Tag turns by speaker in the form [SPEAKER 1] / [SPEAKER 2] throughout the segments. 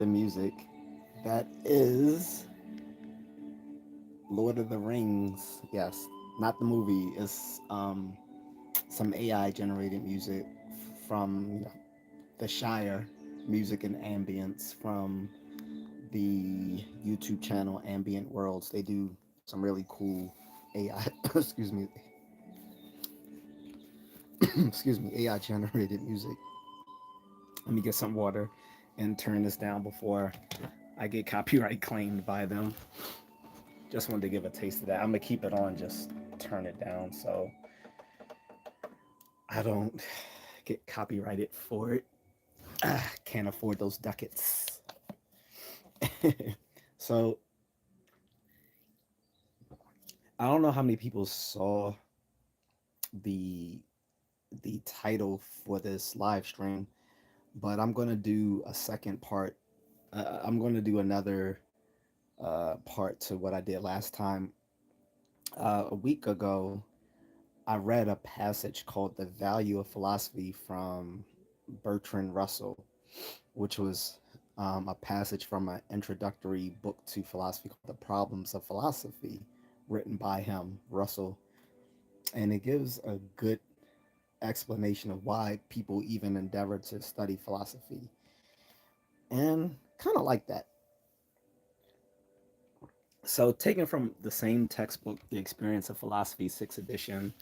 [SPEAKER 1] the music that is Lord of the Rings. Yes, not the movie. It's some AI generated music from the Shire, music and ambience from the YouTube channel Ambient Worlds. They do some really cool AI, excuse me, excuse me, AI generated music. Let me get some water and turn this down before I get copyright claimed by them. Just wanted to give a taste of that. I'm gonna keep it on, just turn it down so I don't get copyrighted for it. Can't afford those ducats. So I don't know how many people saw the title for this live stream, but I'm gonna do a second part. I'm gonna do another part to what I did last time. A week ago, I read a passage called "The Value of Philosophy" from Bertrand Russell, which was a passage from an introductory book to philosophy called "The Problems of Philosophy," written by him, Russell, and it gives a good explanation of why people even endeavor to study philosophy. And kind of like that. So, taken from the same textbook, The Experience of Philosophy, 6th edition,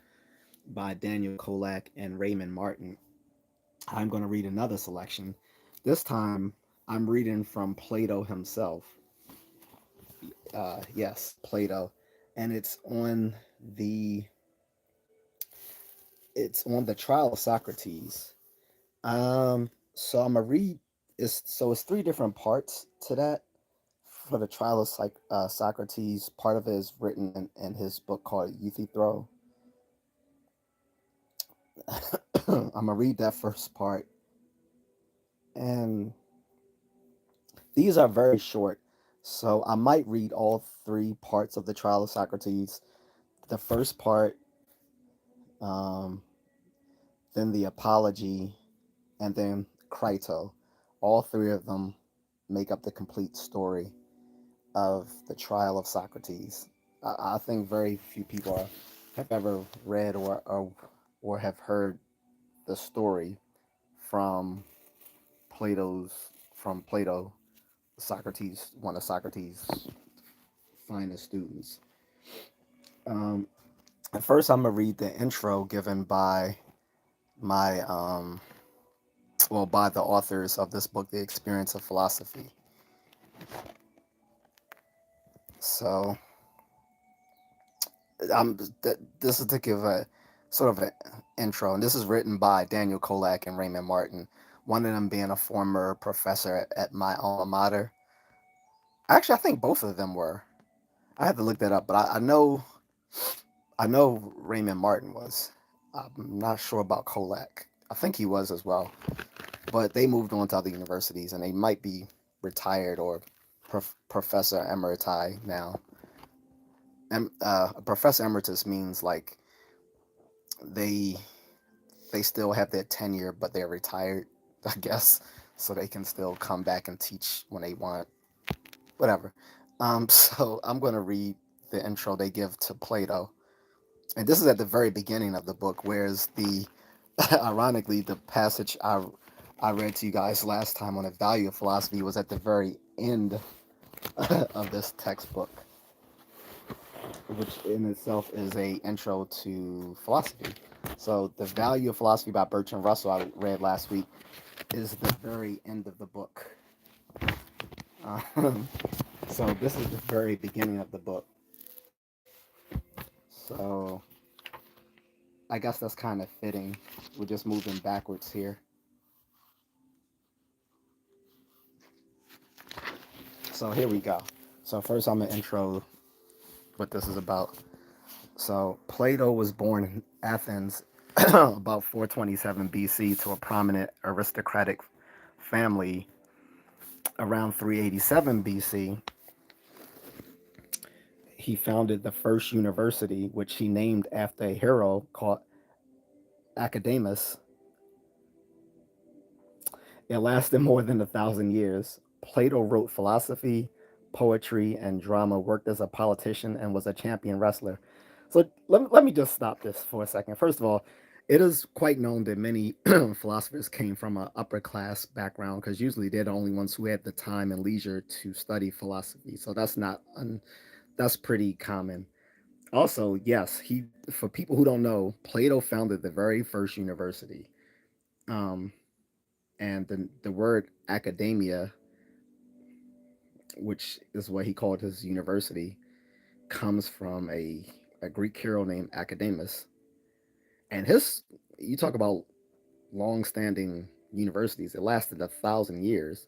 [SPEAKER 1] by Daniel Kolak and Raymond Martin, I'm going to read another selection. This time, I'm reading from Plato himself. Yes, Plato. And the it's on the trial of Socrates. So I'm gonna read. It's three different parts to that for the trial of Socrates. Part of it is written in his book called Euthyphro. I'm gonna read that first part, and these are very short. So I might read all three parts of the trial of Socrates. The first part, um, then the apology, and then Crito. All three of them make up the complete story of the trial of Socrates. I think very few people have ever read or have heard the story from Plato, Socrates, one of Socrates' finest students. Um, at first, I'm gonna read the intro given by my by the authors of this book, The Experience of Philosophy. So this is to give a sort of an intro, and this is written by Daniel Kolak and Raymond Martin. One of them being a former professor at my alma mater. Actually, I think both of them were. I had to look that up, but I know Raymond Martin was. I'm not sure about Kolak. I think he was as well, but they moved on to other universities, and they might be retired or professor emeriti now. Professor emeritus means like they they still have their tenure, but they're retired, I guess, so they can still come back and teach when they want, whatever. So I'm going to read the intro they give to Plato, and this is at the very beginning of the book, whereas the ironically the passage I read to you guys last time on the value of philosophy was at the very end of this textbook, which in itself is a intro to philosophy. So the value of philosophy by Bertrand Russell I read last week is the very end of the book. Um, so this is the very beginning of the book. So I guess that's kind of fitting. We're just moving backwards here. So here we go. So first I'm gonna intro what this is about. So Plato was born in Athens about 427 BC to a prominent aristocratic family around 387 BC. He founded the first university, which he named after a hero called Academus. It lasted more than 1,000 years. Plato wrote philosophy, poetry, and drama, worked as a politician, and was a champion wrestler. So let me just stop this for a second. First of all, it is quite known that many philosophers came from an upper class background because usually they're the only ones who had the time and leisure to study philosophy. So that's pretty common. Also, yes, he for people who don't know, Plato founded the very first university. Um, and the word academia, which is what he called his university, comes from a Greek hero named Academus. And his, you talk about long-standing universities, it lasted 1,000 years.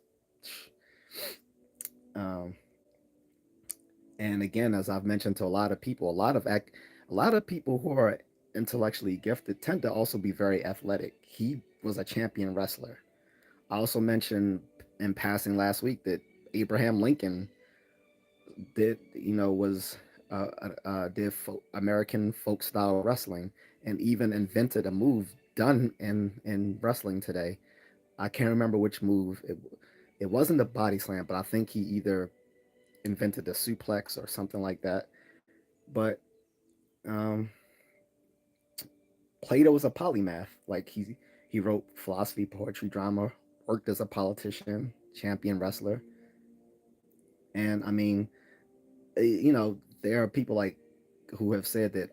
[SPEAKER 1] Um, and again, as I've mentioned to a lot of people, a lot of people who are intellectually gifted tend to also be very athletic. He was a champion wrestler. I also mentioned in passing last week that Abraham Lincoln did was did American folk style wrestling and even invented a move done in wrestling today. I can't remember which move. It wasn't a body slam, but I think he either invented a suplex or something like that. But um, Plato was a polymath. Like he wrote philosophy, poetry, drama, worked as a politician, champion wrestler, and I mean, there are people like who have said that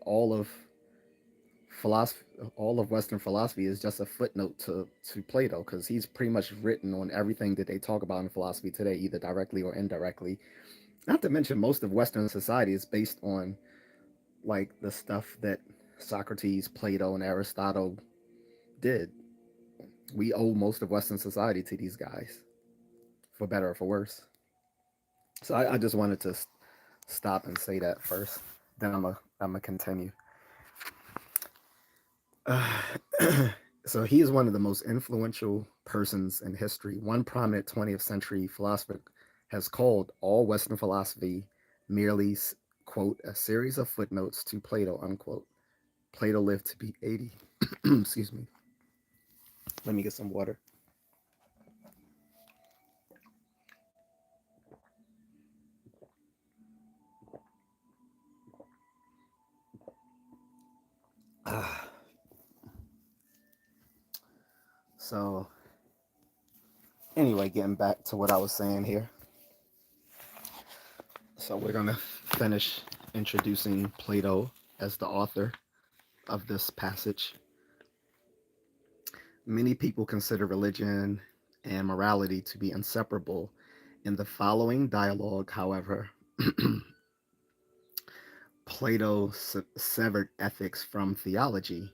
[SPEAKER 1] philosophy, all of Western philosophy is just a footnote to Plato because he's pretty much written on everything that they talk about in philosophy today, either directly or indirectly. Not to mention, most of Western society is based on like the stuff that Socrates, Plato, and Aristotle did. We owe most of Western society to these guys, for better or for worse. So I just wanted to stop and say that first. Then I'm gonna continue. Uh, so he is one of the most influential persons in history. One prominent 20th century philosopher has called all Western philosophy merely, quote, a series of footnotes to Plato, unquote. Plato lived to be 80. Excuse me. Let me get some water. So, anyway, getting back to what I was saying here. So, we're going to finish introducing Plato as the author of this passage. Many people consider religion and morality to be inseparable. In the following dialogue, however, Plato severed ethics from theology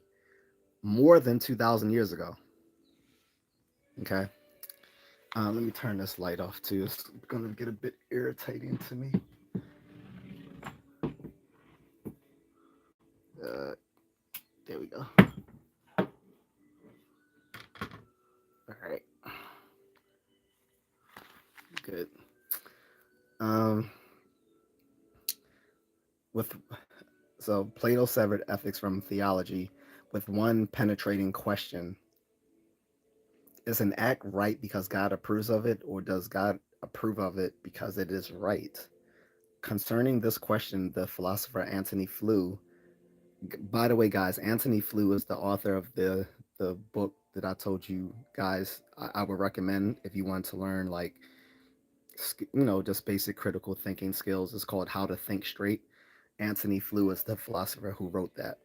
[SPEAKER 1] more than 2,000 years ago. Okay. Let me turn this light off too. It's going to get a bit irritating to me. Uh, there we go. All right. Good. Um, with So Plato severed ethics from theology with one penetrating question: is an act right because God approves of it, or does God approve of it because it is right? Concerning this question, the philosopher Antony Flew, by the way, guys, Antony Flew is the author of the book that I told you guys I would recommend if you want to learn like just basic critical thinking skills. It's called How to Think Straight. Antony Flew is the philosopher who wrote that.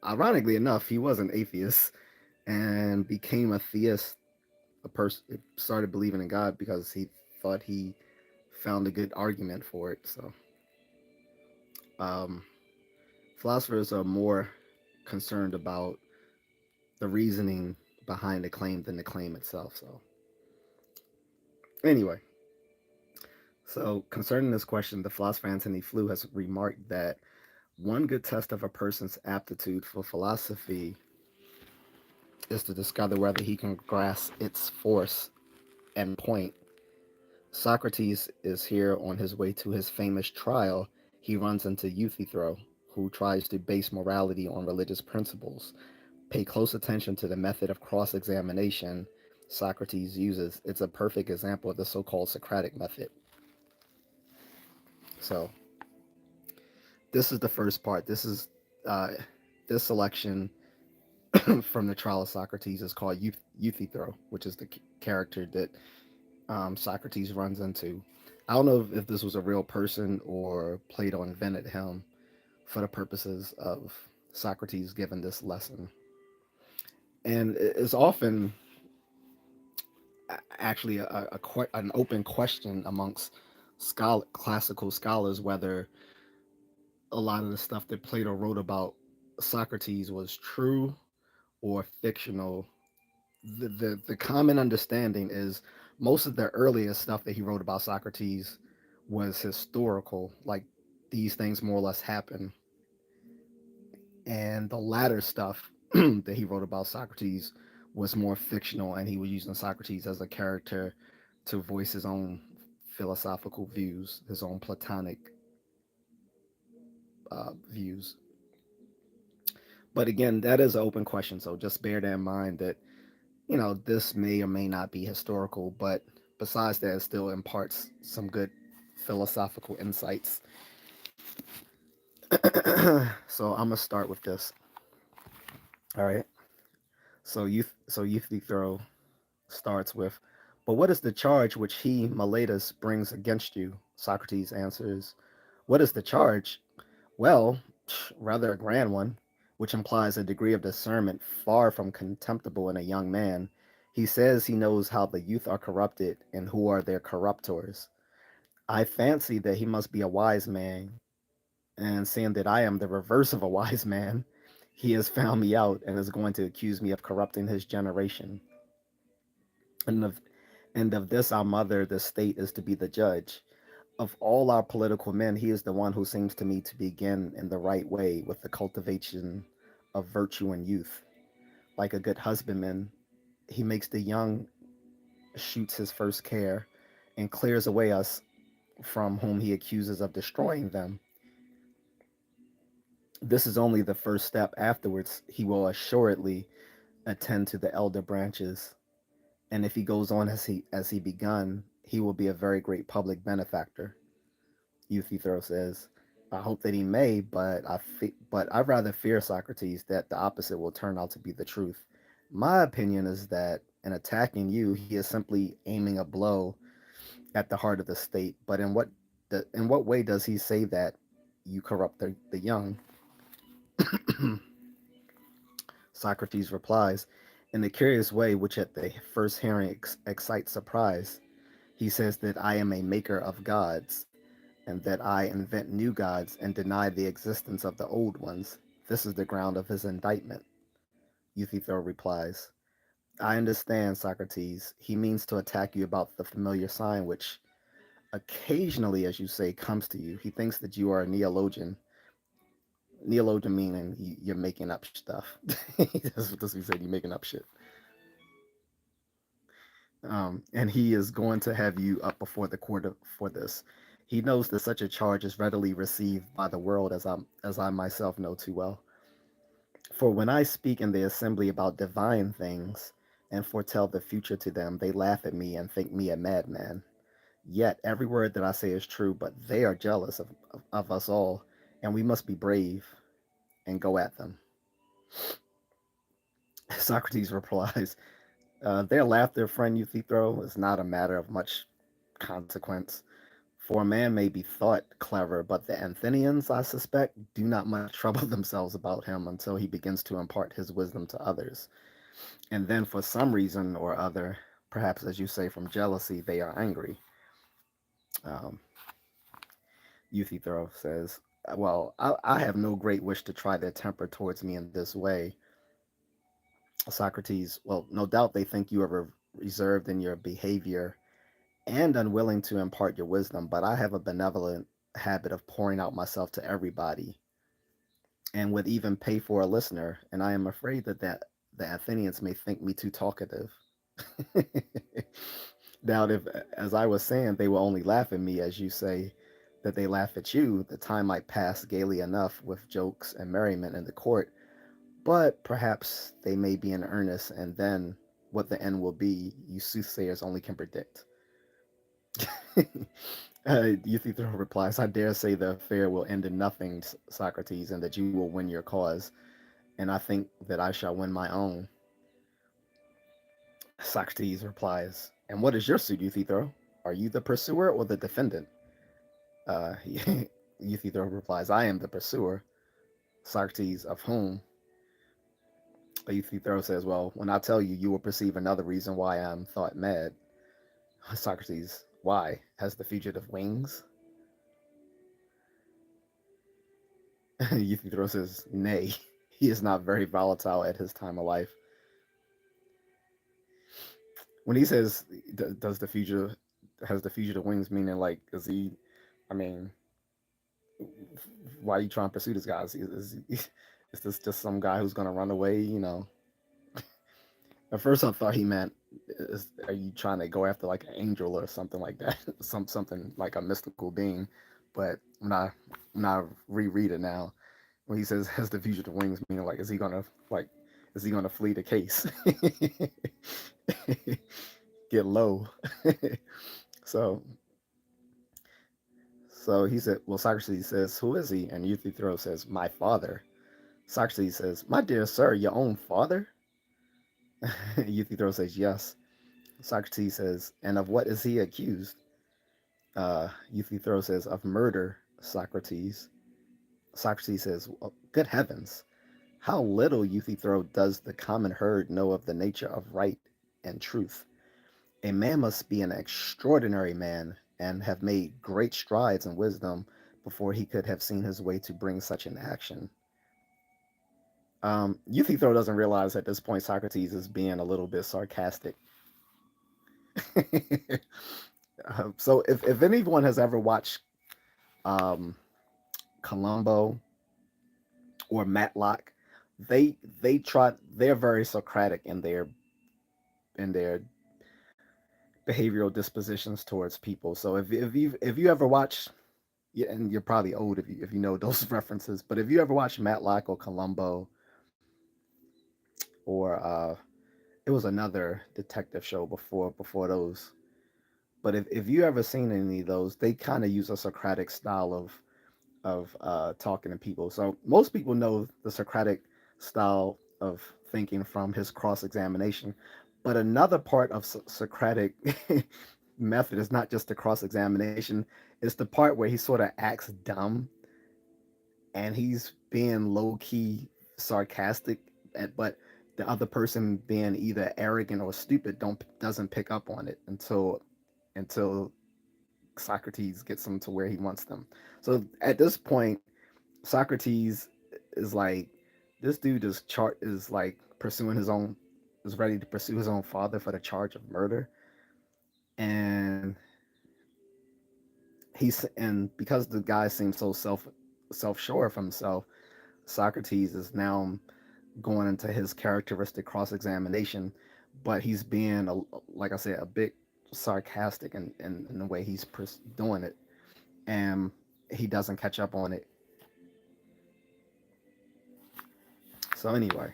[SPEAKER 1] Ironically enough, he was an atheist and became a theist. A person started believing in God because he thought he found a good argument for it. So, um, philosophers are more concerned about the reasoning behind the claim than the claim itself. So, anyway, so concerning this question, the philosopher Antony Flew has remarked that one good test of a person's aptitude for philosophy is to discover whether he can grasp its force and point. Socrates is here on his way to his famous trial. He runs into Euthyphro, who tries to base morality on religious principles. Pay close attention to the method of cross examination. Socrates uses. It's a perfect example of the so-called Socratic method. So this is the first part. Uh, this selection from the trial of Socrates is called Euthyphro, which is the character that Socrates runs into. I don't know if this was a real person or Plato invented him for the purposes of Socrates giving this lesson. And it's often actually an open question amongst classical scholars whether a lot of the stuff that Plato wrote about Socrates was true or fictional. The common understanding is most of the earliest stuff that he wrote about Socrates was historical, like these things more or less happened, and the latter stuff that he wrote about Socrates was more fictional, and he was using Socrates as a character to voice his own philosophical views, his own Platonic views. But again, that is an open question, so just bear that in mind that this may or may not be historical, but besides that, it still imparts some good philosophical insights. So I'm gonna start with this. All right. So Euthyphro starts with, "But what is the charge which he, Meletus, brings against you?" Socrates answers, "What is the charge? Well, rather a grand one, which implies a degree of discernment far from contemptible in a young man. He says he knows how the youth are corrupted and who are their corruptors. I fancy that he must be a wise man, and seeing that I am the reverse of a wise man, he has found me out and is going to accuse me of corrupting his generation. And of this our mother, the state, is to be the judge. Of all our political men, he is the one who seems to me to begin in the right way with the cultivation of virtue and youth. Like a good husbandman, he makes the young, shoots his first care, and clears away us from whom he accuses of destroying them. This is only the first step. Afterwards, he will assuredly attend to the elder branches, and if he goes on as he begun, he will be a very great public benefactor. Euthyphro says, "I hope that he may, but I rather fear, Socrates, that the opposite will turn out to be the truth. My opinion is that in attacking you, he is simply aiming a blow at the heart of the state. But in what way does he say that you corrupt the young?" Socrates replies, in the curious way which at the first hearing excites surprise. He says that I am a maker of gods, and that I invent new gods and deny the existence of the old ones. This is the ground of his indictment. Euthyphro replies, I understand, Socrates. He means to attack you about the familiar sign which occasionally, as you say, comes to you. He thinks that you are a neologian. Neologian meaning you're making up stuff. That's what he said. You're making up shit. And he is going to have you up before the court for this. He knows that such a charge is readily received by the world, as I myself know too well. For when I speak in the assembly about divine things and foretell the future to them, they laugh at me and think me a madman. Yet every word that I say is true, but they are jealous of us all, and we must be brave and go at them. Socrates replies, their laughter, friend Euthyphro, is not a matter of much consequence. For a man may be thought clever, but the Athenians, I suspect, do not much trouble themselves about him until he begins to impart his wisdom to others. And then, for some reason or other, perhaps as you say from jealousy, they are angry. Um, Euthyphro says, well, I have no great wish to try their temper towards me in this way. Socrates, well, no doubt they think you are reserved in your behavior and unwilling to impart your wisdom, but I have a benevolent habit of pouring out myself to everybody and would even pay for a listener, and I am afraid that the Athenians may think me too talkative. Now, if, as I was saying, they will only laugh at me, as you say that they laugh at you, the time might pass gaily enough with jokes and merriment in the court, but perhaps they may be in earnest, and then what the end will be, you soothsayers only can predict. Euthyphro replies, I dare say the affair will end in nothing, Socrates, and that you will win your cause, and I think that I shall win my own. Socrates replies, and what is your suit, Euthyphro? Are you the pursuer or the defendant? Uh, Euthyphro replies, I am the pursuer. Socrates, of whom? Euthyphro says, well, when I tell you, you will perceive another reason why I am thought mad. Socrates, why? Has the fugitive wings? Euthyphro says, nay, he is not very volatile at his time of life. When he says, does the fugitive, has the fugitive wings, meaning like, is he, I mean, why are you trying to pursue this guy? Is this just some guy who's going to run away? At first I thought he meant, are you trying to go after like an angel or something like that? Something like a mystical being. But when I reread it now, when he says has the fugitive wings, meaning like is he gonna flee the case? Get low. so so he said, well, Socrates says, who is he? And Euthyphro says, my father. Socrates says, my dear sir, your own father? Euthyphro says, yes. Socrates says, and of what is he accused? Euthyphro says, of murder, Socrates. Socrates says, well, good heavens, how little, Euthyphro, does the common herd know of the nature of right and truth. A man must be an extraordinary man and have made great strides in wisdom before he could have seen his way to bring such an action. Euthyphro doesn't realize at this point Socrates is being a little bit sarcastic. So if anyone has ever watched um, Columbo or Matlock, they're very Socratic in their behavioral dispositions towards people. So if you ever watch, yeah, and you're probably old if you know those references, but if you ever watch Matlock or Columbo or it was another detective show before those. But if you ever seen any of those, they kind of use a Socratic style of talking to people. So most people know the Socratic style of thinking from his cross examination. But another part of Socratic method is not just the cross examination; it's the part where he sort of acts dumb and he's being low key sarcastic, but the other person being either arrogant or stupid doesn't pick up on it until Socrates gets them to where he wants them. So at this point, Socrates is like, this dude is like pursuing his own, is ready to pursue his own father for the charge of murder, and because the guy seems so self sure of himself, Socrates is now going into his characteristic cross examination, but he's being like I said, a bit sarcastic in the way he's doing it, and he doesn't catch up on it. So anyway,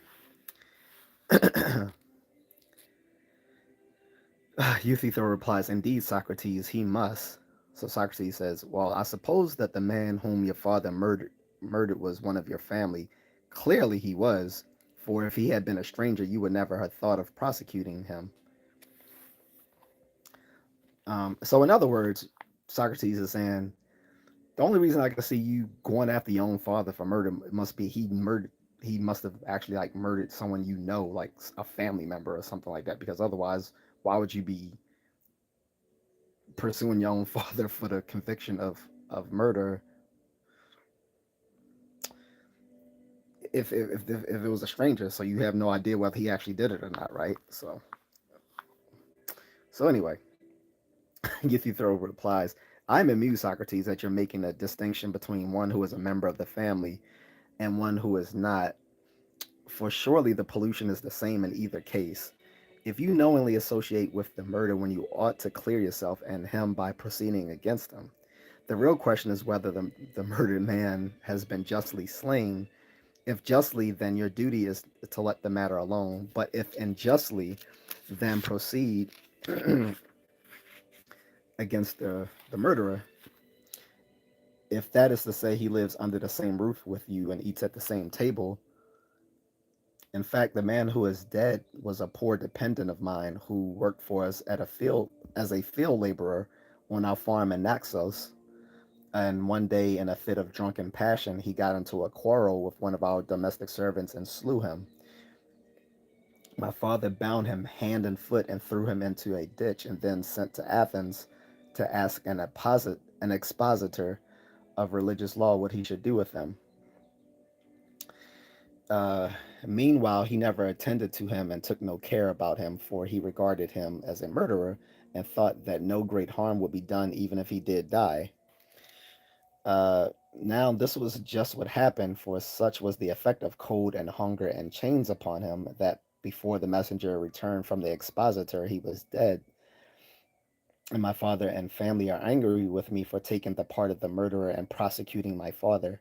[SPEAKER 1] Euthyphro replies, indeed, Socrates, he must. So Socrates says, well, I suppose that the man whom your father murdered was one of your family. Clearly he was, for if he had been a stranger, you would never have thought of prosecuting him. So in other words, Socrates is saying, the only reason I can see you going after your own father for murder must be he must have actually like murdered someone you know, like a family member or something like that, because otherwise, why would you be pursuing your own father for the conviction of murder if it was a stranger, so you have no idea whether he actually did it or not, right? So anyway, Euthyphro replies, I'm amused, Socrates, that you're making a distinction between one who is a member of the family and one who is not, for surely the pollution is the same in either case. If you knowingly associate with the murder when you ought to clear yourself and him by proceeding against him, the real question is whether the murdered man has been justly slain, If justly, then your duty is to let the matter alone. But if unjustly, then proceed against the murderer. If that is to say he lives under the same roof with you and eats at the same table, in fact, the man who is dead was a poor dependent of mine who worked for us at a field as a field laborer on our farm in Naxos. And one day, in a fit of drunken passion, he got into a quarrel with one of our domestic servants and slew him. My father bound him hand and foot and threw him into a ditch, and then sent to Athens to ask an expositor of religious law what he should do with him. Uh, Meanwhile, he never attended to him and took no care about him, for he regarded him as a murderer and thought that no great harm would be done even if he did die. Now, this was just what happened, for such was the effect of cold and hunger and chains upon him that before the messenger returned from the expositor, he was dead. And my father and family are angry with me for taking the part of the murderer and prosecuting my father.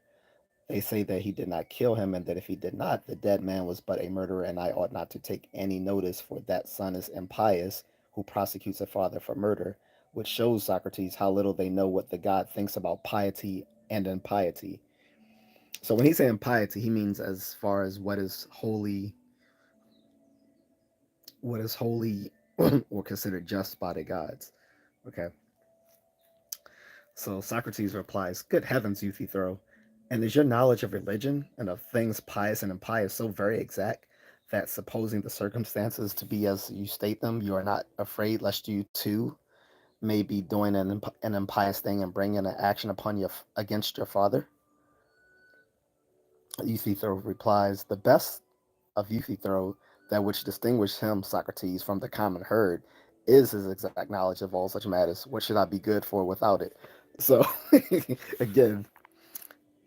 [SPEAKER 1] They say that he did not kill him, and that if he did not, the dead man was but a murderer, and I ought not to take any notice, for that son is impious who prosecutes a father for murder, which shows, Socrates, how little they know what the God thinks about piety and impiety. So when he's saying piety, he means as far as what is holy or considered just by the gods. Okay. So Socrates replies, "Good heavens, Euthyphro, and is your knowledge of religion and of things pious and impious so very exact that, supposing the circumstances to be as you state them, you are not afraid lest you too may be doing an impious thing and bringing an action upon you against your father?" Euthyphro replies, "The best of Euthyphro, that which distinguished him, Socrates, from the common herd, is his exact knowledge of all such matters. What should I be good for without it?" So, again,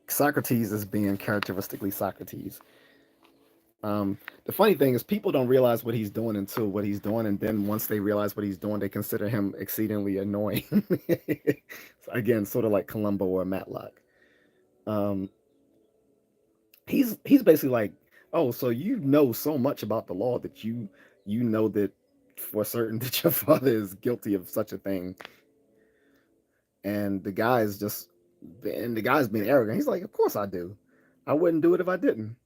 [SPEAKER 1] Socrates is being characteristically Socrates. The funny thing is, people don't realize what he's doing until what he's doing, and then once they realize what he's doing, they consider him exceedingly annoying. So again, sort of like Columbo or Matlock. Um, he's basically like, oh, so you know so much about the law that you know that for certain that your father is guilty of such a thing, and the guy's being arrogant. He's like, of course I do. I wouldn't do it if I didn't.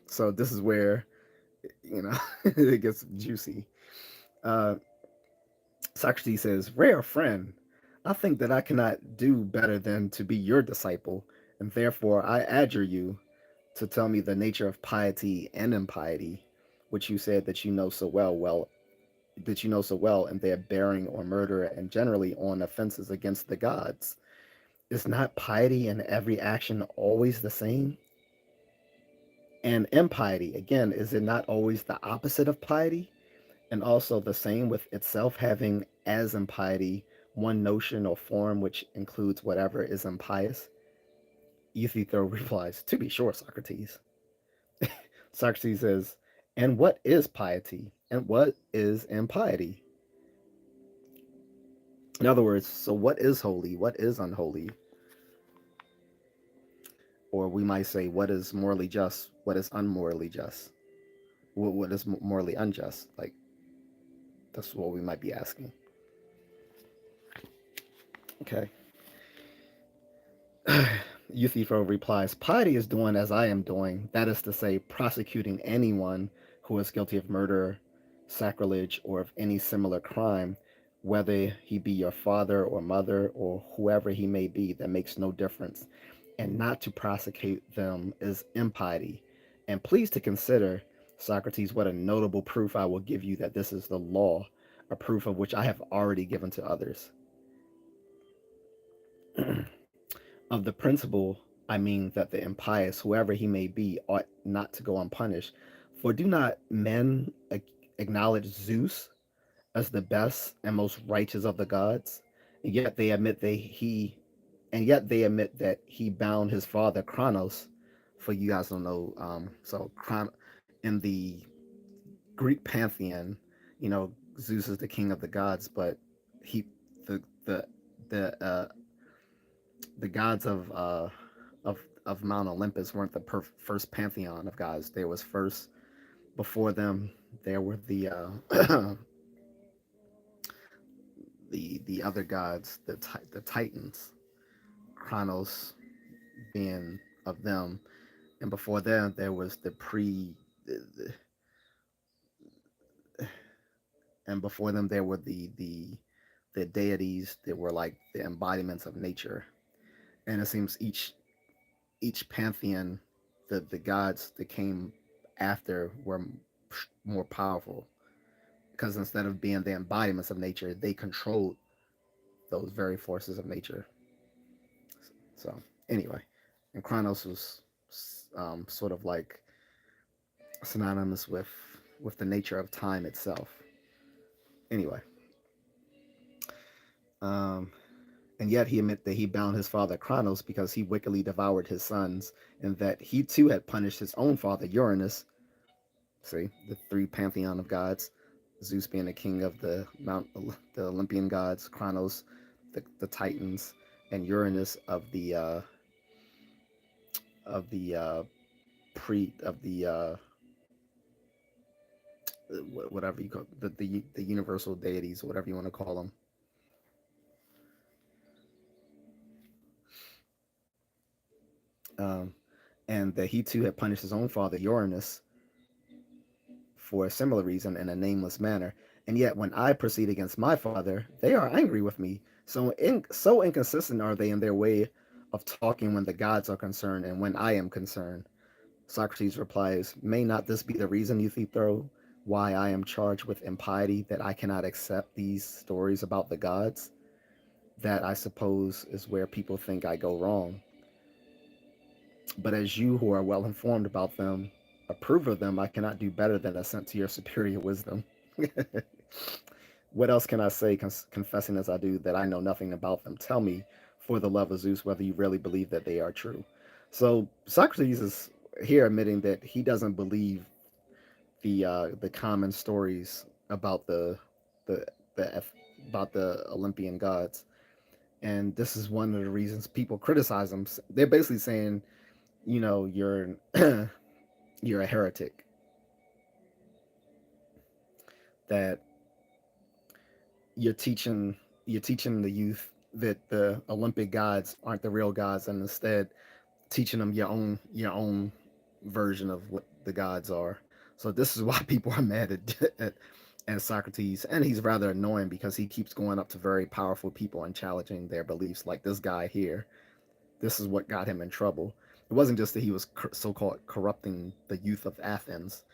[SPEAKER 1] So this is where it gets juicy. Uh, Socrates says, "Rare friend, I think that I cannot do better than to be your disciple, and therefore I adjure you to tell me the nature of piety and impiety, which you said that you know so well, and their bearing on murder and generally on offenses against the gods. Is not piety in every action always the same? And impiety, again, is it not always the opposite of piety? And also the same with itself having as impiety one notion or form which includes whatever is impious?" Euthyphro replies, "To be sure, Socrates." Socrates says, "And what is piety? And what is impiety?" In other words, so what is holy? What is unholy? Or we might say, what is morally just? What is unmorally just? What is morally unjust? Like, that's what we might be asking. Okay. Euthyphro replies, "Piety is doing as I am doing, that is to say, prosecuting anyone who is guilty of murder, sacrilege, or of any similar crime, whether he be your father or mother or whoever he may be, that makes no difference. And not to prosecute them is impiety. And please to consider, Socrates, what a notable proof I will give you that this is the law, a proof of which I have already given to others. Of the principle, I mean that the impious, whoever he may be, ought not to go unpunished. For do not men acknowledge Zeus as the best and most righteous of the gods? And yet they admit that he bound his father Kronos. For you guys don't know, in the Greek pantheon, Zeus is the king of the gods, but he the the the uh, the gods of of Mount Olympus weren't the first pantheon of gods. There was first before them there were the other gods, the Titans, Kronos being of them, and before them there was and before them there were the deities that were like the embodiments of nature. And it seems each pantheon, the gods that came after were more powerful because instead of being the embodiments of nature, they controlled those very forces of nature. So anyway, and Kronos was sort of like synonymous with the nature of time itself. Anyway, um, and yet he admitted that he bound his father Kronos because he wickedly devoured his sons, and that he too had punished his own father Uranus. See, the three pantheon of gods, Zeus being the king of the Olympian gods, Kronos, the Titans, and Uranus of the pre of the whatever you call the universal deities, whatever you want to call them. Um, and that he too had punished his own father Uranus for a similar reason in a nameless manner. And yet, when I proceed against my father, they are angry with me. So inconsistent are they in their way of talking when the gods are concerned and when I am concerned. Socrates replies, "May not this be the reason, Euthyphro, why I am charged with impiety, that I cannot accept these stories about the gods? That, I suppose, is where people think I go wrong. But as you, who are well informed about them, approve of them, I cannot do better than assent to your superior wisdom." What else can I say, confessing as I do that I know nothing about them? Tell me, for the love of Zeus, whether you really believe that they are true. So Socrates is here admitting that he doesn't believe the common stories about the the about the Olympian gods, and this is one of the reasons people criticize him. They're basically saying, you're you're a heretic, that you're teaching you're teaching the youth that the Olympic gods aren't the real gods, and instead teaching them your own version of what the gods are. So this is why people are mad at Socrates, and he's rather annoying because he keeps going up to very powerful people and challenging their beliefs, like this guy here. This is what got him in trouble. It wasn't just that he was so-called corrupting the youth of Athens,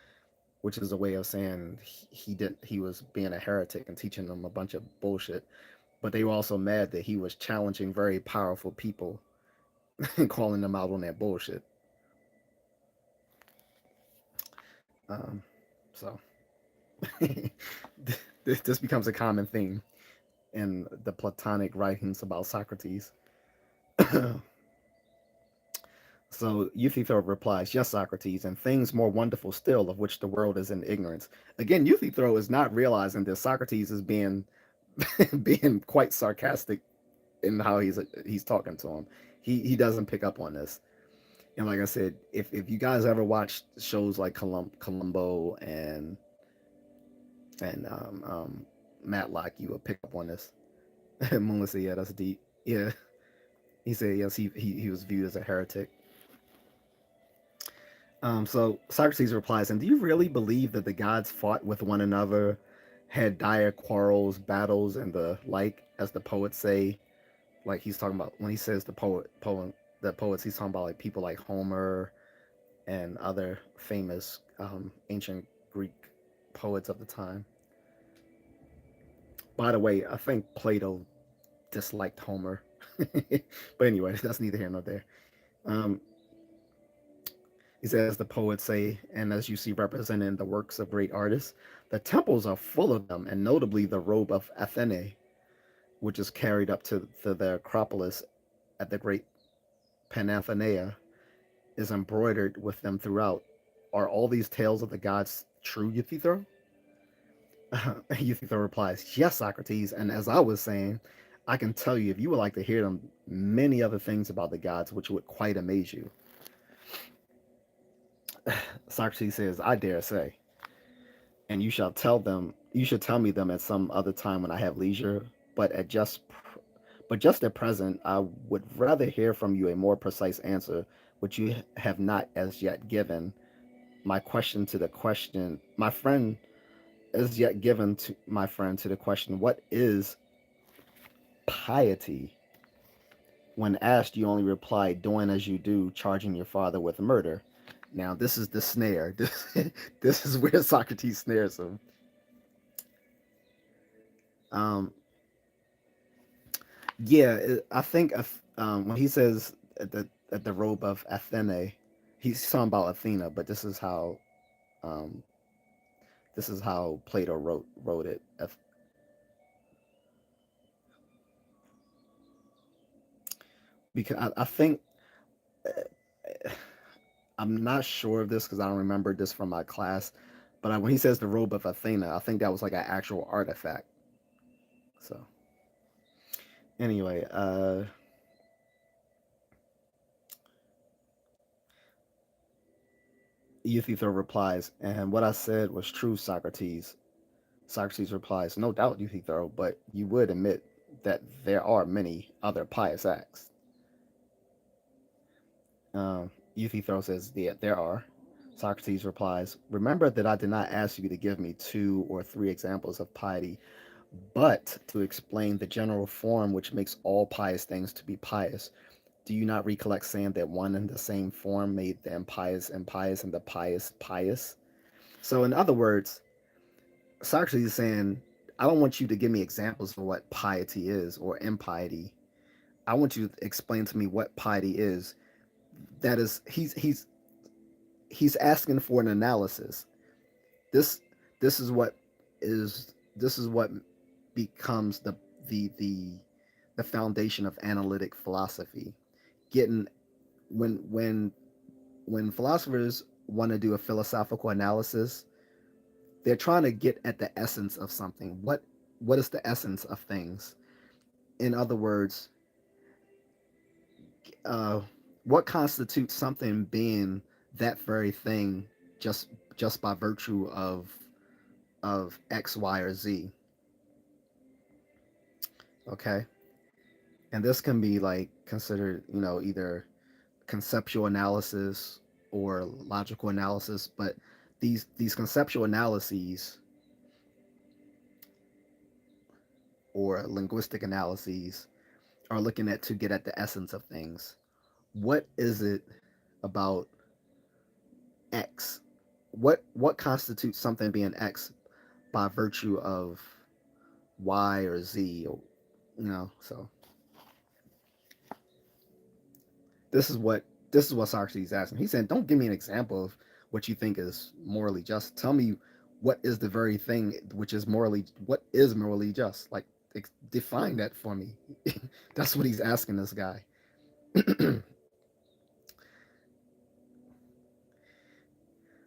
[SPEAKER 1] which is a way of saying he was being a heretic and teaching them a bunch of bullshit. But they were also mad that he was challenging very powerful people and calling them out on their bullshit. Um, so this becomes a common theme in the Platonic writings about Socrates. So Euthyphro replies, "Yes, Socrates, and things more wonderful still, of which the world is in ignorance." Again, Euthyphro is not realizing that Socrates is being being quite sarcastic in how he's talking to him. He doesn't pick up on this. And like I said, if you guys ever watched shows like Columbo and Matlock, you will pick up on this. Moonless said, "Yeah, that's deep." Yeah, he said yes. He was viewed as a heretic. So Socrates replies, "And do you really believe that the gods fought with one another, had dire quarrels, battles, and the like, as the poets say?" Like he's talking about when he says the poets, he's talking about like people like Homer and other famous ancient Greek poets of the time. By the way, I think Plato disliked Homer, but anyway, that's neither here nor there. Um, he says the poets say, and as you see represented in the works of great artists, the temples are full of them, and notably the robe of Athene, which is carried up to the Acropolis at the great Panathenea, is embroidered with them throughout. Are all these tales of the gods true, Euthyphro? Euthyphro replies, "Yes, Socrates, and as I was saying, I can tell you, if you would like to hear them, many other things about the gods which would quite amaze you." Socrates says, I dare say, and you should tell me them at some other time when I have leisure, but just at present, I would rather hear from you a more precise answer, which you have not as yet given. My friend is yet given to my friend to the question, what is piety? When asked, you only reply, doing as you do, charging your father with murder. Now, this is the snare. This is where Socrates snares him. Um, yeah, I think when he says at the robe of Athene, he's talking about Athena, but um, this is how Plato wrote it. Because I think I'm not sure of this because I don't remember this from my class, but when he says the robe of Athena, I think that was like an actual artifact. So anyway, Euthyphro replies, and what I said was true, Socrates. Socrates replies, no doubt, Euthyphro, but you would admit that there are many other pious acts. Euthyphro says, yeah, there are. Socrates replies, remember that I did not ask you to give me 2 or 3 examples of piety, but to explain the general form which makes all pious things to be pious. Do you not recollect saying that one and the same form made the impious impious and the pious pious? So, in other words, Socrates is saying, I don't want you to give me examples of what piety is or impiety. I want you to explain to me what piety is. That is, he's asking for an analysis. This this is what becomes the the the foundation of analytic philosophy. Getting when when when philosophers want to do a philosophical analysis, they're trying to get at the essence of something. What is the essence of things? In other words, uh, what constitutes something being that very thing just just by virtue of X, Y, or Z? Okay, and this can be like considered, either conceptual analysis or logical analysis, but these conceptual analyses or linguistic analyses are looking at to get at the essence of things. What is it about X? What constitutes something being X by virtue of Y or Z? Or, so this is what this is what Socrates is asking. He said, "Don't give me an example of what you think is morally just. Tell me what is the very thing which is morally just. Like define that for me." That's what he's asking this guy.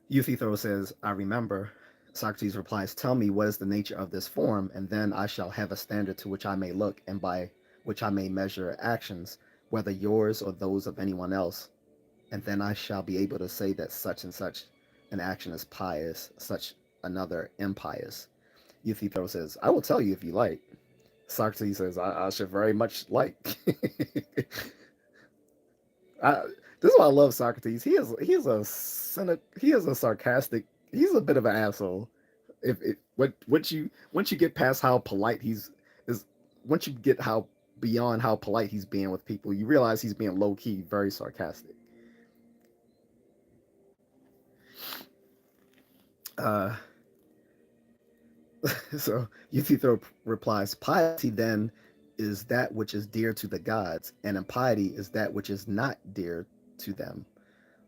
[SPEAKER 1] Euthyphro says, "I remember." Socrates replies, "Tell me what is the nature of this form, and then I shall have a standard to which I may look, and by which I may measure actions, whether yours or those of anyone else. And then I shall be able to say that such and such an action is pious, such another impious." Euthyphro says, "I will tell you if you like." Socrates says, I should very much like." I, this is why I love Socrates. He is a sarcastic. He's a bit of an asshole. If once you get past how polite he's is once you get how beyond how polite he's being with people, you realize he's being low key, very sarcastic. Uh, so Euthyphro replies, piety then is that which is dear to the gods, and impiety is that which is not dear to them.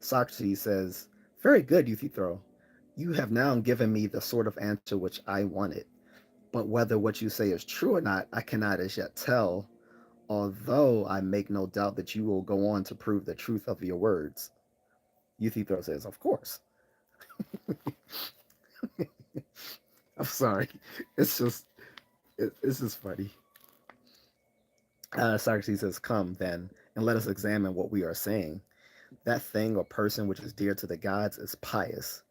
[SPEAKER 1] Socrates says, very good, Euthyphro. You have now given me the sort of answer which I wanted. But whether what you say is true or not, I cannot as yet tell, although I make no doubt that you will go on to prove the truth of your words. Euthyphro says, of course. I'm sorry. It's just it's just funny. Socrates says, come then, and let us examine what we are saying. that thing or person which is dear to the gods is pious,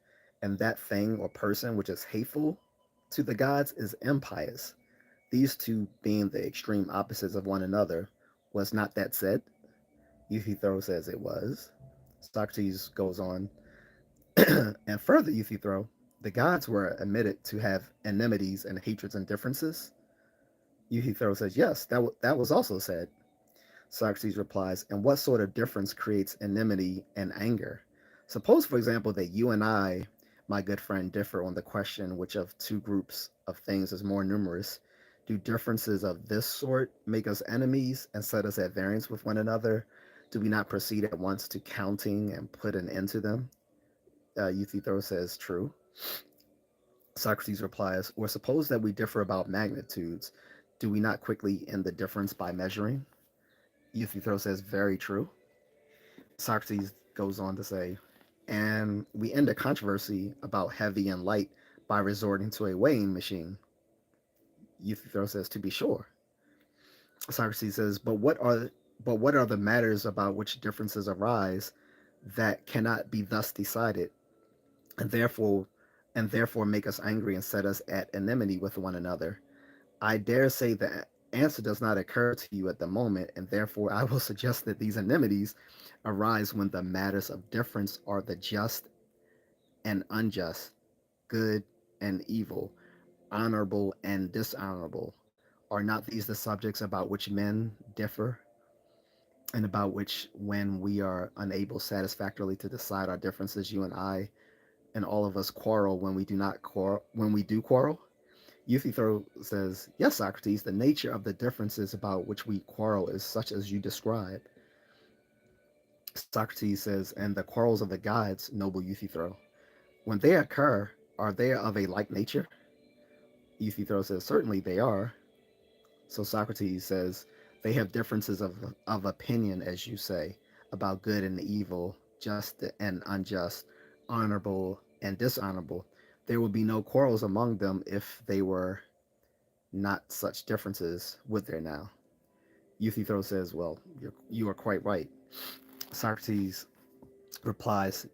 [SPEAKER 1] and that thing or person which is hateful to the gods is impious. These two being the extreme opposites of one another. Was not that said? Euthyphro says it was. Socrates goes on, and further Euthyphro, the gods were admitted to have enmities and hatreds and differences. Euthyphro says, yes, that was also said. Socrates replies, and what sort of difference creates enmity and anger? Suppose, for example, that you and I, my good friend, differ on the question which of two groups of things is more numerous. Do differences of this sort make us enemies and set us at variance with one another? Do we not proceed at once to counting and put an end to them? Euthyphro says, true. Socrates replies, or suppose that we differ about magnitudes. Do we not quickly end the difference by measuring? Euthyphro says, very true. Socrates goes on to say, and we end a controversy about heavy and light by resorting to a weighing machine. Euthyphro says, to be sure. Socrates says, but what are the matters about which differences arise that cannot be thus decided, and therefore make us angry and set us at enmity with one another? I dare say the answer does not occur to you at the moment, and therefore I will suggest that these enmities arise when the matters of difference are the just and unjust, good and evil, honorable and dishonorable. Are not these the subjects about which men differ, and about which, when we are unable satisfactorily to decide our differences, you and I and all of us quarrel when we do not quarrel when we do quarrel? Euthyphro says, yes, Socrates, the nature of the differences about which we quarrel is such as you describe. Socrates says, and the quarrels of the gods, noble Euthyphro, when they occur, are they of a like nature? Euthyphro says, certainly they are. So Socrates says, they have differences of opinion, as you say, about good and evil, just and unjust, honorable and dishonorable. There would be no quarrels among them if they were not such differences, would there now? Euthyphro says, well, you are quite right. Socrates replies,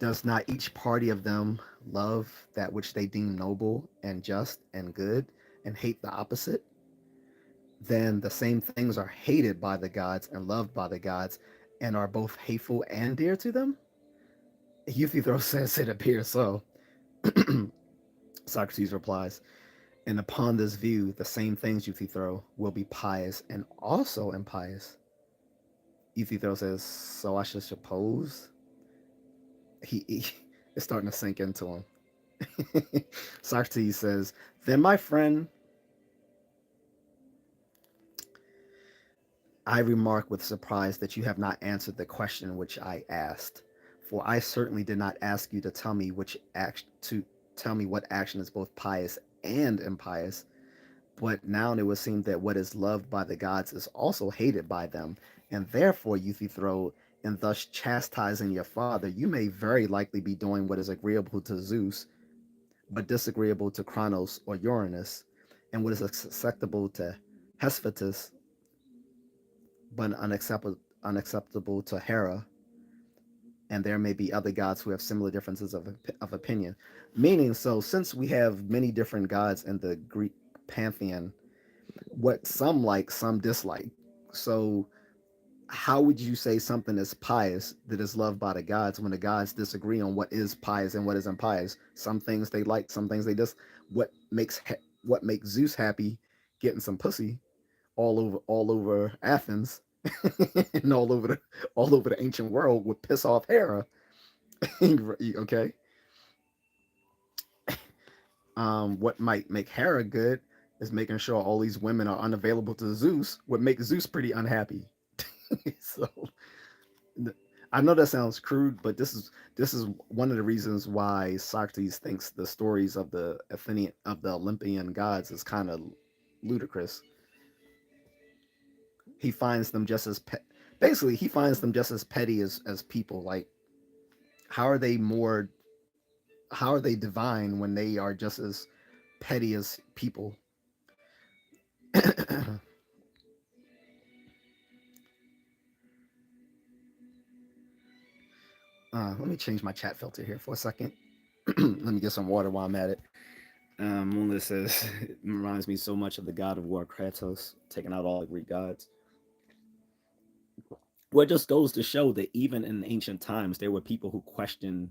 [SPEAKER 1] does not each party of them love that which they deem noble and just and good, and hate the opposite? Then the same things are hated by the gods and loved by the gods, and are both hateful and dear to them? Euthyphro says it appears so. Socrates replies, and upon this view, the same things, Euthyphro, will be pious and also impious. Euthyphro says, so I should suppose? He it's starting to sink into him. Socrates says, then my friend, I remark with surprise that you have not answered the question which I asked. For I certainly did not ask you to tell me what action is both pious and impious. But now it would seem that what is loved by the gods is also hated by them, and therefore, Euthyphro, in thus chastising your father, you may very likely be doing what is agreeable to Zeus, but disagreeable to Cronos or Uranus, and what is acceptable to Hephaestus, but unacceptable to Hera, and there may be other gods who have similar differences of opinion. Meaning, so since we have many different gods in the Greek pantheon, what some like, some dislike. So, how would you say something is pious that is loved by the gods when the gods disagree on what is pious and what is impious? Some things they like, some things they dis. What makes Zeus happy getting some pussy all over Athens and all over the ancient world would piss off Hera. Okay, what might make Hera good is making sure all these women are unavailable to Zeus. Would make Zeus pretty unhappy. So I know that sounds crude, but this is one of the reasons why Socrates thinks the stories of the Olympian gods is kind of ludicrous. He finds them just as basically he finds them just as petty as people. Like, how are they more how are they divine when they are just as petty as people? Let me change my chat filter here for a second. Let me get some water while I'm at it. Mona says it reminds me so much of the god of war Kratos, taking out all the Greek gods. Well, it just goes to show that even in ancient times, there were people who questioned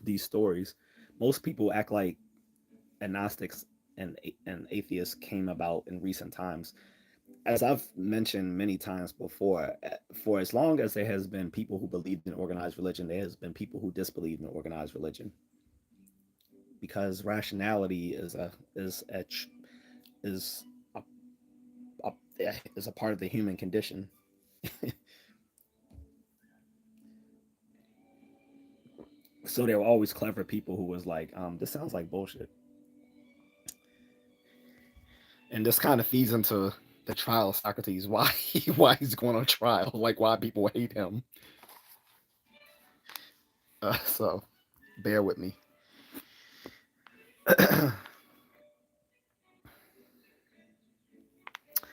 [SPEAKER 1] these stories. Most people act like agnostics and atheists came about in recent times. As I've mentioned many times before, for as long as there has been people who believed in organized religion, there has been people who disbelieved in organized religion because rationality is a, a is a part of the human condition. So there were always clever people who was like, this sounds like bullshit, and this kind of feeds into the trial of Socrates. Why he's going on trial? Like why people hate him. So bear with me.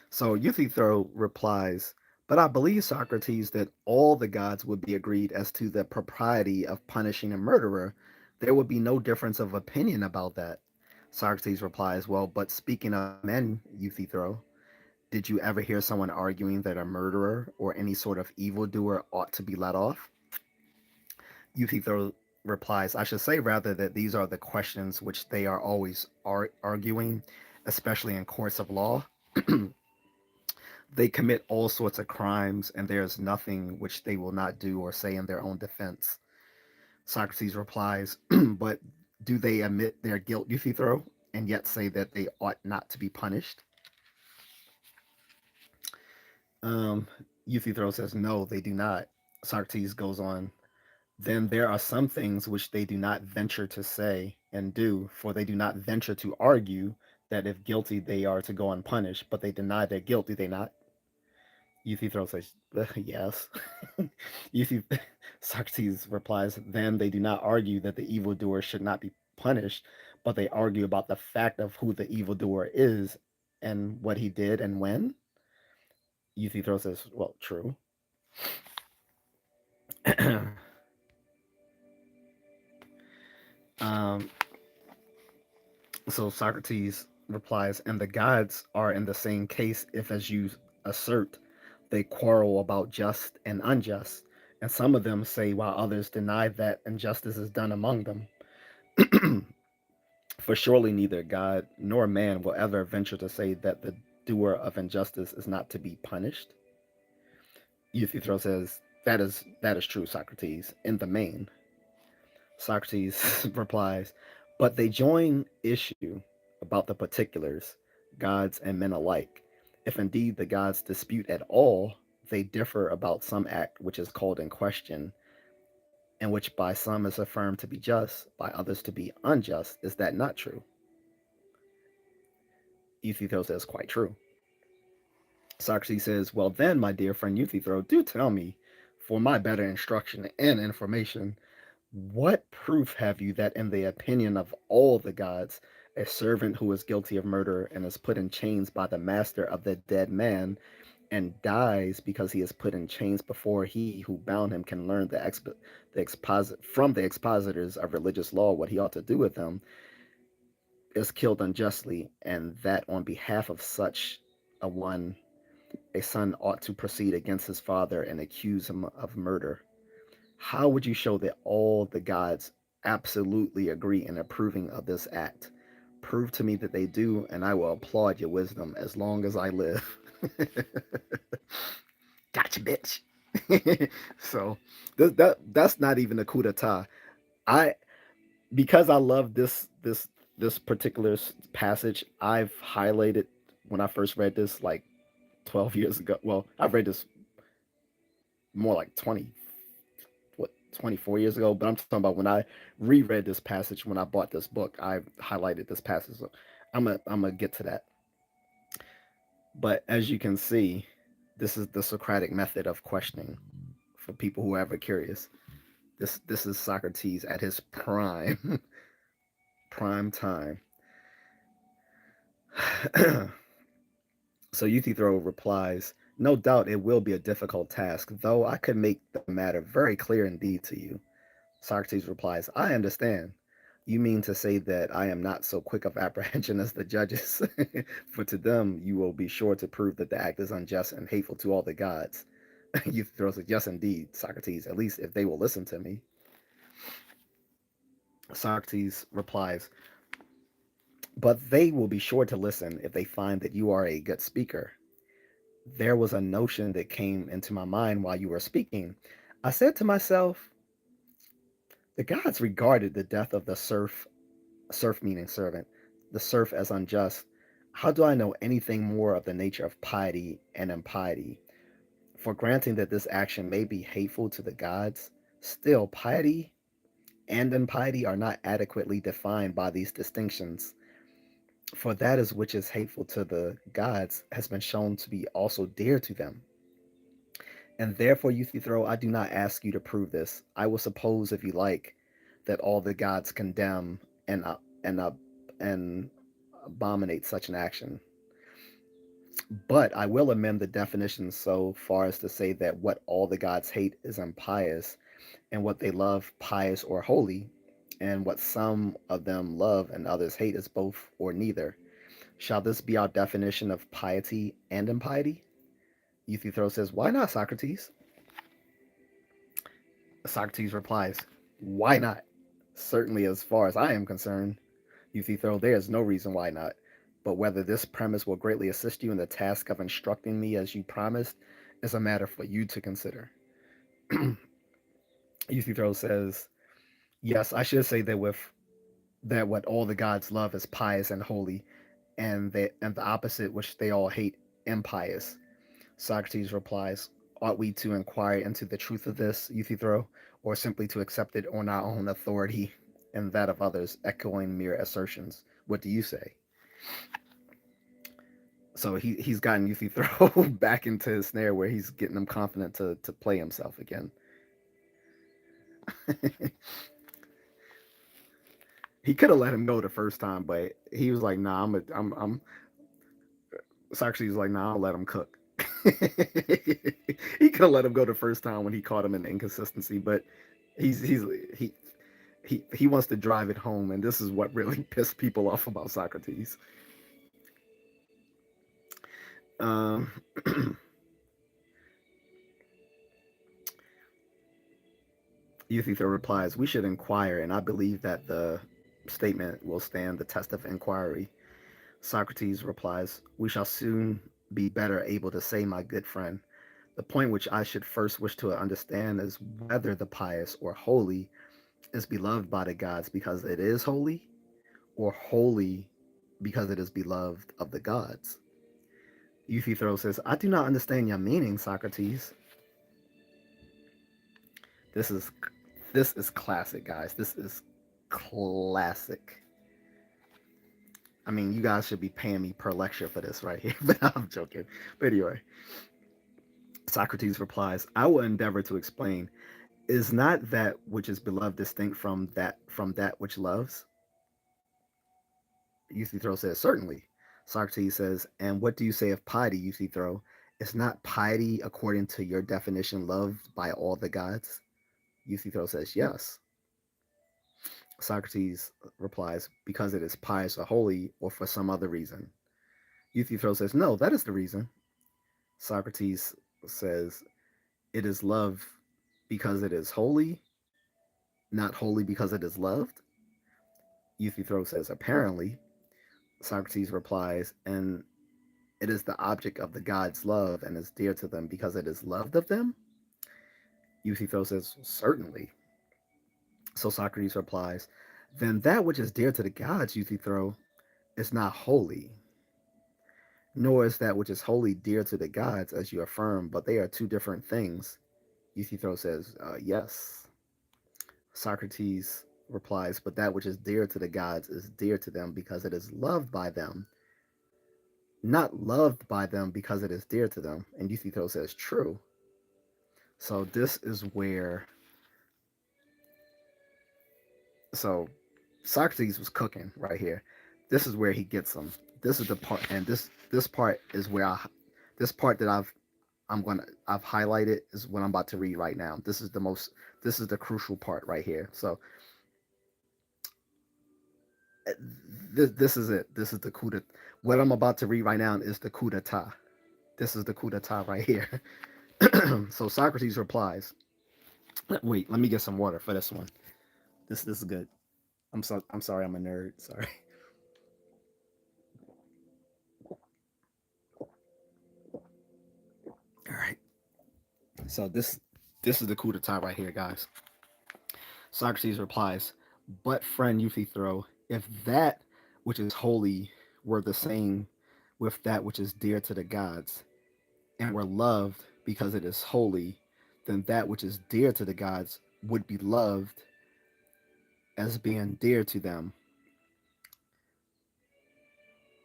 [SPEAKER 1] So Euthyphro replies, but I believe, Socrates, that all the gods would be agreed as to the propriety of punishing a murderer. There would be no difference of opinion about that. Socrates replies, well, but speaking of men, Euthyphro, did you ever hear someone arguing that a murderer or any sort of evildoer ought to be let off? Euthyphro replies, I should say rather that these are the questions which they are always arguing, especially in courts of law. They commit all sorts of crimes, and there is nothing which they will not do or say in their own defense. Socrates replies, but do they admit their guilt, Euthyphro, and yet say that they ought not to be punished? Um, Euthyphro says, no, they do not. Socrates goes on, then there are some things which they do not venture to say and do, for they do not venture to argue that if guilty they are to go unpunished, but they deny their guilt, do they not? Euthyphro says, yes. Euthyphro, Socrates replies, then they do not argue that the evildoer should not be punished, but they argue about the fact of who the evildoer is and what he did and when. Euthyphro says, well, true. um, so Socrates replies, and the gods are in the same case if, as you assert, they quarrel about just and unjust, and some of them say while others deny that injustice is done among them. For surely neither God nor man will ever venture to say that the doer of injustice is not to be punished. Euthyphro says, that is true, Socrates, in the main. Socrates replies, but they join issue about the particulars, gods and men alike. If indeed the gods dispute at all, they differ about some act which is called in question, and which by some is affirmed to be just, by others to be unjust. Is that not true? Euthyphro says, quite true. Socrates says, well then, my dear friend Euthyphro, do tell me, for my better instruction and information, what proof have you that in the opinion of all the gods, a servant who is guilty of murder and is put in chains by the master of the dead man and dies because he is put in chains before he who bound him can learn from the expositors of religious law what he ought to do with them, is killed unjustly, and that on behalf of such a one, a son ought to proceed against his father and accuse him of murder. How would you show that all the gods absolutely agree in approving of this act? Prove to me that they do, and I will applaud your wisdom as long as I live. Gotcha, bitch. So that's not even a coup d'etat. I because I love this particular passage. I've highlighted when I first read this like 12 years ago. Well, I've read this more like 24 years ago, but I'm talking about when I reread this passage when I bought this book. I highlighted this passage. So I'm gonna get to that. But as you can see, this is the Socratic method of questioning for people who are ever curious. This is Socrates at his prime prime time. So Euthyphro replies, no doubt it will be a difficult task, though I could make the matter very clear indeed to you. Socrates replies, I understand. You mean to say that I am not so quick of apprehension as the judges? For to them you will be sure to prove that the act is unjust and hateful to all the gods. Euthyphro says, yes, indeed, Socrates, at least if they will listen to me. Socrates replies, but they will be sure to listen if they find that you are a good speaker. There was a notion that came into my mind while you were speaking. I said to myself, the gods regarded the death of the serf meaning servant, the serf as unjust. How do I know anything more of the nature of piety and impiety? For granting that this action may be hateful to the gods, still piety and impiety are not adequately defined by these distinctions. For that is which is hateful to the gods has been shown to be also dear to them. And therefore, Euthyphro, I do not ask you to prove this. I will suppose, if you like, that all the gods condemn and and abominate such an action. But I will amend the definition so far as to say that what all the gods hate is impious, and what they love pious or holy, and what some of them love and others hate is both or neither. Shall this be our definition of piety and impiety? Euthyphro says, why not, Socrates? Socrates replies, why not? Certainly, as far as I am concerned, Euthyphro, there is no reason why not. But whether this premise will greatly assist you in the task of instructing me as you promised is a matter for you to consider. Euthyphro says, yes, I should say that what all the gods love is pious and holy, and the opposite which they all hate impious. Socrates replies, ought we to inquire into the truth of this, Euthyphro, or simply to accept it on our own authority and that of others, echoing mere assertions? What do you say? So he's gotten Euthyphro back into his snare where he's getting him confident to play himself again. He could have let him go the first time, but he was like, "Nah, I'm." Socrates was like, "Nah, I'll let him cook." He could have let him go the first time when he caught him in inconsistency, but he's he's he he wants to drive it home, and this is what really pissed people off about Socrates. Um, Euthyphro replies, "We should inquire, and I believe that the statement will stand the test of inquiry." Socrates replies, "We shall soon be better able to say, my good friend. The point which I should first wish to understand is whether the pious or holy is beloved by the gods because it is holy, or holy because it is beloved of the gods." Euthyphro says, "I do not understand your meaning, Socrates." This is this is classic, guys. This is classic. I mean, you guys should be paying me per lecture for this right here, but I'm joking. But anyway, Socrates replies, "I will endeavor to explain. Is not that which is beloved distinct from that which loves?" Euthyphro says, "Certainly." Socrates says, "And what do you say of piety, Euthyphro? Is not piety, according to your definition, loved by all the gods?" Euthyphro says, "Yes." Socrates replies, "Because it is pious or holy, or for some other reason?" Euthyphro says, "No, that is the reason." Socrates says, "It is loved because it is holy, not holy because it is loved?" Euthyphro says, "Apparently." Socrates replies, "And it is the object of the gods' love and is dear to them because it is loved of them?" Euthyphro says, "Certainly." So Socrates replies, "Then that which is dear to the gods, Euthyphro, is not holy, nor is that which is holy dear to the gods, as you affirm, but they are two different things." Euthyphro says, "Yes." Socrates replies, "But that which is dear to the gods is dear to them because it is loved by them, not loved by them because it is dear to them." And Euthyphro says, "True." So this is where, so Socrates was cooking right here. This is where he gets them. This is the part, and this part is where this part that I've highlighted is what I'm about to read right now. This is the crucial part right here. So this is it. This is the coup de, what I'm about to read right now is the coup d'etat. This is the coup d'etat right here. So Socrates replies, wait, let me get some water for this one. This is good. I'm sorry, I'm a nerd. Sorry. All right. So this is the coup d'etat right here, guys. Socrates replies, but friend Euthyphro, if that which is holy were the same with that which is dear to the gods, and were loved because it is holy, then that which is dear to the gods would be loved as being dear to them.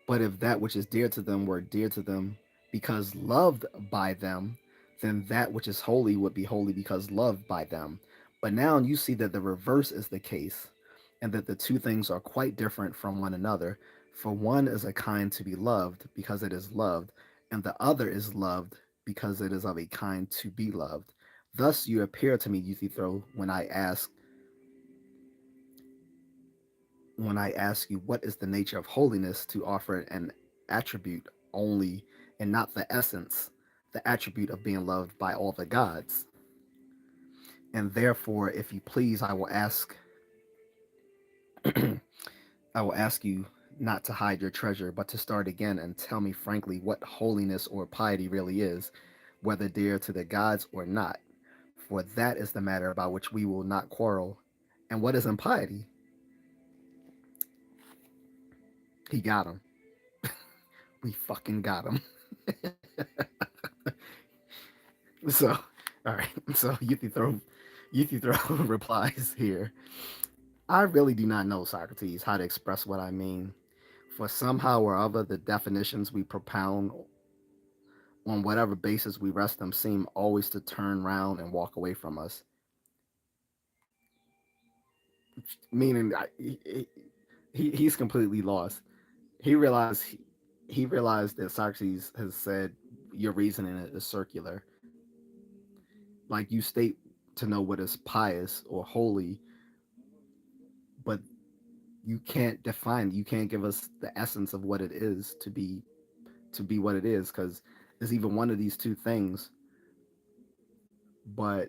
[SPEAKER 1] But if that which is dear to them were dear to them because loved by them, then that which is holy would be holy because loved by them. But now you see that the reverse is the case, and that the two things are quite different from one another. For one is a kind to be loved because it is loved, and the other is loved because it is of a kind to be loved. Thus you appear to me, Euthyphro, when I ask you what is the nature of holiness, to offer an attribute only and not the essence, the attribute of being loved by all the gods. And therefore, if you please, I will ask you not to hide your treasure, but to start again and tell me frankly what holiness or piety really is, whether dear to the gods or not. For that is the matter about which we will not quarrel. And what is impiety? He got him. We fucking got him. So, all right. So Euthyphro replies here. I really do not know, Socrates, how to express what I mean. For somehow or other, the definitions we propound, on whatever basis we rest them, seem always to turn round and walk away from us. Meaning, he's completely lost. He realized he realized that Socrates has said your reasoning is circular. Like you state to know what is pious or holy, but you can't define. You can't give us the essence of what it is to be what it is, because it's even one of these two things. But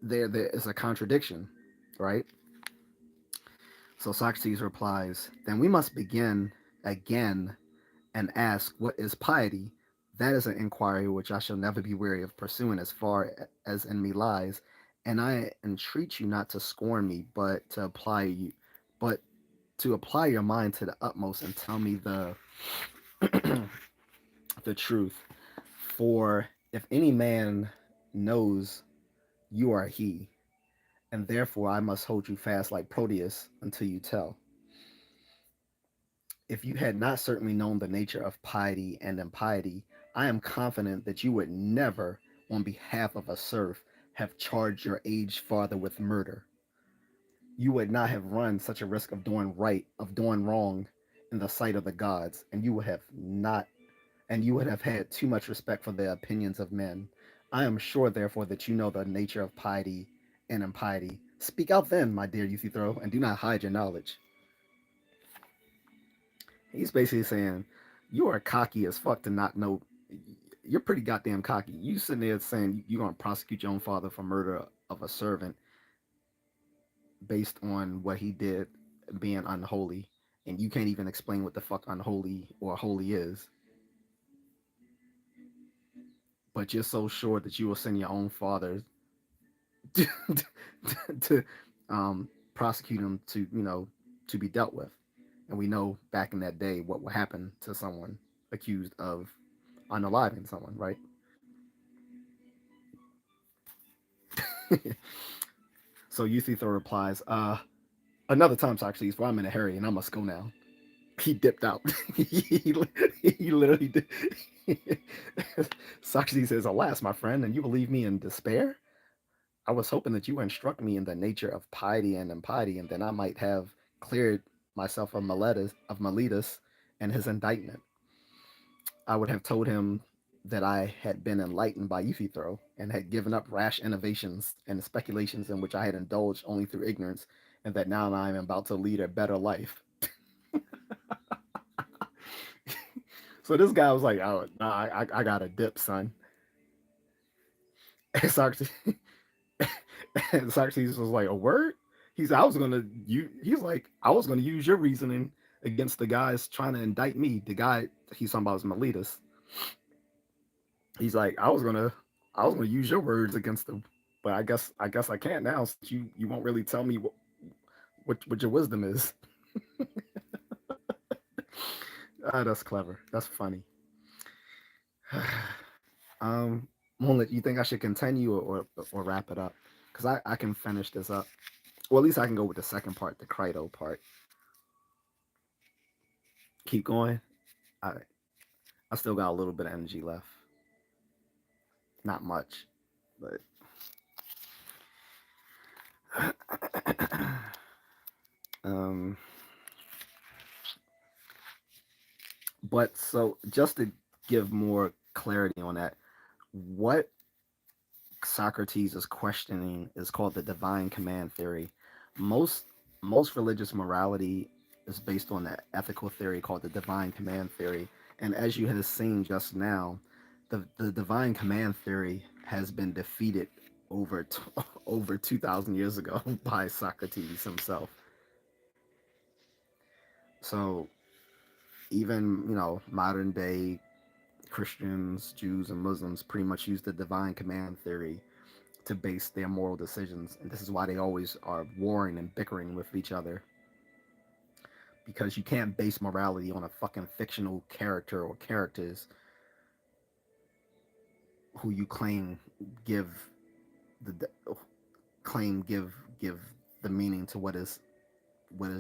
[SPEAKER 1] there is a contradiction, right? So Socrates replies, then we must begin again and ask, what is piety? That is an inquiry which I shall never be weary of pursuing as far as in me lies, and I entreat you not to scorn me, but to apply your mind to the utmost and tell me the truth. For if any man knows, you are he, and therefore I must hold you fast like Proteus until you tell. If you had not certainly known the nature of piety and impiety, I am confident that you would never, on behalf of a serf, have charged your aged father with murder. You would not have run such a risk of doing right, of doing wrong in the sight of the gods, and you would have had too much respect for the opinions of men. I am sure, therefore, that you know the nature of piety and impiety. Speak out then, my dear Euthyphro, and do not hide your knowledge. He's basically saying, you are cocky as fuck to not know. You're pretty goddamn cocky. You sitting there saying you're going to prosecute your own father for murder of a servant based on what he did being unholy. And you can't even explain what the fuck unholy or holy is. But you're so sure that you will send your own father to, to prosecute him to, to be dealt with. And we know back in that day what would happen to someone accused of unaliving someone, right? So Euthyphro replies, another time, Socrates, for I'm in a hurry and I must go now. He dipped out. He literally did. Socrates says, alas, my friend, and you believe me in despair? I was hoping that you would instruct me in the nature of piety and impiety, and then I might have cleared myself of Miletus and his indictment. I would have told him. that I had been enlightened by Euthyphro and had given up rash innovations and speculations in which I had indulged only through ignorance, and that now I am about to lead a better life. So this guy was like, "Oh, no, I got a dip, son." And Socrates, and Socrates was like, "A word?" He's, "I was gonna you." He's like, "I was gonna use your reasoning against the guys trying to indict me." The guy he's talking about is Miletus. He's like, I was gonna use your words against them, but I guess I can't now since you won't really tell me what your wisdom is. That's clever. That's funny. um, Mullet, you think I should continue or wrap it up? Because I can finish this up. Well, at least I can go with the second part, the Crito part. Keep going. I I still got a little bit of energy left. Not much, but um, but so just to give more clarity on that, what Socrates is questioning is called the divine command theory. Most most religious morality is based on the ethical theory called the divine command theory. And as you have seen just now, the divine command theory has been defeated over over 2,000 years ago by Socrates himself. So even, modern day Christians, Jews, and Muslims pretty much use the divine command theory to base their moral decisions. And this is why they always are warring and bickering with each other. Because you can't base morality on a fucking fictional character or characters who you give the give the meaning to what is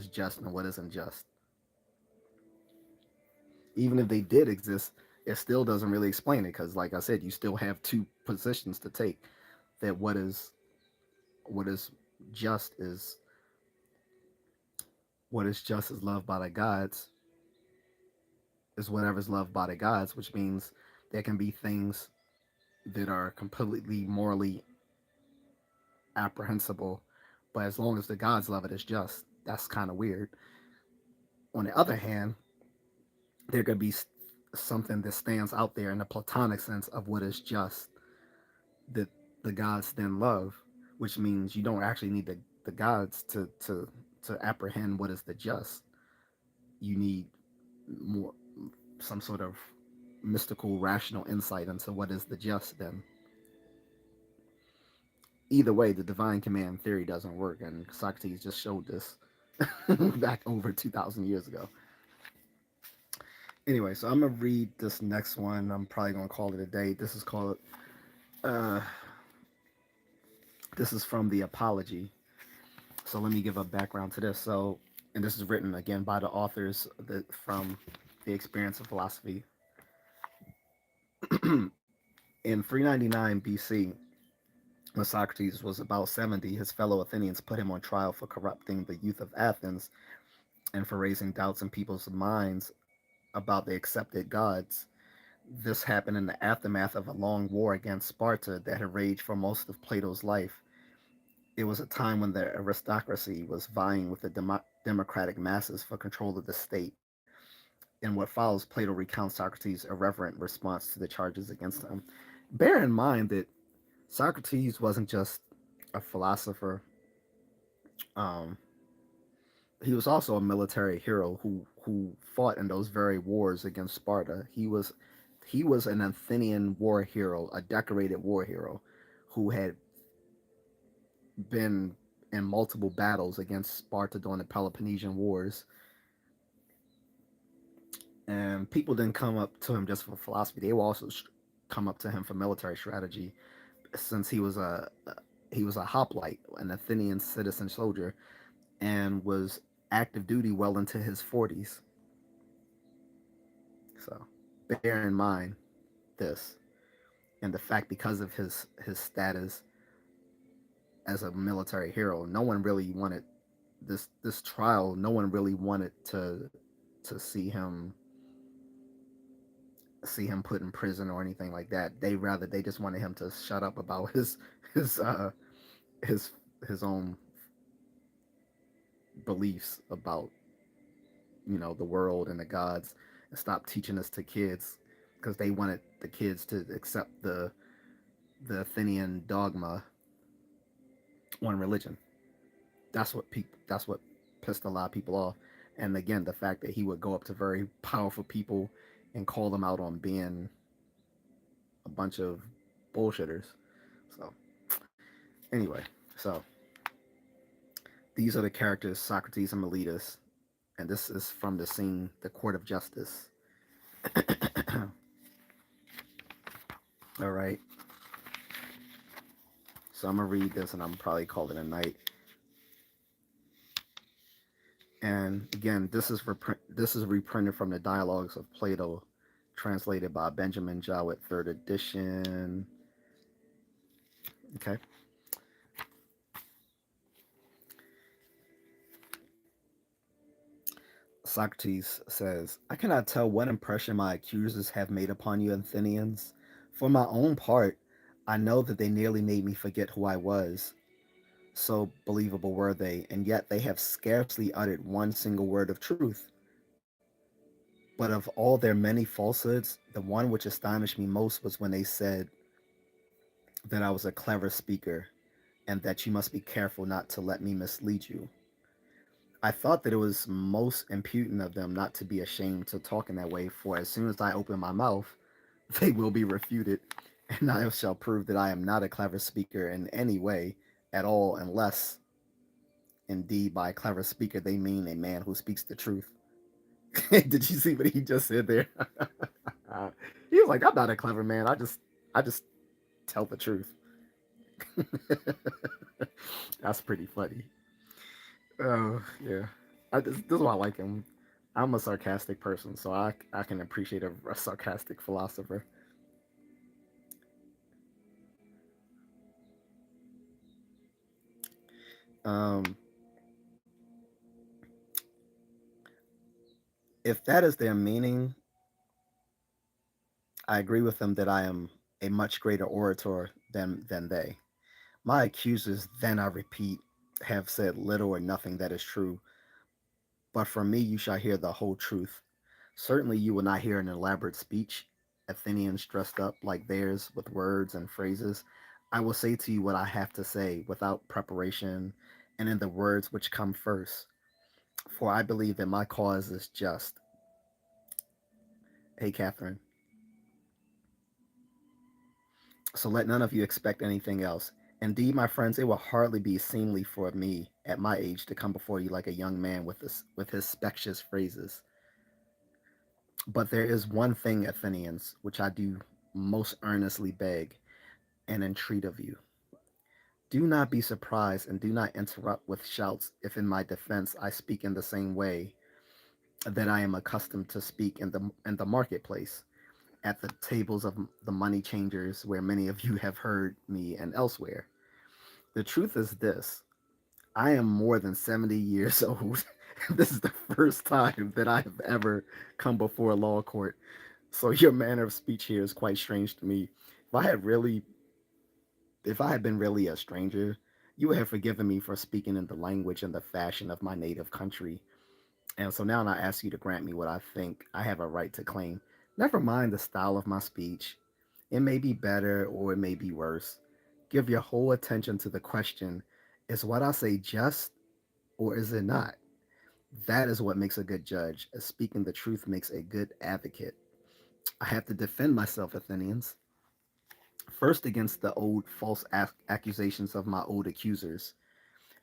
[SPEAKER 1] just and what isn't just. Even if they did exist, it still doesn't really explain it because, like I said, you still have two positions to take. That what is just is what is just is loved by the gods is whatever's loved by the gods, which means there can be things that are completely morally apprehensible, but as long as the gods love it, it's just. That's kind of weird. On the other hand, there could be something that stands out there in the platonic sense of what is just that the gods then love, which means you don't actually need the gods to apprehend what is the just. You need more some sort of mystical rational insight into what is the just then. Either way, the divine command theory doesn't work, and Socrates just showed this back over 2,000 years ago. Anyway, so I'm gonna read this next one. I'm probably gonna call it a day. Uh, this is from the Apology. So let me give a background to this. So, and this is written again by the authors from the Experience of Philosophy. In 399 BC, when Socrates was about 70, his fellow Athenians put him on trial for corrupting the youth of Athens and for raising doubts in people's minds about the accepted gods. This happened in the aftermath of a long war against Sparta that had raged for most of Plato's life. It was a time when the aristocracy was vying with the democratic masses for control of the state. In what follows, Plato recounts Socrates' irreverent response to the charges against him. Bear in mind that Socrates wasn't just a philosopher, um, he was also a military hero who fought in those very wars against Sparta. He was an Athenian war hero, a decorated war hero, who had been in multiple battles against Sparta during the Peloponnesian Wars. And people didn't come up to him just for philosophy; they will also come up to him for military strategy, since he was a hoplite, an Athenian citizen soldier, and was active duty well into his 40s. So bear in mind this, and the fact because of his status as a military hero, no one really wanted this trial. No one really wanted to see him see him put in prison or anything like that. They just wanted him to shut up about his his his own beliefs about the world and the gods, and stop teaching this to kids because they wanted the kids to accept the Athenian dogma on religion. That's what pissed a lot of people off. And again, the fact that he would go up to very powerful people and call them out on being a bunch of bullshitters. So anyway, so these are the characters: Socrates and Meletus, and this is from the scene, the Court of Justice. All right, so I'm gonna read this, and I'm probably call it a night. And again, this is reprinted from the Dialogues of Plato, translated by Benjamin Jowett, third edition. Okay. Socrates says, I cannot tell what impression my accusers have made upon you, Athenians. For my own part, I know that they nearly made me forget who I was. So believable were they, and yet they have scarcely uttered one single word of truth. But of all their many falsehoods, the one which astonished me most was when they said that I was a clever speaker, and that you must be careful not to let me mislead you. I thought that it was most impudent of them not to be ashamed to talk in that way, for as soon as I open my mouth, they will be refuted, and I shall prove that I am not a clever speaker in any way at all, unless, indeed, by a clever speaker they mean a man who speaks the truth. Did you see what he just said there? He was like, "I'm not a clever man. I just tell the truth." That's pretty funny. Oh yeah, this is why I like him. I'm a sarcastic person, so I can appreciate a sarcastic philosopher. Um, if that is their meaning, I agree with them that I am a much greater orator than they. My accusers, then I repeat, have said little or nothing that is true, but from me you shall hear the whole truth. Certainly you will not hear an elaborate speech, Athenians dressed up like theirs with words and phrases. I will say to you what I have to say without preparation and in the words which come first, for I believe that my cause is just. Hey, Catherine. So let none of you expect anything else. Indeed, my friends, it will hardly be seemly for me at my age to come before you like a young man with his specious phrases. But there is one thing, Athenians, which I do most earnestly beg and entreat of you. Do not be surprised and do not interrupt with shouts if in my defense I speak in the same way that I am accustomed to speak in the marketplace, at the tables of the money changers where many of you have heard me, and elsewhere. The truth is this: I am more than 70 years old. This is the first time that I have ever come before a law court. So your manner of speech here is quite strange to me. If I had really, if I had been really a stranger, you would have forgiven me for speaking in the language and the fashion of my native country. And so now I ask you to grant me what I think I have a right to claim. Never mind the style of my speech. It may be better or it may be worse. Give your whole attention to the question: is what I say just or is it not? That is what makes a good judge, as speaking the truth makes a good advocate. I have to defend myself, Athenians, first against the old false accusations of my old accusers,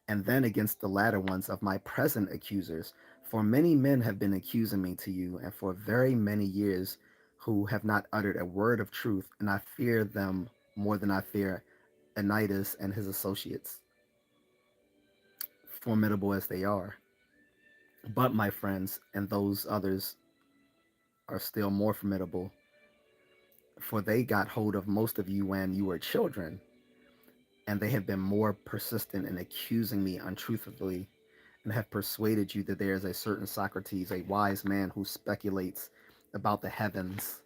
[SPEAKER 1] and then against the latter ones of my present accusers. For many men have been accusing me to you, and for very many years, who have not uttered a word of truth, and I fear them more than I fear Anytus and his associates, formidable as they are. But my friends, and those others are still more formidable, for they got hold of most of you when you were children, and they have been more persistent in accusing me untruthfully, and have persuaded you that there is a certain Socrates, a wise man who speculates about the heavens,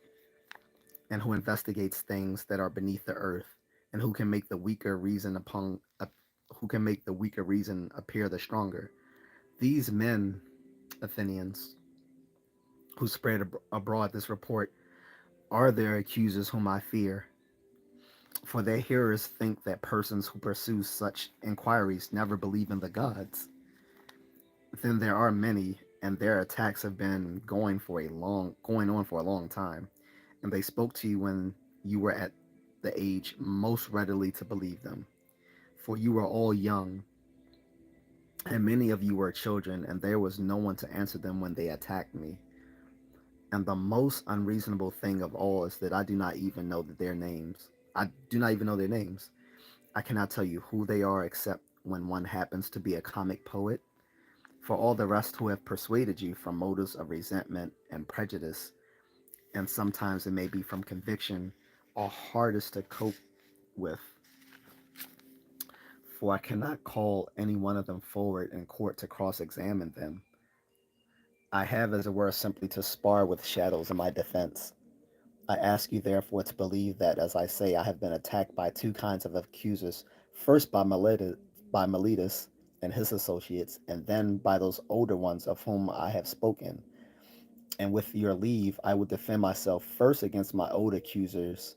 [SPEAKER 1] and who investigates things that are beneath the earth, and who can make the weaker reason upon who can make the weaker reason appear the stronger. These men, Athenians, who spread abroad this report, are their accusers whom I fear, for their hearers think that persons who pursue such inquiries never believe in the gods. Then there are many, and their attacks have been going on for a long time, and they spoke to you when you were at the age most readily to believe them. For you were all young, and many of you were children, and there was no one to answer them when they attacked me. And the most unreasonable thing of all is that I do not even know their names. I do not even know their names. I cannot tell you who they are except when one happens to be a comic poet. For all the rest who have persuaded you from motives of resentment and prejudice, and sometimes it may be from conviction, are hardest to cope with, for I cannot call any one of them forward in court to cross examine them. I have, as it were, simply to spar with shadows in my defense. I ask you, therefore, to believe that, as I say, I have been attacked by two kinds of accusers, first by Miletus and his associates, and then by those older ones of whom I have spoken. And with your leave, I will defend myself first against my old accusers,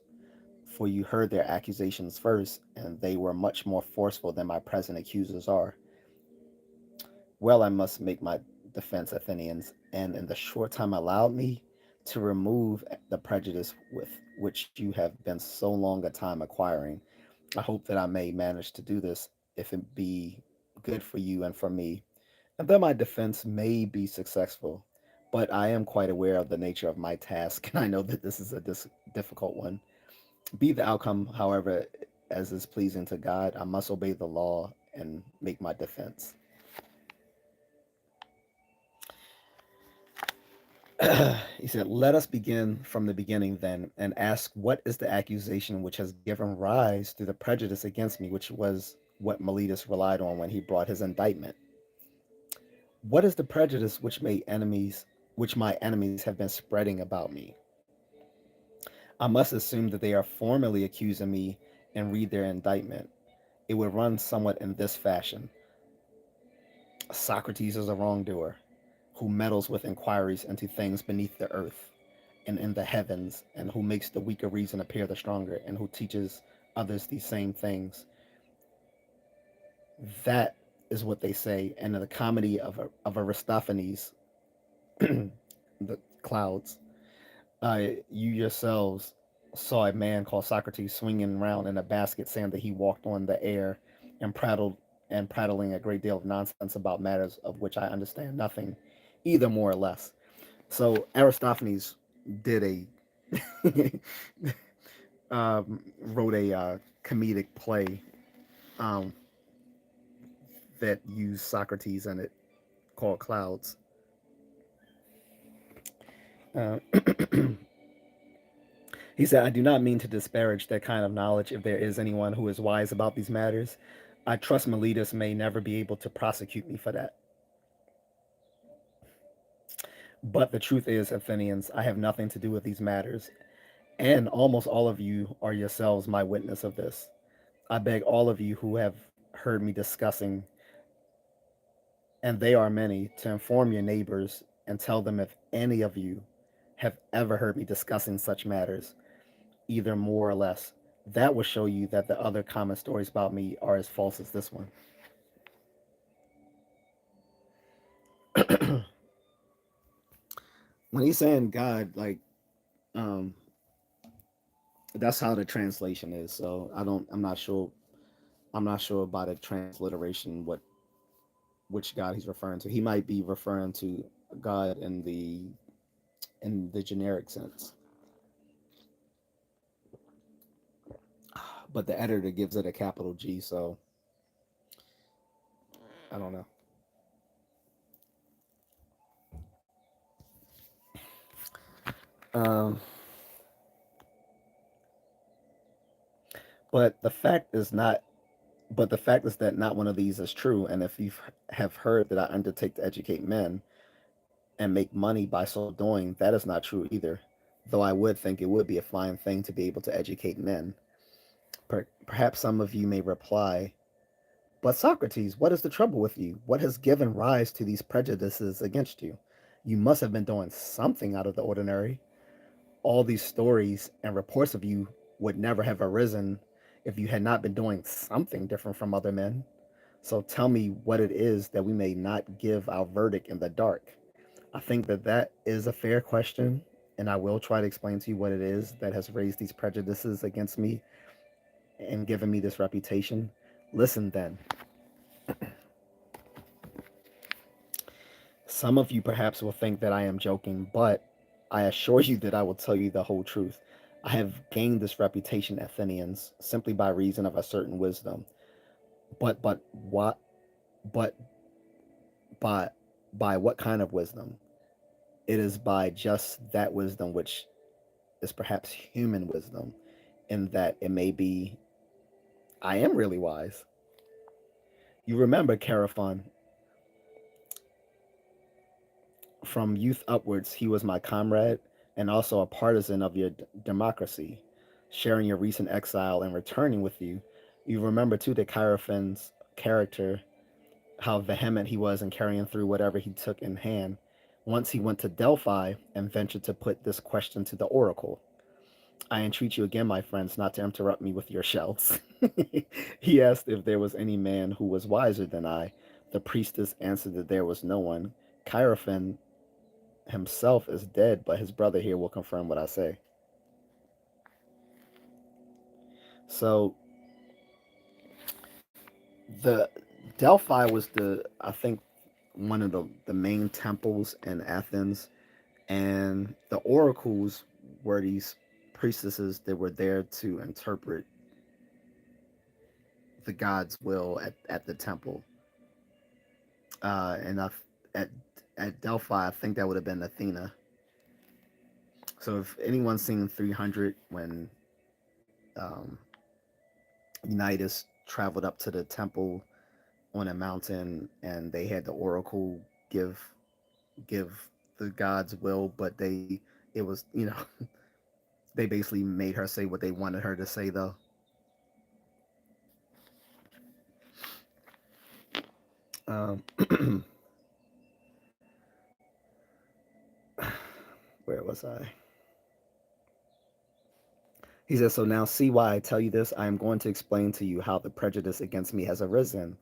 [SPEAKER 1] for you heard their accusations first, and they were much more forceful than my present accusers are. Well, I must make my defense, Athenians, and in the short time allowed me to remove the prejudice with which you have been so long a time acquiring, I hope that I may manage to do this if it be good for you and for me, and that my defense may be successful. But I am quite aware of the nature of my task, and I know that this is a difficult one. Be the outcome, however, as is pleasing to God, I must obey the law and make my defense. He said, let us begin from the beginning then and ask what is the accusation which has given rise to the prejudice against me, which was what Miletus relied on when he brought his indictment. What is the prejudice which my enemies have been spreading about me? I must assume that they are formally accusing me and read their indictment. It would run somewhat in this fashion: Socrates is a wrongdoer who meddles with inquiries into things beneath the earth and in the heavens, and who makes the weaker reason appear the stronger, and who teaches others these same things. That is what they say. And in the comedy of Aristophanes, the clouds, you yourselves saw a man called Socrates swinging around in a basket, saying that he walked on the air and prattling a great deal of nonsense about matters of which I understand nothing, either more or less. So Aristophanes did a wrote a comedic play um, that used Socrates in it called Clouds. Uh, he said, I do not mean to disparage that kind of knowledge if there is anyone who is wise about these matters. I trust Miletus may never be able to prosecute me for that. But the truth is, Athenians, I have nothing to do with these matters, and almost all of you are yourselves my witness of this. I beg all of you who have heard me discussing, and they are many, to inform your neighbors and tell them if any of you have ever heard me discussing such matters, either more or less. That will show you that the other common stories about me are as false as this one. When he's saying God, like, um, that's how the translation is. So I'm not sure. I'm not sure about a transliteration which God he's referring to. He might be referring to God in the generic sense, but the editor gives it a capital G. So I don't know. Um, but the fact is not. But the fact is that not one of these is true. And if you have heard that I undertake to educate men and make money by so doing, that is not true either. though I would think it would be a fine thing to be able to educate men. Perhaps some of you may reply, but Socrates, what is the trouble with you? What has given rise to these prejudices against you? You must have been doing something out of the ordinary. All these stories and reports of you would never have arisen if you had not been doing something different from other men. So tell me what it is that we may not give our verdict in the dark. I think that that is a fair question, and I will try to explain to you what it is that has raised these prejudices against me and given me this reputation. Listen then. Some of you perhaps will think that I am joking, but I assure you that I will tell you the whole truth. I have gained this reputation, Athenians, simply by reason of a certain wisdom. But what? But by by what kind of wisdom? It is by just that wisdom which is perhaps human wisdom, in that it may be I am really wise. You remember, Caraphon, from youth upwards, he was my comrade and also a partisan of your democracy, sharing your recent exile and returning with you. You remember, too, that Caraphon's character, how vehement he was in carrying through whatever he took in hand. Once he went to Delphi and ventured to put this question to the oracle. I entreat you again, my friends, not to interrupt me with your shouts. He asked if there was any man who was wiser than I. The priestess answered that there was no one. Chaerephon himself is dead, but his brother here will confirm what I say. So the Delphi was I think one of the main temples in Athens, and the oracles were these priestesses that were there to interpret the god's will at the temple. And at at Delphi, I think that would have been Athena. So if anyone's seen 300 when um, Unitas traveled up to the temple on a mountain and they had the oracle give give the god's will, but it was they basically made her say what they wanted her to say though. Um, where was I? He says, so now see why I tell you this. I am going to explain to you how the prejudice against me has arisen.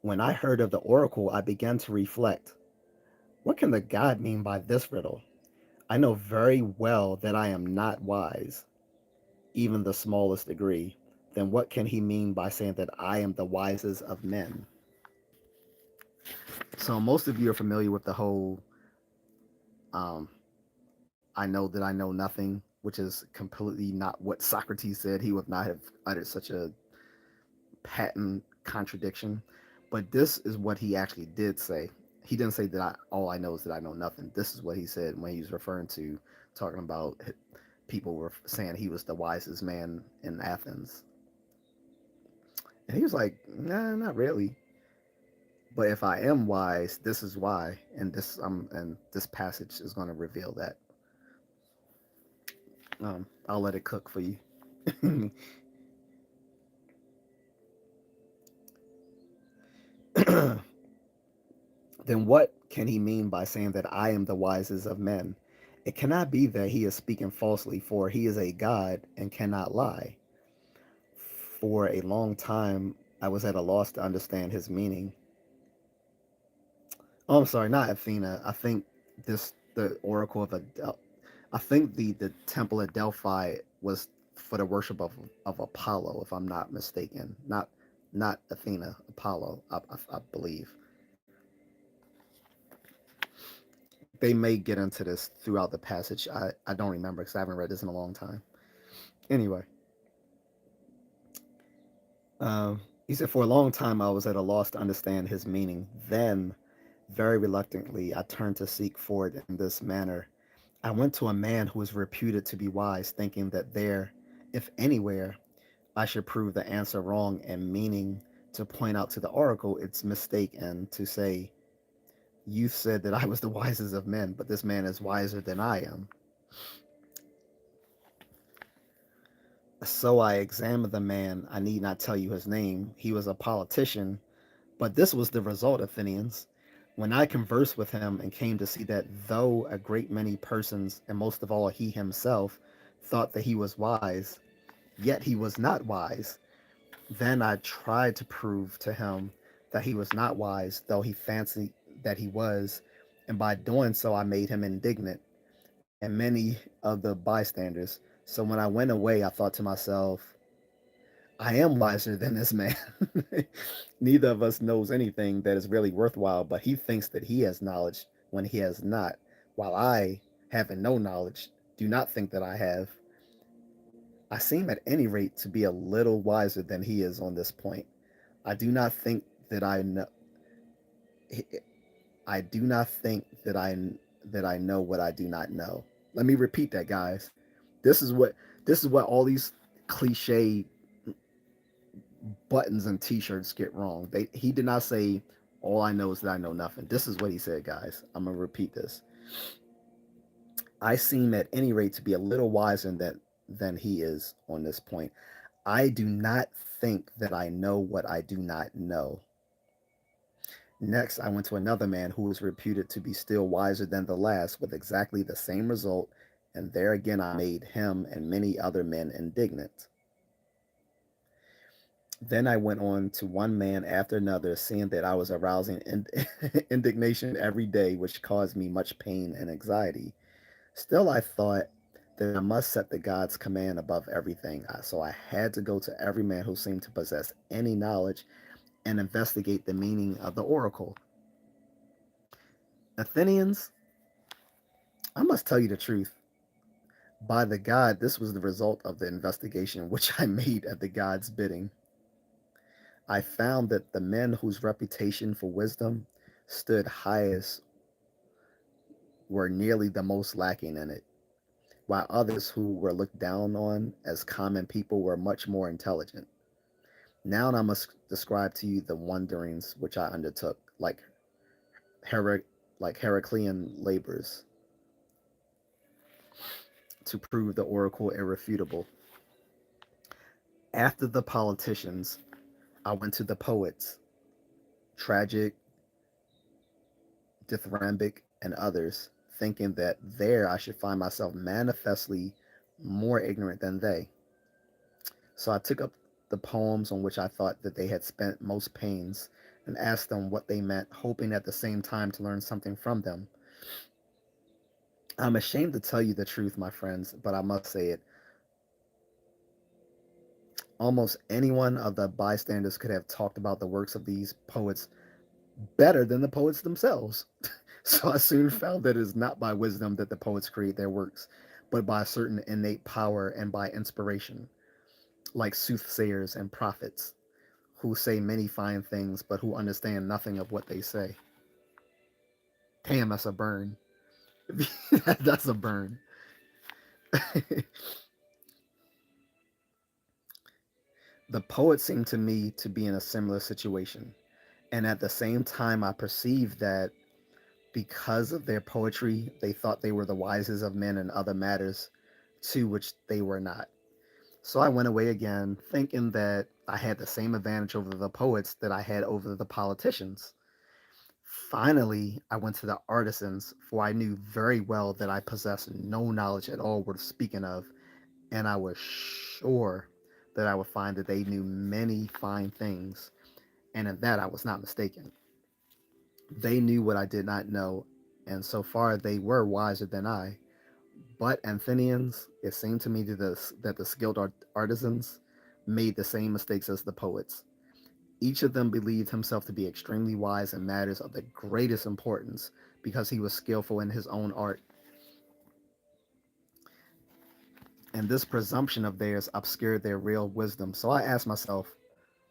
[SPEAKER 1] When I heard of the oracle, I began to reflect. What can the god mean by this riddle? I know very well that I am not wise, even the smallest degree. Then what can he mean by saying that I am the wisest of men? So most of you are familiar with the whole um, I know that I know nothing, which is completely not what Socrates said. He would not have uttered such a patent contradiction. But this is what he actually did say. He didn't say that all I know is that I know nothing. This is what he said when he was referring to talking about people were saying he was the wisest man in Athens. And he was like, nah, not really. But if I am wise, this is why, and this passage is going to reveal that. I'll let it cook for you. Then what can he mean by saying that I am the wisest of men? It cannot be that he is speaking falsely, for he is a god and cannot lie. For a long time, I was at a loss to understand his meaning. Oh, I'm sorry, not Athena. I think the Oracle of I think the temple at Delphi was for the worship of Apollo, if I'm not mistaken. Not Athena, Apollo, I believe. They may get into this throughout the passage. I don't remember because I haven't read this in a long time. Anyway, he said, for a long time I was at a loss to understand his meaning. Then, very reluctantly, I turned to seek for it in this manner. I went to a man who was reputed to be wise, thinking that there, if anywhere, I should prove the answer wrong, and meaning to point out to the oracle its mistake and to say, you said that I was the wisest of men, but this man is wiser than I am. So I examined the man. I need not tell you his name. He was a politician, but this was the result, Athenians. When I conversed with him and came to see that though a great many persons, and most of all he himself, thought that he was wise, yet he was not wise, then I tried to prove to him that he was not wise, though he fancied that he was, and by doing so I made him indignant, and many of the bystanders. So when I went away, I thought to myself, I am wiser than this man. Neither of us knows anything that is really worthwhile, but he thinks that he has knowledge when he has not, while I, having no knowledge, do not think that I have. I seem at any rate to be a little wiser than he is on this point. I do not think that I know. I do not think that I know what I do not know. Let me repeat that, guys. This is what this is what all these cliche buttons and T-shirts get wrong. He did not say all I know is that I know nothing. This is what he said, guys. I'm gonna repeat this. I seem at any rate to be a little wiser than he is on this point. I do not think that I know what I do not know. Next, I went to another man who was reputed to be still wiser than the last, with exactly the same result, and there again I made him and many other men indignant. Then I went on to one man after another, seeing that I was arousing indignation every day, which caused me much pain and anxiety. Still, I thought that I must set the God's command above everything. So I had to go to every man who seemed to possess any knowledge and investigate the meaning of the oracle. Athenians, I must tell you the truth. By the God, this was the result of the investigation which I made at the God's bidding. I found that the men whose reputation for wisdom stood highest were nearly the most lacking in it, while others who were looked down on as common people were much more intelligent. Now I must describe to you the wanderings which I undertook, Hera- like Heraclean labors, to prove the oracle irrefutable. After the politicians, I went to the poets, tragic, dithyrambic, and others, thinking that there I should find myself manifestly more ignorant than they. So I took up the poems on which I thought that they had spent most pains and asked them what they meant, hoping at the same time to learn something from them. I'm ashamed to tell you the truth, my friends, but I must say it. Almost any one of the bystanders could have talked about the works of these poets better than the poets themselves. So I soon found that it is not by wisdom that the poets create their works, but by a certain innate power and by inspiration, like soothsayers and prophets, who say many fine things, but who understand nothing of what they say. Damn, that's a burn. That's a burn. The poets seem to me to be in a similar situation. And at the same time, I perceived that because of their poetry, they thought they were the wisest of men in other matters, to which they were not. So I went away again, thinking that I had the same advantage over the poets that I had over the politicians. Finally, I went to the artisans, for I knew very well that I possessed no knowledge at all worth speaking of, and I was sure that I would find that they knew many fine things, and in that I was not mistaken. They knew what I did not know, and so far they were wiser than I. But Athenians, it seemed to me that the skilled artisans made the same mistakes as the poets. Each of them believed himself to be extremely wise in matters of the greatest importance because he was skillful in his own art. And this presumption of theirs obscured their real wisdom. So I asked myself,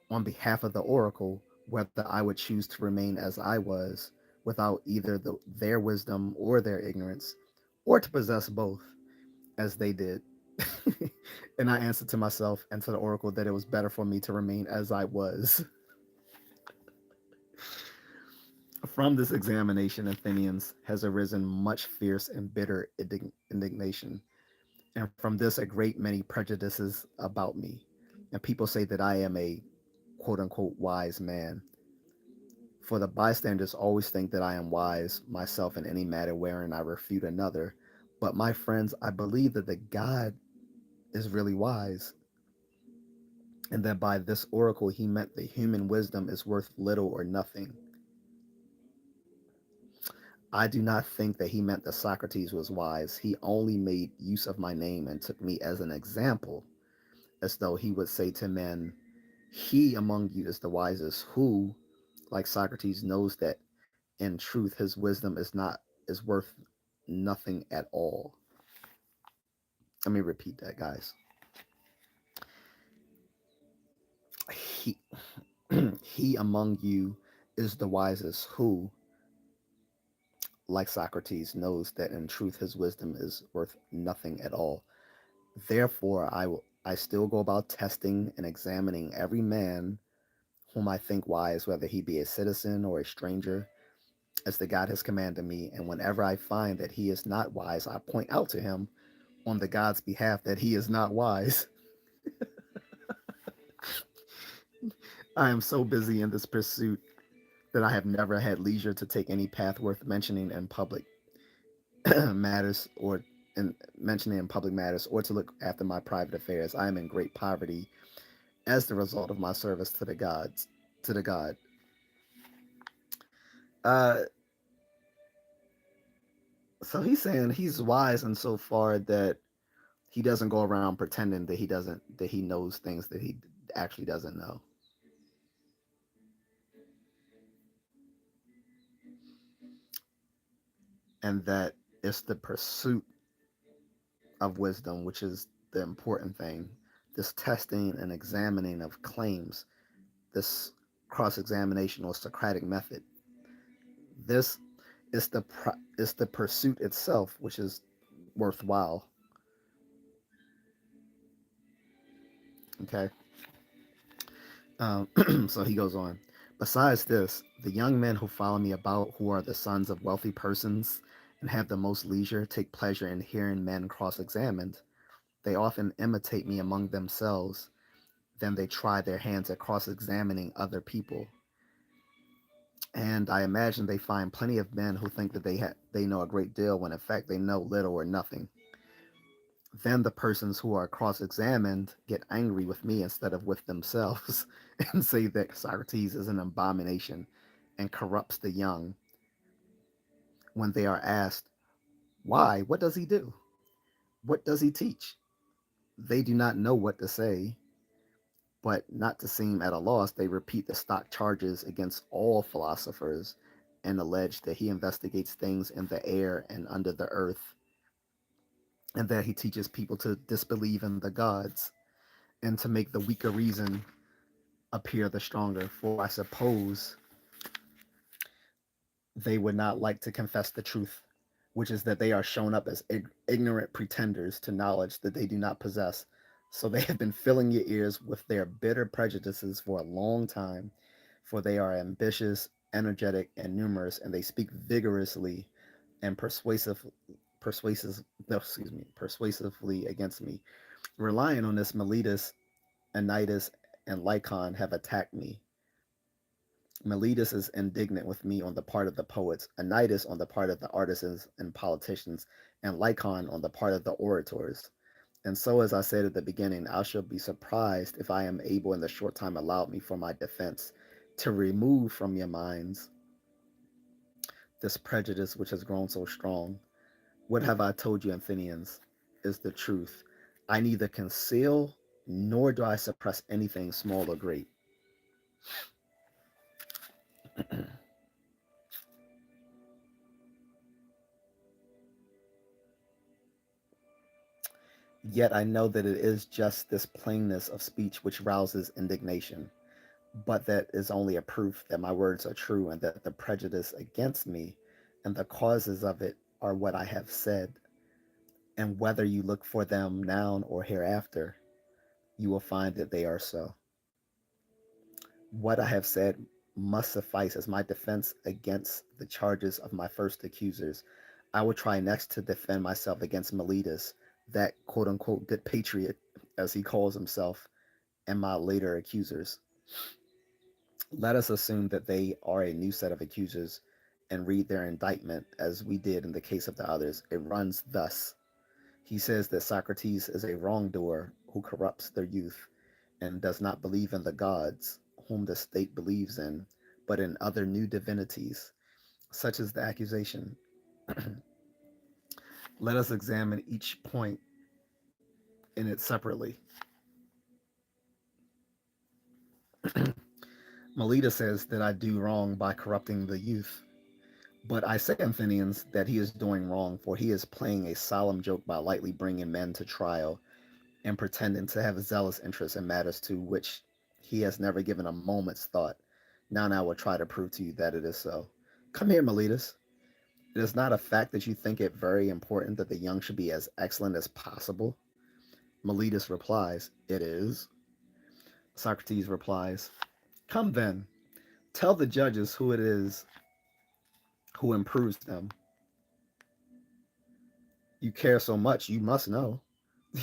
[SPEAKER 1] on behalf of the oracle, whether I would choose to remain as I was, without either their wisdom or their ignorance, or to possess both, as they did. And I answered to myself and to the oracle that it was better for me to remain as I was. From this examination, Athenians, has arisen much fierce and bitter indignation. And from this, a great many prejudices about me. And people say that I am a quote unquote wise man. For the bystanders always think that I am wise myself in any matter wherein I refute another. But my friends, I believe that the God is really wise, and that by this oracle he meant that human wisdom is worth little or nothing. I do not think that he meant that Socrates was wise. He only made use of my name and took me as an example, as though he would say to men, he among you is the wisest, who, like Socrates, knows that in truth his wisdom is worth nothing at all. Let me repeat that, guys. He he among you is the wisest, who, like Socrates, knows that in truth his wisdom is worth nothing at all. Therefore, I still go about testing and examining every man whom I think wise, whether he be a citizen or a stranger, as the God has commanded me. And whenever I find that he is not wise, I point out to him on the God's behalf that he is not wise. I am so busy in this pursuit that I have never had leisure to take any path worth mentioning in public matters or in mentioning in public matters or to look after my private affairs. I am in great poverty as the result of my service to the gods, to the God. Uh, so he's saying he's wise in so far that he doesn't go around pretending that he knows things that he actually doesn't know, and that it's the pursuit of wisdom which is the important thing. This testing and examining of claims, this cross-examination or Socratic method, this is the pursuit itself which is worthwhile. Okay. So he goes on. Besides this, the young men who follow me about, who are the sons of wealthy persons and have the most leisure, take pleasure in hearing men cross examined. They often imitate me among themselves, then they try their hands at cross examining other people. And I imagine they find plenty of men who think that they know a great deal when in fact they know little or nothing. Then the persons who are cross examined get angry with me instead of with themselves and say that Socrates is an abomination and corrupts the young. When they are asked, why? What does he do? What does he teach? They do not know what to say, but not to seem at a loss, they repeat the stock charges against all philosophers and allege that he investigates things in the air and under the earth, and that he teaches people to disbelieve in the gods and to make the weaker reason appear the stronger. For I suppose they would not like to confess the truth, which is that they are shown up as ignorant pretenders to knowledge that they do not possess. So they have been filling your ears with their bitter prejudices for a long time, for they are ambitious, energetic, and numerous, and they speak vigorously and persuasively against me. Relying on this, Meletus, Anytus, and Lycon have attacked me. Meletus is indignant with me on the part of the poets, Anytus on the part of the artisans and politicians, and Lycon on the part of the orators. And so, as I said at the beginning, I shall be surprised if I am able, in the short time allowed me for my defense, to remove from your minds this prejudice which has grown so strong. What have I told you, Athenians, is the truth. I neither conceal nor do I suppress anything small or great. Yet I know that it is just this plainness of speech which rouses indignation, but that is only a proof that my words are true and that the prejudice against me and the causes of it are what I have said. And whether you look for them now or hereafter, you will find that they are so. What I have said must suffice as my defense against the charges of my first accusers. I will try next to defend myself against Meletus, that quote unquote good patriot, as he calls himself, and my later accusers. Let us assume that they are a new set of accusers and read their indictment as we did in the case of the others. It runs thus. He says that Socrates is a wrongdoer who corrupts their youth and does not believe in the gods whom the state believes in, but in other new divinities. Such is the accusation. Let us examine each point in it separately. Melita says that I do wrong by corrupting the youth. But I say, Athenians, that he is doing wrong, for he is playing a solemn joke by lightly bringing men to trial and pretending to have a zealous interest in matters to which he has never given a moment's thought. Now I will try to prove to you that it is so. Come here, Meletus. It is not a fact that you think it very important that the young should be as excellent as possible. Meletus replies, it is. Socrates replies, come then, tell the judges who it is who improves them. You care so much, you must know.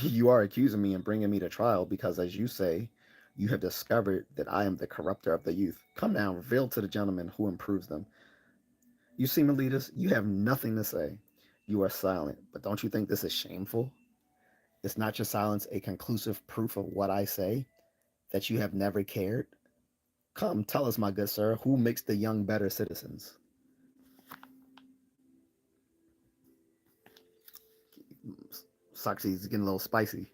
[SPEAKER 1] You are accusing me and bringing me to trial because, as you say, you have discovered that I am the corrupter of the youth. Come now, reveal to the gentleman who improves them. You see, Meletus, you have nothing to say. You are silent, but don't you think this is shameful? Is not your silence a conclusive proof of what I say, that you have never cared? Come, tell us, my good sir, who makes the young better citizens? Socrates is getting a little spicy.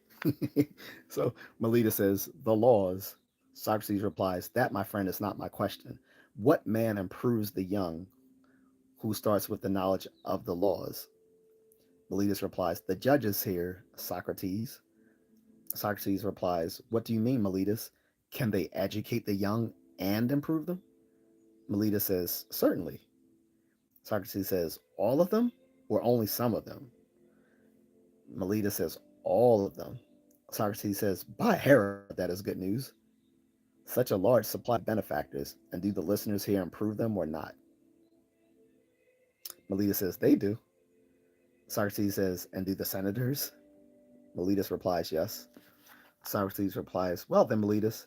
[SPEAKER 1] So Melita says, the laws. Socrates replies, that, my friend, is not my question. What man improves the young who starts with the knowledge of the laws? Meletus replies, the judges here, Socrates. Socrates replies, what do you mean, Meletus? Can they educate the young and improve them? Meletus says, certainly. Socrates says, all of them or only some of them? Meletus says, all of them. Socrates says, by Hera, that is good news. Such a large supply of benefactors, and do the listeners here improve them or not? Meletus says, they do. Socrates says, and do the senators? Meletus replies, yes. Socrates replies, well then, Meletus,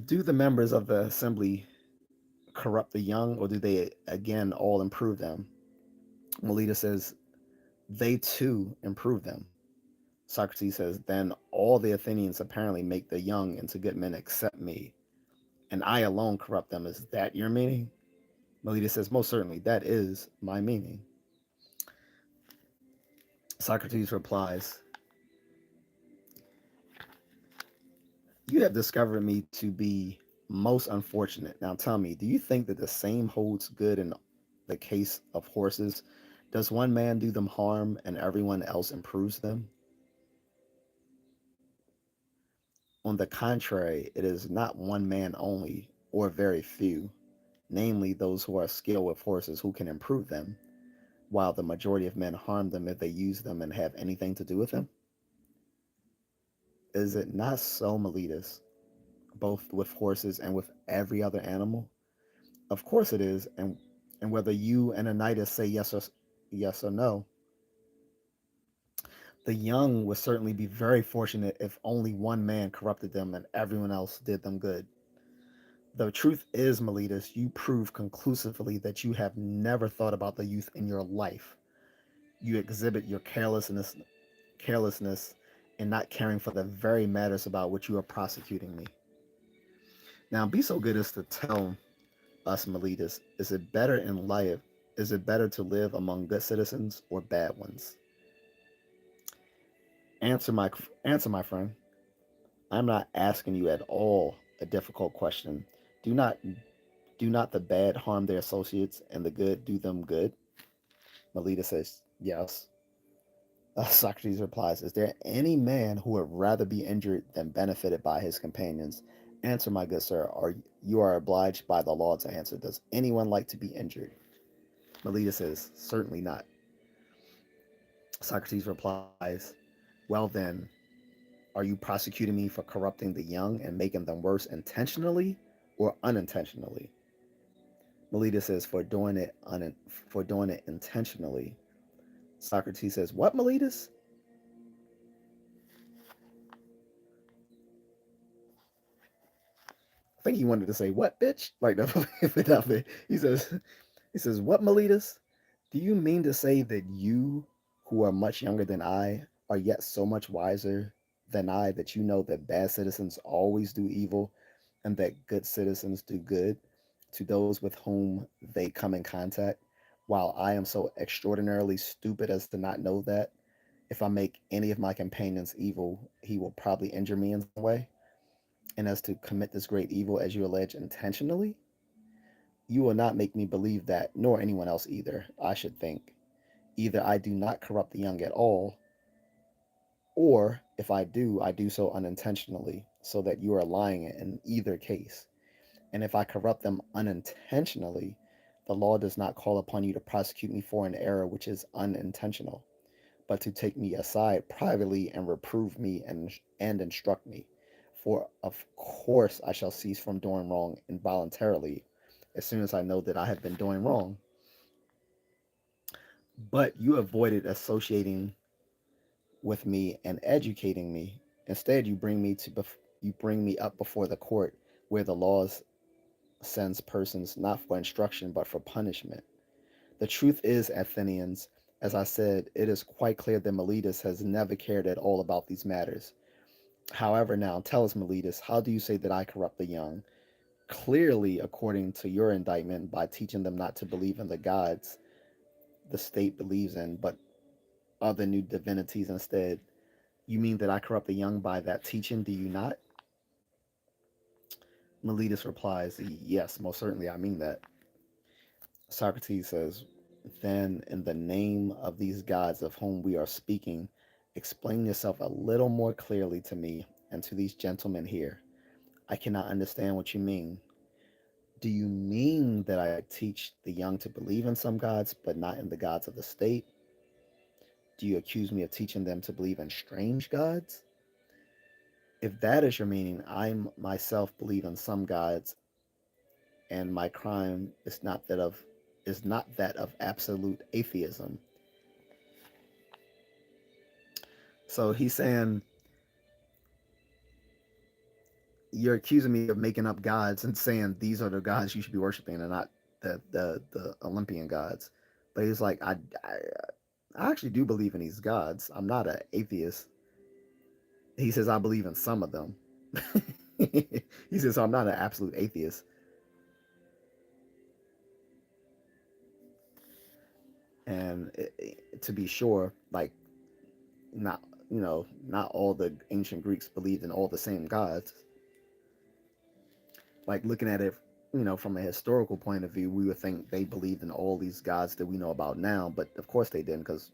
[SPEAKER 1] do the members of the assembly corrupt the young, or do they again all improve them? Meletus says, they too improve them. Socrates says, then all the Athenians apparently make the young into good men except me, and I alone corrupt them. Is that your meaning? Meletus says, most certainly, that is my meaning. Socrates replies, you have discovered me to be most unfortunate. Now tell me, do you think that the same holds good in the case of horses? Does one man do them harm and everyone else improves them? On the contrary, it is not one man only, or very few, namely those who are skilled with horses who can improve them, while the majority of men harm them if they use them and have anything to do with them? Is it not so, Meletus, both with horses and with every other animal? Of course it is, and whether you and Anitas say yes or no, the young would certainly be very fortunate if only one man corrupted them and everyone else did them good. The truth is, Meletus, you prove conclusively that you have never thought about the youth in your life. You exhibit your carelessness in not caring for the very matters about which you are prosecuting me. Now, be so good as to tell us, Meletus, is it better to live among good citizens or bad ones? Answer my answer, my friend. I'm not asking you at all a difficult question. Do not do not the bad harm their associates and the good do them good? Melita says, yes. Socrates replies, is there any man who would rather be injured than benefited by his companions? Answer, my good sir, or you are obliged by the law to answer. Does anyone like to be injured? Melita says, certainly not. Socrates replies, well then, are you prosecuting me for corrupting the young and making them worse intentionally or unintentionally? Melita says, for doing it intentionally. Socrates says, "What, Meletus?" I think he wanted to say, "What, bitch?" Like that. He says, "What, Meletus? Do you mean to say that you, who are much younger than I, are yet so much wiser than I that you know that bad citizens always do evil and that good citizens do good to those with whom they come in contact, while I am so extraordinarily stupid as to not know that if I make any of my companions evil, he will probably injure me in some way? And as to commit this great evil, as you allege, intentionally, you will not make me believe that, nor anyone else either, I should think. Either I do not corrupt the young at all, or if I do so unintentionally, so that you are lying in either case. And if I corrupt them unintentionally, the law does not call upon you to prosecute me for an error which is unintentional, but to take me aside privately and reprove me and instruct me. For of course I shall cease from doing wrong involuntarily as soon as I know that I have been doing wrong. But you avoided associating with me and educating me. Instead, you bring me up before the court, where the laws sends persons not for instruction but for punishment. The truth is, Athenians, as I said, it is quite clear that Meletus has never cared at all about these matters. However, now tell us, Meletus, how do you say that I corrupt the young? Clearly, according to your indictment, by teaching them not to believe in the gods the state believes in, but other new divinities instead. You mean that I corrupt the young by that teaching, do you not? Meletus replies, "Yes, most certainly I mean that." Socrates says, "Then, in the name of these gods of whom we are speaking, explain yourself a little more clearly to me and to these gentlemen here. I cannot understand what you mean. Do you mean that I teach the young to believe in some gods, but not in the gods of the state? Do you accuse me of teaching them to believe in strange gods? If that is your meaning, I myself believe in some gods, and my crime is not that of absolute atheism." So he's saying, you're accusing me of making up gods and saying these are the gods you should be worshiping and not the Olympian gods. But he's like, I actually do believe in these gods. I'm not an atheist. He says I believe in some of them. He says, so I'm not an absolute atheist. And to be sure, like, not not all the ancient Greeks believed in all the same gods. Like, looking at it, from a historical point of view, we would think they believed in all these gods that we know about now, but of course they didn't, because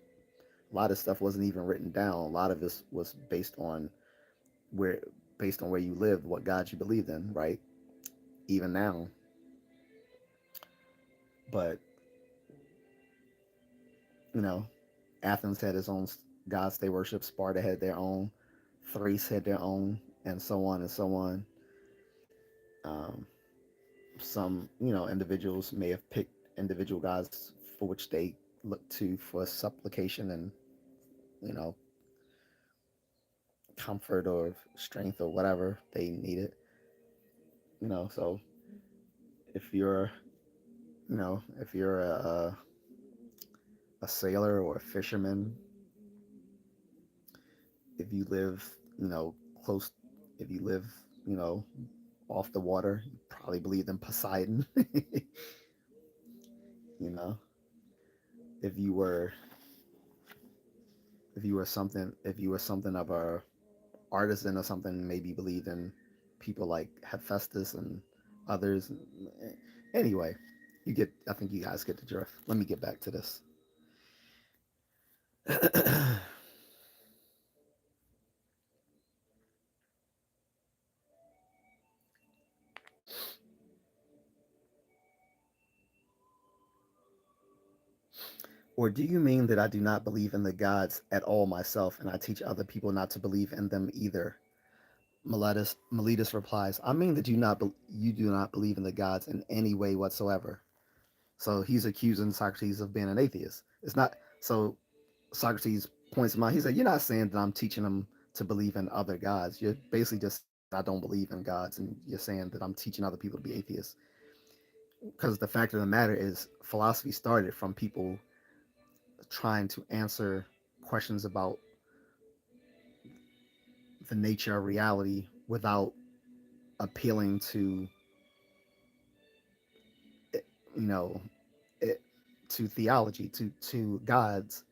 [SPEAKER 1] a lot of stuff wasn't even written down. A lot of this was where based on where you lived, what gods you believed in, right? Even now. But you know, Athens had its own gods they worshiped. Sparta had their own. Thrace had their own, and so on and so on. Um, some individuals may have picked individual gods for which they look to for supplication and you know comfort or strength or whatever they needed. So if you're if you're a sailor or a fisherman, if you live close, if you live you know off the water, you probably believe in Poseidon. you know if you were if you were something of a artisan or something, maybe believed in people like Hephaestus and others. Anyway, I think you guys get the drift. Let me get back to this. Or do you mean that I do not believe in the gods at all myself, and I teach other people not to believe in them either? Meletus replies, I mean that you do not believe in the gods in any way whatsoever. So he's accusing Socrates of being an atheist. It's not so. Socrates points him out. He said, "You're not saying that I'm teaching them to believe in other gods. You're basically just saying I don't believe in gods, and you're saying that I'm teaching other people to be atheists." Because the fact of the matter is, philosophy started from people trying to answer questions about the nature of reality without appealing to, you know, it, to theology, to gods.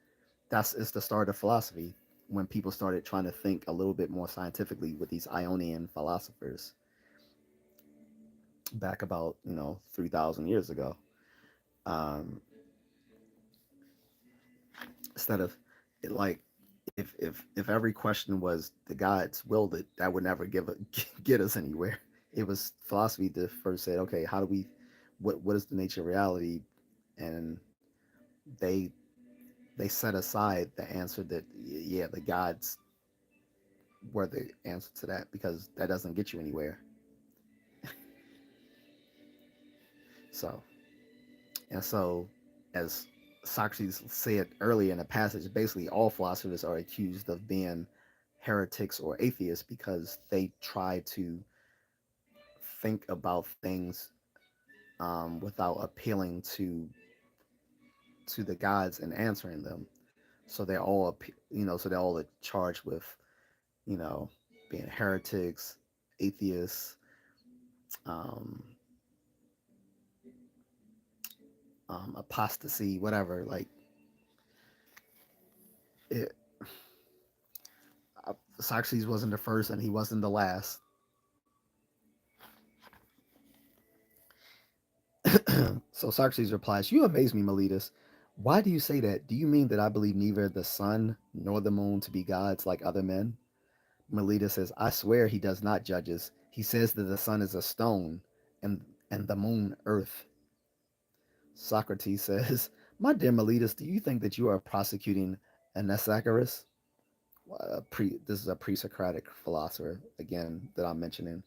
[SPEAKER 1] That's It's the start of philosophy, when people started trying to think a little bit more scientifically with these Ionian philosophers back about 3,000 years ago. Um, Instead of it, like, if every question was the gods willed it, that would never get us anywhere. It was philosophy that first said, okay, how do we, what is the nature of reality, and they they set aside the answer that yeah, the gods were the answer to that, because that doesn't get you anywhere. So and so, as Socrates said earlier in the passage, basically all philosophers are accused of being heretics or atheists because they try to think about things without appealing to the gods and answering them. So they're all so they're all charged with you know being heretics, atheists, um, apostasy, whatever. Like it, Socrates wasn't the first, and he wasn't the last. So Socrates replies, "You amaze me, Meletus. Why do you say that? Do you mean that I believe neither the sun nor the moon to be gods like other men?" Meletus says, "I swear he does not, judges. He says that the sun is a stone, and the moon earth." Socrates says, "My dear Meletus, do you think that you are prosecuting Anaxagoras?" This is a pre-Socratic philosopher, again, that I'm mentioning,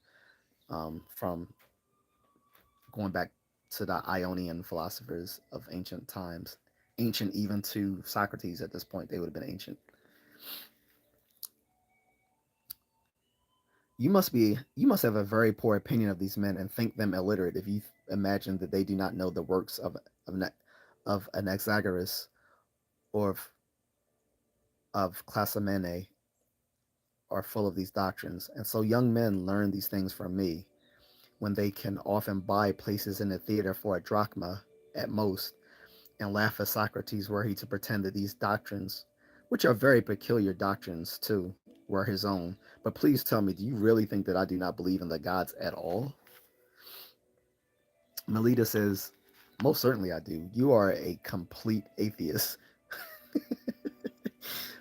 [SPEAKER 1] from going back to the Ionian philosophers of ancient times, ancient even to Socrates at this point. They would have been ancient. You must have a very poor opinion of these men and think them illiterate if you imagine that they do not know the works of, of Anaxagoras or of Clasamene are full of these doctrines. And so young men learn these things from me, when they can often buy places in the theater for a drachma at most, and laugh at Socrates were he to pretend that these doctrines, which are very peculiar doctrines too, were his own. But please tell me, do you really think that I do not believe in the gods at all? Melita says, "Most certainly I do. You are a complete atheist."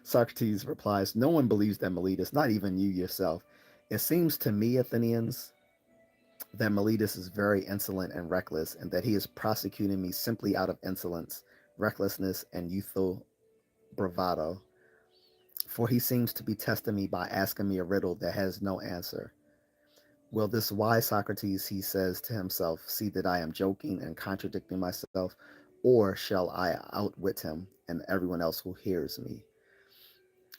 [SPEAKER 1] Socrates replies, "No one believes that, Meletus, not even you yourself. It seems to me, Athenians, that Meletus is very insolent and reckless, and that he is prosecuting me simply out of insolence, recklessness, and youthful bravado. For he seems to be testing me by asking me a riddle that has no answer. Will this wise Socrates, he says to himself, see that I am joking and contradicting myself, or shall I outwit him and everyone else who hears me?"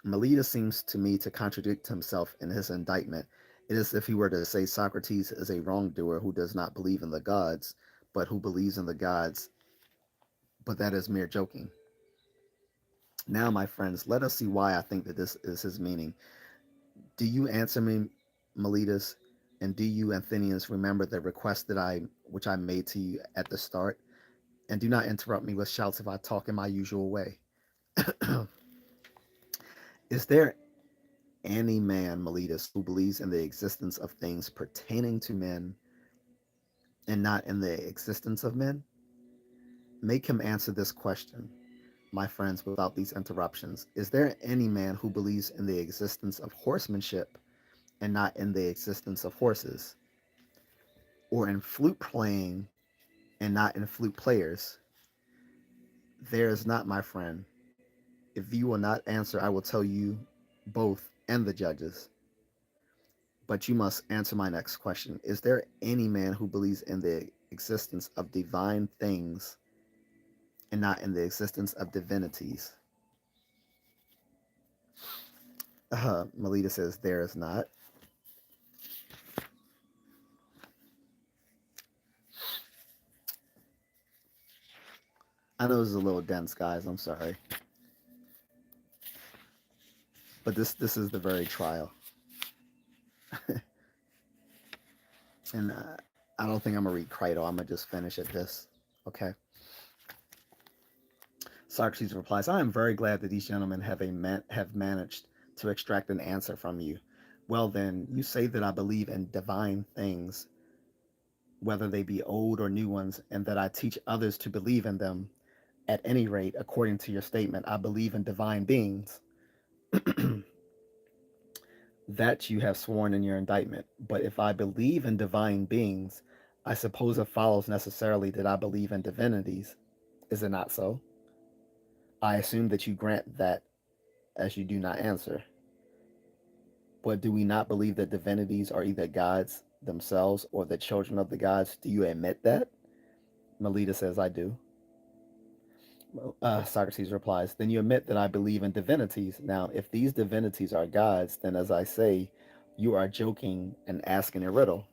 [SPEAKER 1] Meletus seems to me to contradict himself in his indictment. It is as if he were to say Socrates is a wrongdoer who does not believe in the gods, but who believes in the gods, but that is mere joking. Now, my friends, let us see why I think that this is his meaning. Do you answer me, Meletus? And do you, Athenians, remember the request which I made to you at the start? And do not interrupt me with shouts if I talk in my usual way. Is there any man, Meletus, who believes in the existence of things pertaining to men and not in the existence of men? Make him answer this question, my friends, without these interruptions. Is there any man who believes in the existence of horsemanship and not in the existence of horses? Or in flute playing and not in flute players? There is not, my friend. If you will not answer, I will tell you both and the judges. But you must answer my next question. Is there any man who believes in the existence of divine things and not in the existence of divinities? Melita says there is not. I know this is a little dense, guys. I'm sorry, but this is the very trial, and I don't think I'm gonna read Crito. I'm gonna just finish at this. Okay. Socrates replies, I am very glad that these gentlemen have managed to extract an answer from you. Well, then, you say that I believe in divine things, whether they be old or new ones, and that I teach others to believe in them. At any rate, according to your statement, I believe in divine beings. That you have sworn in your indictment. But if I believe in divine beings, I suppose it follows necessarily that I believe in divinities. Is it not so? I assume that you grant that, as you do not answer. But do we not believe that divinities are either gods themselves or the children of the gods? Do you admit that? Melita says, I do. Socrates replies, then you admit that I believe in divinities. Now, if these divinities are gods, then as I say, you are joking and asking a riddle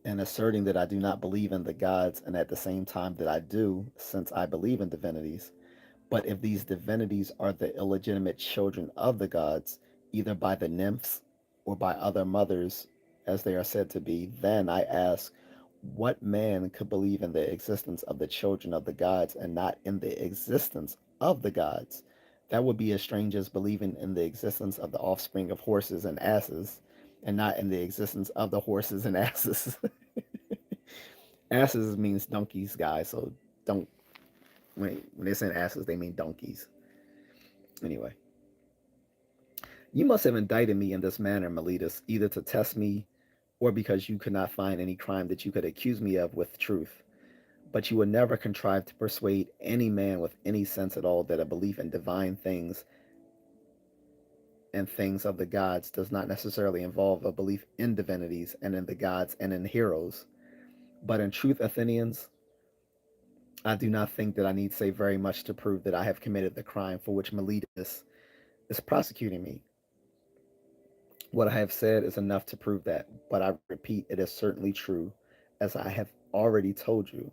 [SPEAKER 1] and asserting that I do not believe in the gods and at the same time that I do, since I believe in divinities. But if these divinities are the illegitimate children of the gods, either by the nymphs or by other mothers, as they are said to be, then I ask, what man could believe in the existence of the children of the gods and not in the existence of the gods? That would be as strange as believing in the existence of the offspring of horses and asses and not in the existence of the horses and asses. Asses means donkeys, guys, so don't when they say asses, they mean donkeys. Anyway, you must have indicted me in this manner, Meletus, either to test me or because you could not find any crime that you could accuse me of with truth. But you would never contrive to persuade any man with any sense at all that a belief in divine things and things of the gods does not necessarily involve a belief in divinities and in the gods and in heroes. But in truth, Athenians, I do not think that I need say very much to prove that I have committed the crime for which Meletus is prosecuting me. What I have said is enough to prove that, but I repeat, it is certainly true, as I have already told you,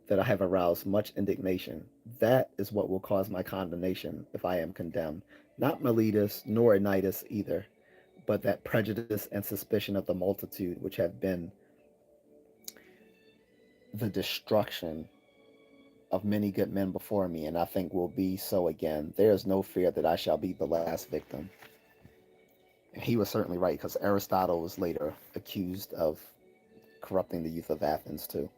[SPEAKER 1] that I have aroused much indignation. That is what will cause my condemnation if I am condemned. Not Meletus nor Anytus either, but that prejudice and suspicion of the multitude which have been the destruction of many good men before me, and I think will be so again. There is no fear that I shall be the last victim. And he was certainly right because Aristotle was later accused of corrupting the youth of Athens too.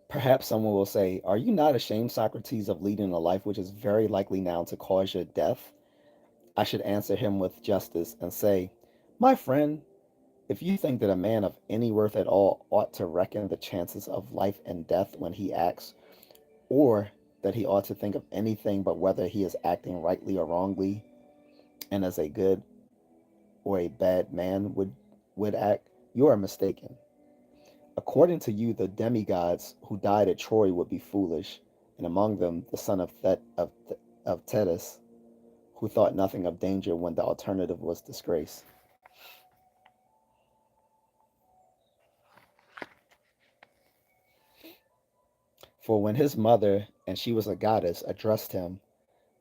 [SPEAKER 1] Perhaps someone will say, are you not ashamed, Socrates, of leading a life which is very likely now to cause your death? I should answer him with justice and say, my friend, if you think that a man of any worth at all ought to reckon the chances of life and death when he acts, or that he ought to think of anything but whether he is acting rightly or wrongly, and as a good or a bad man would act, you are mistaken. According to you, the demigods who died at Troy would be foolish, and among them the son of of Thetis, who thought nothing of danger when the alternative was disgrace. For when his mother, and she was a goddess, addressed him,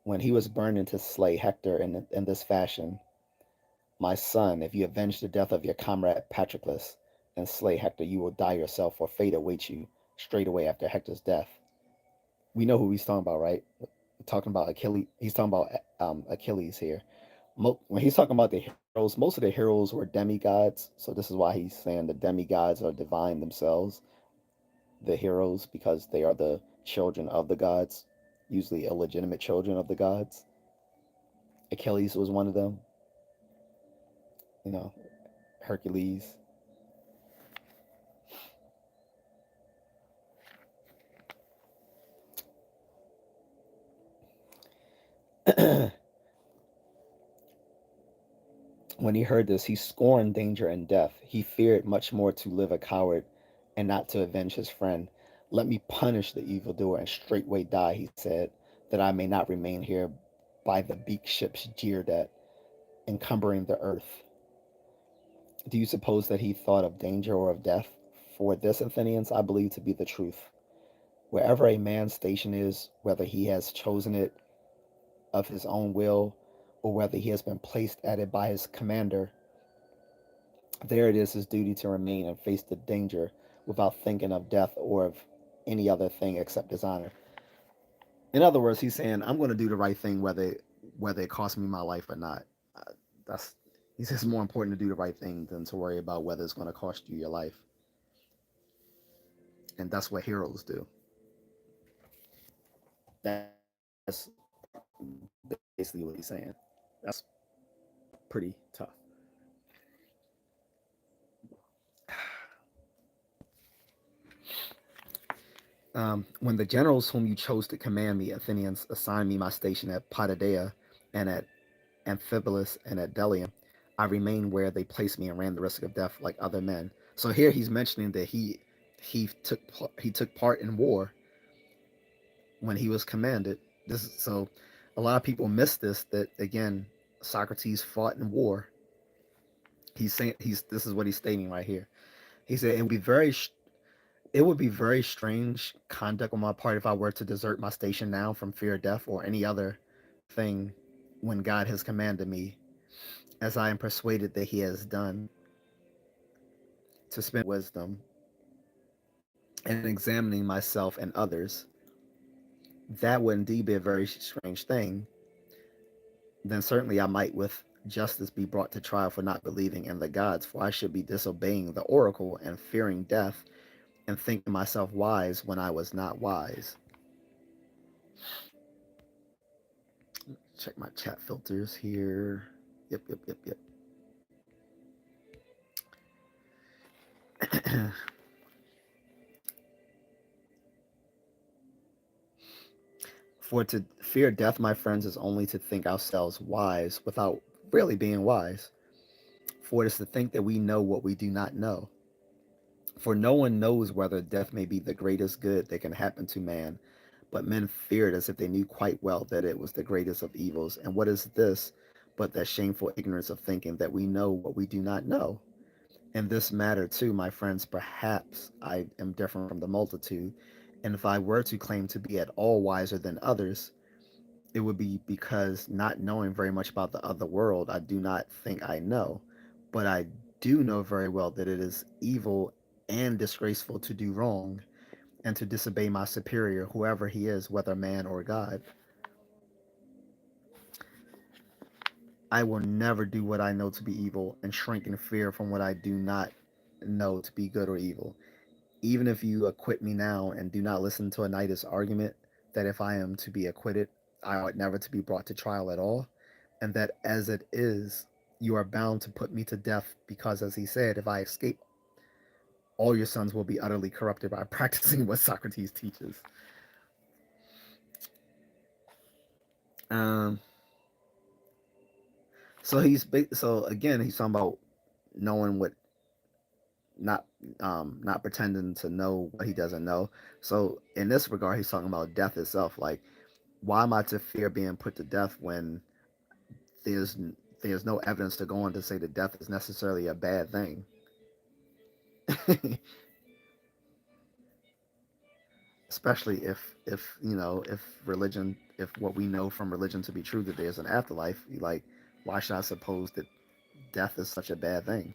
[SPEAKER 1] when he was burning to slay Hector in this fashion, my son, if you avenge the death of your comrade Patroclus and slay Hector, you will die yourself, for fate awaits you straightway after Hector's death. We know who he's talking about, right? We're talking about Achilles. He's talking about Achilles here. When he's talking about the heroes, most of the heroes were demigods. So this is why he's saying the demigods are divine themselves, the heroes, because they are the children of the gods, usually illegitimate children of the gods. Achilles was one of them. You know, Hercules. When he heard this, he scorned danger and death. He feared much more to live a coward and not to avenge his friend. Let me punish the evildoer and straightway die, he said, that I may not remain here by the beak ships jeered at, encumbering the earth. Do you suppose that he thought of danger or of death? For this, Athenians, I believe to be the truth. Wherever a man's station is, whether he has chosen it of his own will or whether he has been placed at it by his commander, there it is his duty to remain and face the danger without thinking of death or of any other thing except his honor. In other words, he's saying, I'm going to do the right thing whether it costs me my life or not. That's he says it's more important to do the right thing than to worry about whether it's going to cost you your life. And that's what heroes do. That's basically what he's saying. That's pretty tough. When the generals whom you chose to command me, Athenians, assigned me my station at Potidea and at Amphipolis and at Delium, I remained where they placed me and ran the risk of death like other men. So here he's mentioning that he took part in war when he was commanded. So a lot of people miss this, that again Socrates fought in war. He's saying he's this is what he's stating right here. He said it would be very strange conduct on my part if I were to desert my station now from fear of death or any other thing when God has commanded me, as I am persuaded that he has done, to spend wisdom and examining myself and others. That would indeed be a very strange thing. Then certainly I might with justice be brought to trial for not believing in the gods, for I should be disobeying the oracle and fearing death and thinking myself wise when I was not wise. Check my chat filters here. Yep. For to fear death, my friends, is only to think ourselves wise without really being wise. For it is to think that we know what we do not know. For no one knows whether death may be the greatest good that can happen to man, but men fear it as if they knew quite well that it was the greatest of evils. And what is this but that shameful ignorance of thinking that we know what we do not know? In this matter, too, my friends, perhaps I am different from the multitude, and if I were to claim to be at all wiser than others, it would be because, not knowing very much about the other world, I do not think I know. But I do know very well that it is evil and disgraceful to do wrong and to disobey my superior, whoever he is, whether man or God. I will never do what I know to be evil and shrink in fear from what I do not know to be good or evil. Even if you acquit me now and do not listen to Anidas' argument that if I am to be acquitted, I ought never to be brought to trial at all, and that as it is, you are bound to put me to death because, as he said, if I escape, all your sons will be utterly corrupted by practicing what Socrates teaches. Um, so again he's talking about knowing what not not pretending to know what he doesn't know. So in this regard, he's talking about death itself. Like, why am I to fear being put to death when there's there's no evidence to go on to say that death is necessarily a bad thing? Especially if if religion, if what we know from religion to be true, that there's an afterlife, like, why should I suppose that death is such a bad thing?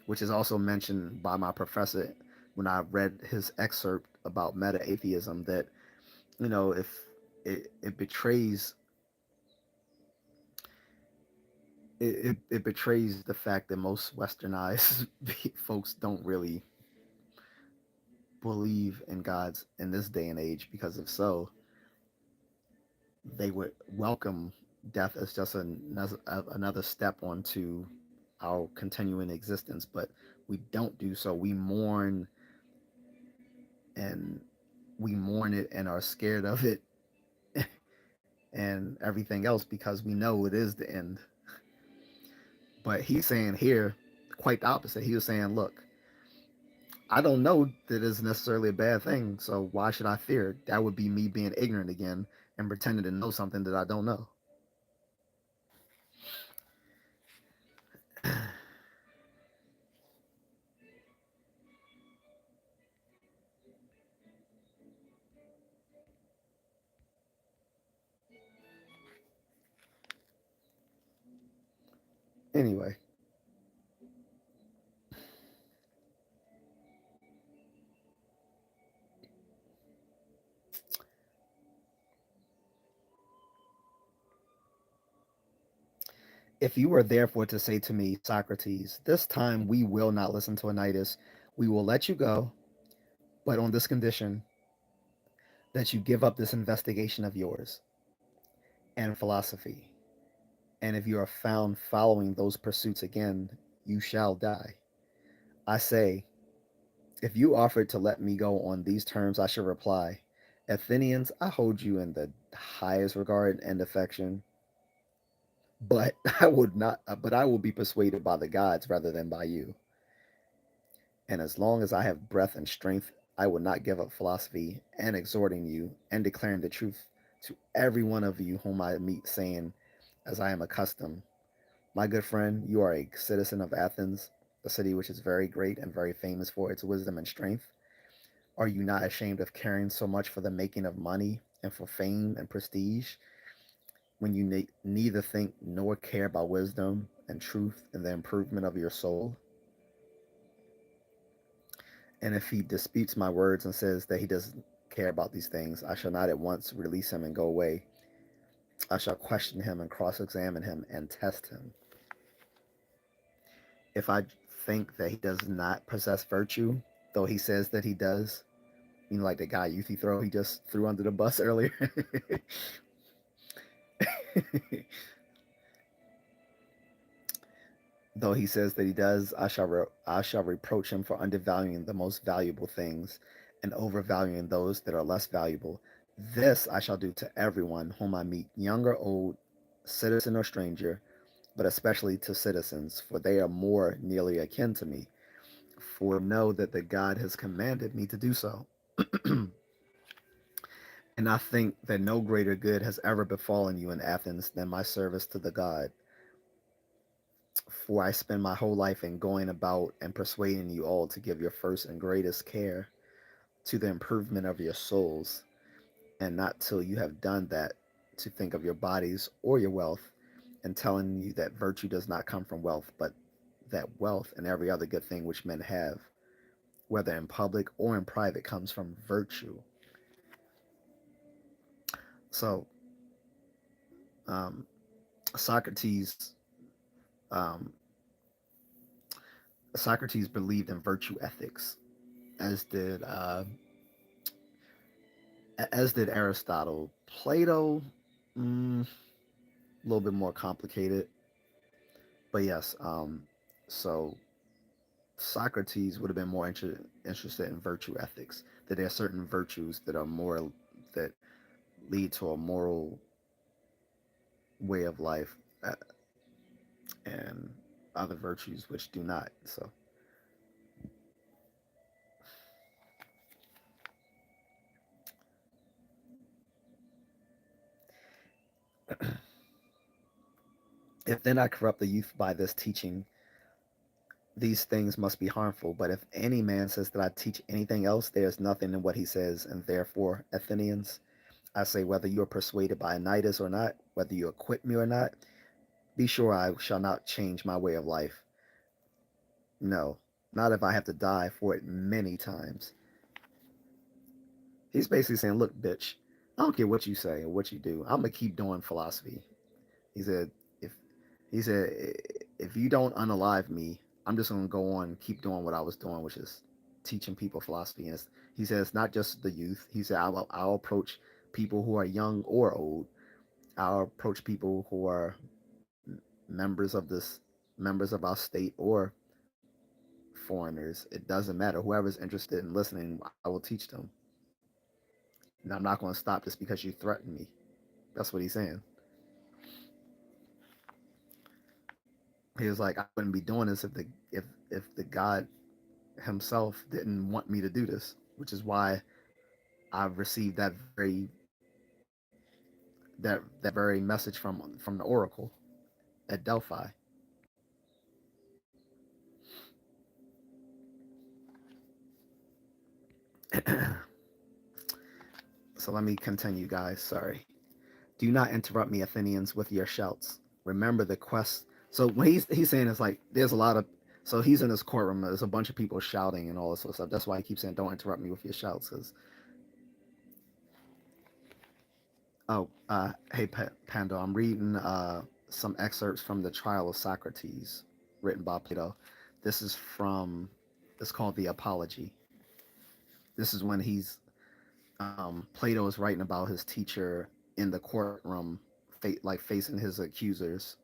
[SPEAKER 1] Which is also mentioned by my professor when I read his excerpt about meta atheism, that if it betrays it betrays the fact that most westernized folks don't really believe in gods in this day and age, because if so, they would welcome death as just another step onto our continuing existence. But we don't do so. And we mourn it and are scared of it and everything else because we know it is the end. But he's saying here quite the opposite. He was saying, look, I don't know that it's necessarily a bad thing, so why should I fear? That would be me being ignorant again and pretending to know something that I don't know. Anyway, if you were therefore to say to me, Socrates, this time we will not listen to Anitis, we will let you go, but on this condition that you give up this investigation of yours and philosophy. And if you are found following those pursuits again, you shall die. I say, if you offered to let me go on these terms, I should reply, Athenians, I hold you in the highest regard and affection, but I would not. But I will be persuaded by the gods rather than by you. And as long as I have breath and strength, I will not give up philosophy and exhorting you and declaring the truth to every one of you whom I meet, saying, as I am accustomed, my good friend, you are a citizen of Athens, a city which is very great and very famous for its wisdom and strength. Are you not ashamed of caring so much for the making of money and for fame and prestige, when you neither think nor care about wisdom and truth and the improvement of your soul? And if he disputes my words and says that he doesn't care about these things, I shall not at once release him and go away. I shall question him and cross examine him and test him. If I think that he does not possess virtue, though he says that he does, you know, like the guy Youthy throw he just threw under the bus earlier. Though he says that he does, I shall reproach him for undervaluing the most valuable things and overvaluing those that are less valuable. This I shall do to everyone whom I meet, young or old, citizen or stranger, but especially to citizens, for they are more nearly akin to me. For know that the God has commanded me to do so. And I think that no greater good has ever befallen you in Athens than my service to the God. For I spend my whole life in going about and persuading you all to give your first and greatest care to the improvement of your souls, and not till you have done that to think of your bodies or your wealth, and telling you that virtue does not come from wealth, but that wealth and every other good thing which men have, whether in public or in private, comes from virtue. So, um, Socrates, um, Socrates believed in virtue ethics, as did Aristotle. Plato, a little bit more complicated, but yes. So Socrates would have been more interested in virtue ethics. That there are certain virtues that are moral, that lead to a moral way of life, and other virtues which do not. So if then I corrupt the youth by this teaching, these things must be harmful. But if any man says that I teach anything else, there is nothing in what he says. And therefore, Athenians, I say, whether you are persuaded by Anitis or not, whether you acquit me or not, be sure I shall not change my way of life. No, not if I have to die for it many times. He's basically saying, look, bitch, I don't care what you say or what you do. I'm gonna keep doing philosophy. He said, if he said if you don't unalive me, I'm just gonna go on and keep doing what I was doing, which is teaching people philosophy. And he says not just the youth. He said I'll approach people who are young or old. I'll approach people who are members of this members of our state or foreigners. It doesn't matter. Whoever's interested in listening, I will teach them. And I'm not going to stop just because you threaten me. That's what he's saying. He was like, I wouldn't be doing this if the God himself didn't want me to do this, which is why I've received that very message from the oracle at Delphi. So let me continue, guys. Sorry. Do not interrupt me, Athenians, with your shouts. Remember the quest. So when he's saying it's like there's a lot of, so he's in his courtroom. There's a bunch of people shouting and all this sort of stuff. That's why he keeps saying, "Don't interrupt me with your shouts." Because hey Pando, I'm reading some excerpts from the Trial of Socrates, written by Plato. This is from. It's called the Apology. This is when Plato is writing about his teacher in the courtroom, like facing his accusers,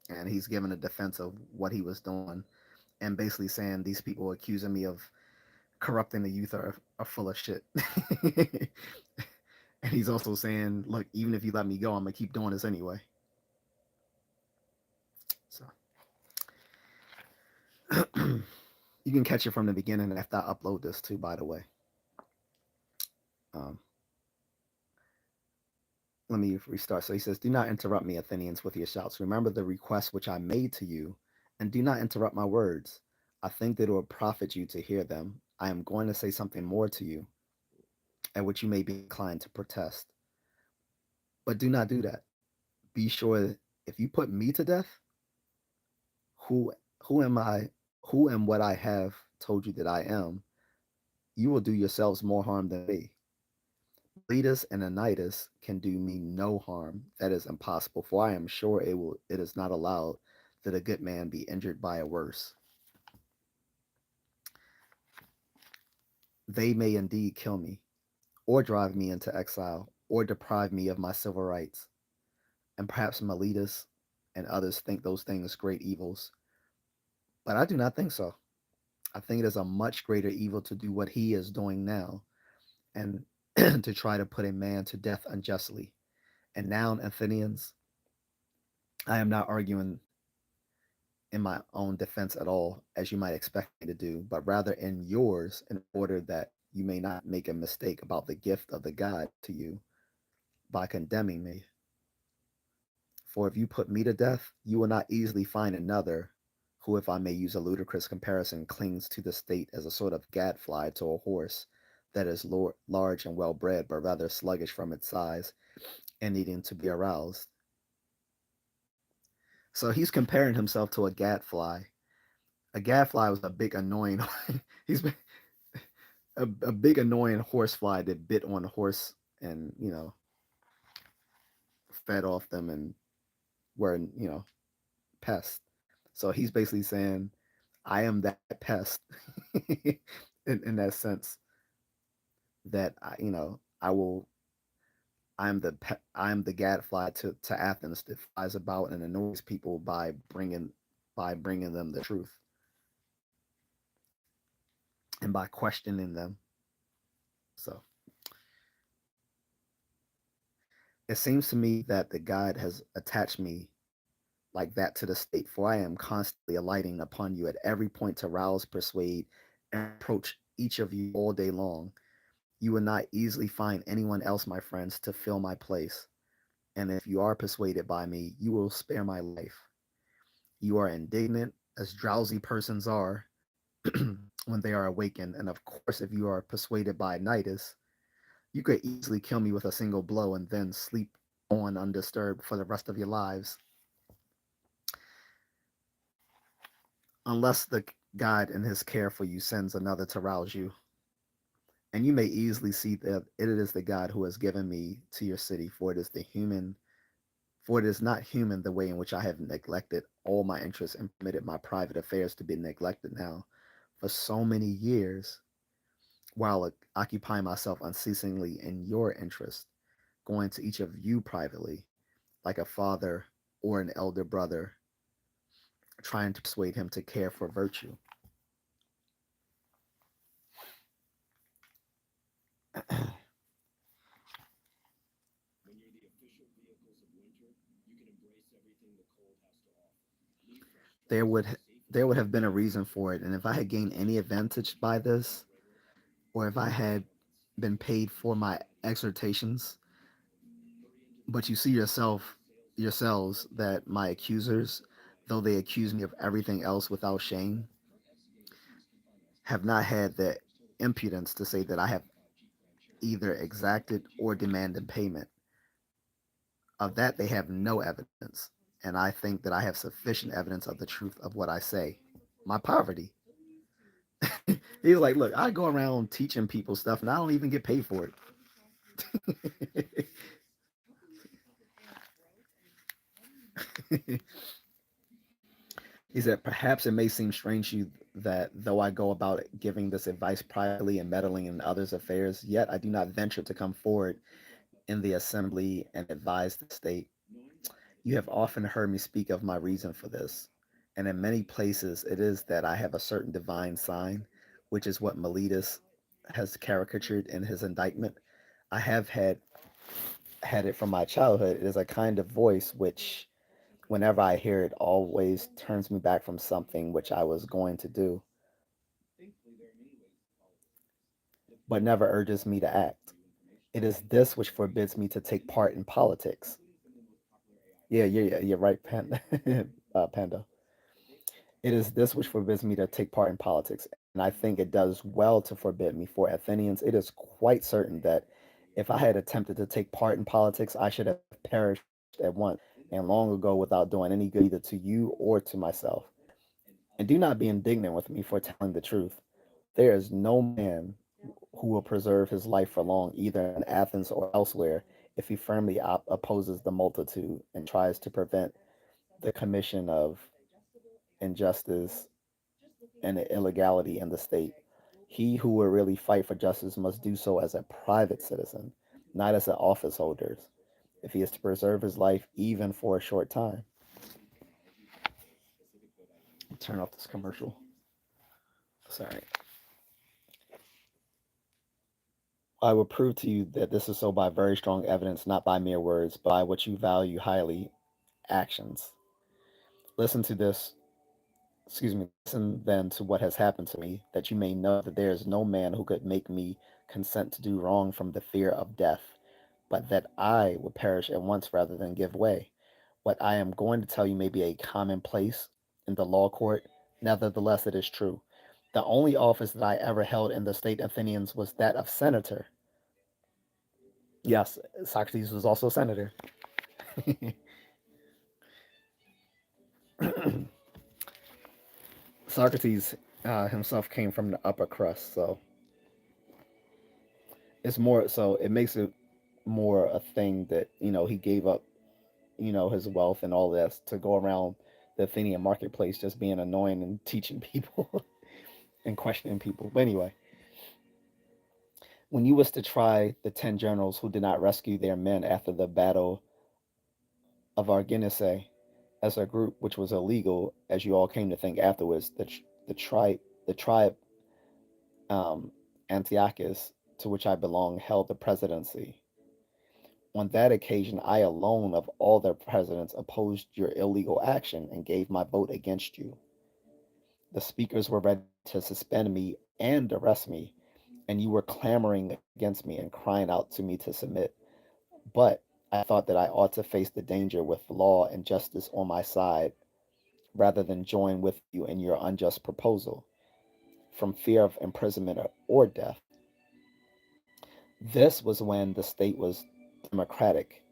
[SPEAKER 1] and he's giving a defense of what he was doing, and basically saying these people accusing me of corrupting the youth are full of shit. And he's also saying, look, even if you let me go, I'm gonna keep doing this anyway. So you can catch it from the beginning after I upload this too. By the way, um, let me restart. So he says, "Do not interrupt me, Athenians, with your shouts. Remember the request which I made to you, and do not interrupt my words. I think that it will profit you to hear them. I am going to say something more to you, at which you may be inclined to protest. But do not do that. Be sure that if you put me to death, who who am I? Who and what I have told you that I am, you will do yourselves more harm than me. Bletus and Anitus can do me no harm. That is impossible, for I am sure it is not allowed that a good man be injured by a worse. They may indeed kill me, or drive me into exile, or deprive me of my civil rights. And perhaps Meletus and others think those things great evils. But I do not think so. I think it is a much greater evil to do what he is doing now, and to try to put a man to death unjustly. And now, Athenians, I am not arguing in my own defense at all, as you might expect me to do, but rather in yours, in order that you may not make a mistake about the gift of the God to you by condemning me. For if you put me to death, you will not easily find another who, if I may use a ludicrous comparison, clings to the state as a sort of gadfly to a horse that is large and well bred, but rather sluggish from its size and needing to be aroused. So he's comparing himself to a gadfly. A gadfly was a big annoying. He's a big annoying horsefly that bit on a horse and fed off them and were pests. So he's basically saying, I am that pest in that sense that I will. I am the gadfly to Athens that flies about and annoys people by bringing them the truth and by questioning them. So it seems to me that the God has attached me like that to the state, for I am constantly alighting upon you at every point to rouse, persuade, and approach each of you all day long. You will not easily find anyone else, my friends, to fill my place. And if you are persuaded by me, you will spare my life. You are indignant, as drowsy persons are when they are awakened. And of course, if you are persuaded by Nitus, you could easily kill me with a single blow and then sleep on undisturbed for the rest of your lives, unless the God in his care for you sends another to rouse you. And you may easily see that it is the God who has given me to your city, for it is not human the way in which I have neglected all my interests and permitted my private affairs to be neglected now for so many years, while occupying myself unceasingly in your interest, going to each of you privately, like a father or an elder brother, trying to persuade him to care for virtue. there would there would have been a reason for it. And if I had gained any advantage by this, or if I had been paid for my exhortations, but you see yourselves that my accusers, though they accuse me of everything else without shame, have not had the impudence to say that I have either exacted or demanded payment. Of that, they have no evidence. And I think that I have sufficient evidence of the truth of what I say. My poverty. He's like, look, I go around teaching people stuff and I don't even get paid for it. He said, perhaps it may seem strange to you that though I go about giving this advice privately and meddling in others' affairs, yet I do not venture to come forward in the assembly and advise the state. You have often heard me speak of my reason for this, and in many places it is that I have a certain divine sign, which is what Meletus has caricatured in his indictment. I have had it from my childhood. It is a kind of voice which, whenever I hear it, always turns me back from something which I was going to do, but never urges me to act. It is this which forbids me to take part in politics. Yeah, you're right, Panda. It is this which forbids me to take part in politics, and I think it does well to forbid me. For Athenians, it is quite certain that if I had attempted to take part in politics, I should have perished at once and long ago without doing any good either to you or to myself. And do not be indignant with me for telling the truth. There is no man who will preserve his life for long, either in Athens or elsewhere, if he firmly opposes the multitude and tries to prevent the commission of injustice and illegality in the state. He who will really fight for justice must do so as a private citizen, not as an office holder, if he is to preserve his life even for a short time. Turn off this commercial. Sorry. I will prove to you that this is so by very strong evidence, not by mere words, but by what you value highly, actions. Listen to this. Excuse me. Listen then to what has happened to me, that you may know that there is no man who could make me consent to do wrong from the fear of death, but that I would perish at once rather than give way. What I am going to tell you may be a commonplace in the law court, nevertheless, it is true. The only office that I ever held in the state Athenians was that of senator. Yes, Socrates was also a senator. Socrates himself came from the upper crust, so it's more. So it makes it more a thing that he gave up, his wealth and all this to go around the Athenian marketplace, just being annoying and teaching people and questioning people. But anyway, when you was to try the 10 generals who did not rescue their men after the battle of Arginese as a group, which was illegal, as you all came to think afterwards, the tribe um, Antiochus, to which I belong, held the presidency. On that occasion, I alone of all their presidents opposed your illegal action and gave my vote against you. The speakers were ready to suspend me and arrest me, and you were clamoring against me and crying out to me to submit. But I thought that I ought to face the danger with law and justice on my side rather than join with you in your unjust proposal, from fear of imprisonment or death. This was when the state was democratic.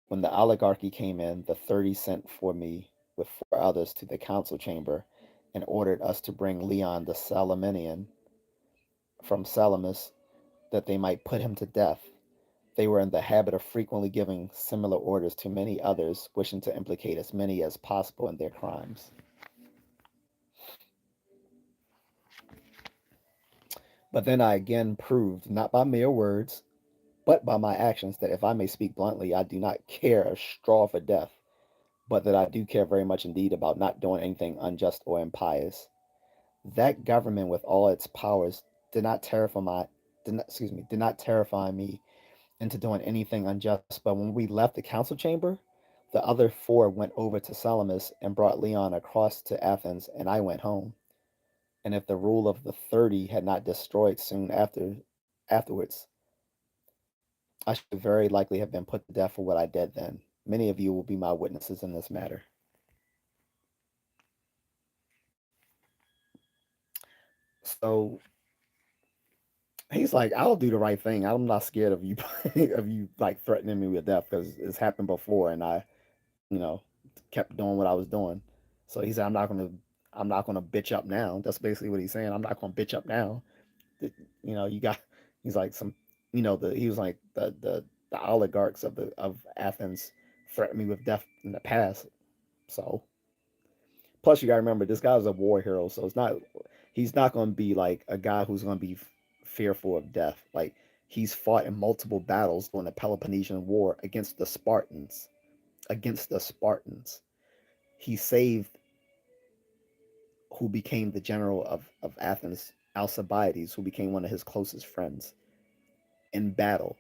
[SPEAKER 1] When the oligarchy came in, the 30 sent for me with 4 others to the council chamber and ordered us to bring Leon the Salaminian from Salamis that they might put him to death. They were in the habit of frequently giving similar orders to many others, wishing to implicate as many as possible in their crimes. But then I again proved, not by mere words, but by my actions, that if I may speak bluntly, I do not care a straw for death, but that I do care very much indeed about not doing anything unjust or impious. That government, with all its powers, did not terrify me into doing anything unjust. But when we left the council chamber, The other four went over to Salamis and brought Leon across to Athens, and I went home. And if the rule of the 30 had not destroyed soon afterwards, I should very likely have been put to death for what I did then. Many of you will be my witnesses in this matter. So he's like, I'll do the right thing. I'm not scared of you of you like threatening me with death because it's happened before, and I, you know, kept doing what I was doing. So he said, I'm not gonna bitch up now. That's basically what he's saying. I'm not gonna bitch up now. You got. He's like some, he was like the oligarchs of Athens threatened me with death in the past. So plus, you got to remember this guy's a war hero, so he's not going to be like a guy who's going to be fearful of death. Like he's fought in multiple battles during the Peloponnesian War against the Spartans. Against the Spartans, he saved who became the general of Athens, Alcibiades, who became one of his closest friends in battle.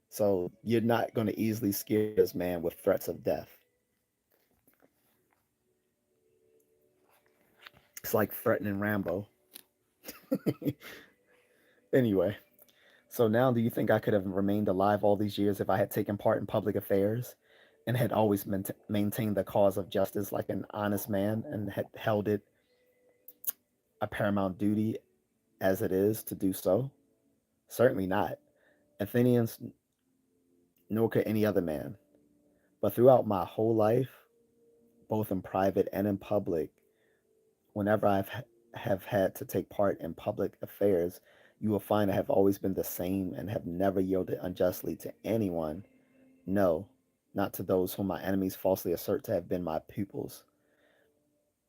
[SPEAKER 1] So you're not going to easily scare this man with threats of death. It's like threatening Rambo. Anyway, so now, do you think I could have remained alive all these years if I had taken part in public affairs and had always maintained the cause of justice like an honest man and had held it a paramount duty as it is to do so? Certainly not. Athenians, nor could any other man. But throughout my whole life, both in private and in public, whenever have had to take part in public affairs, you will find I have always been the same and have never yielded unjustly to anyone. No, not to those whom my enemies falsely assert to have been my pupils.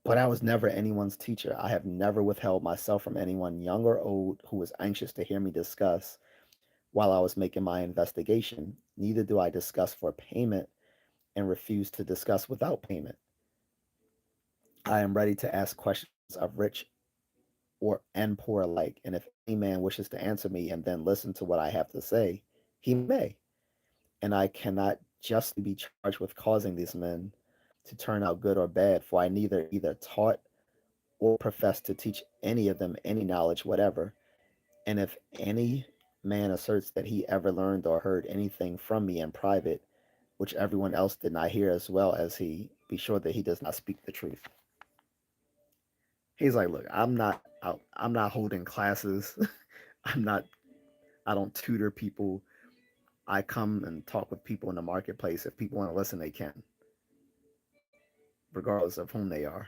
[SPEAKER 1] But I was never anyone's teacher. I have never withheld myself from anyone, young or old, who was anxious to hear me discuss while I was making my investigation. Neither do I discuss for payment and refuse to discuss without payment. I am ready to ask questions of rich or and poor alike, and if any man wishes to answer me and then listen to what I have to say, he may. And I cannot justly be charged with causing these men to turn out good or bad, for I neither either taught or professed to teach any of them any knowledge whatever. And if any man asserts that he ever learned or heard anything from me in private, which everyone else did not hear as well as he, be sure that he does not speak the truth. He's like, look, I'm not holding classes. I'm not I don't tutor people. I come and talk with people in the marketplace. If people want to listen, they can, regardless of whom they are.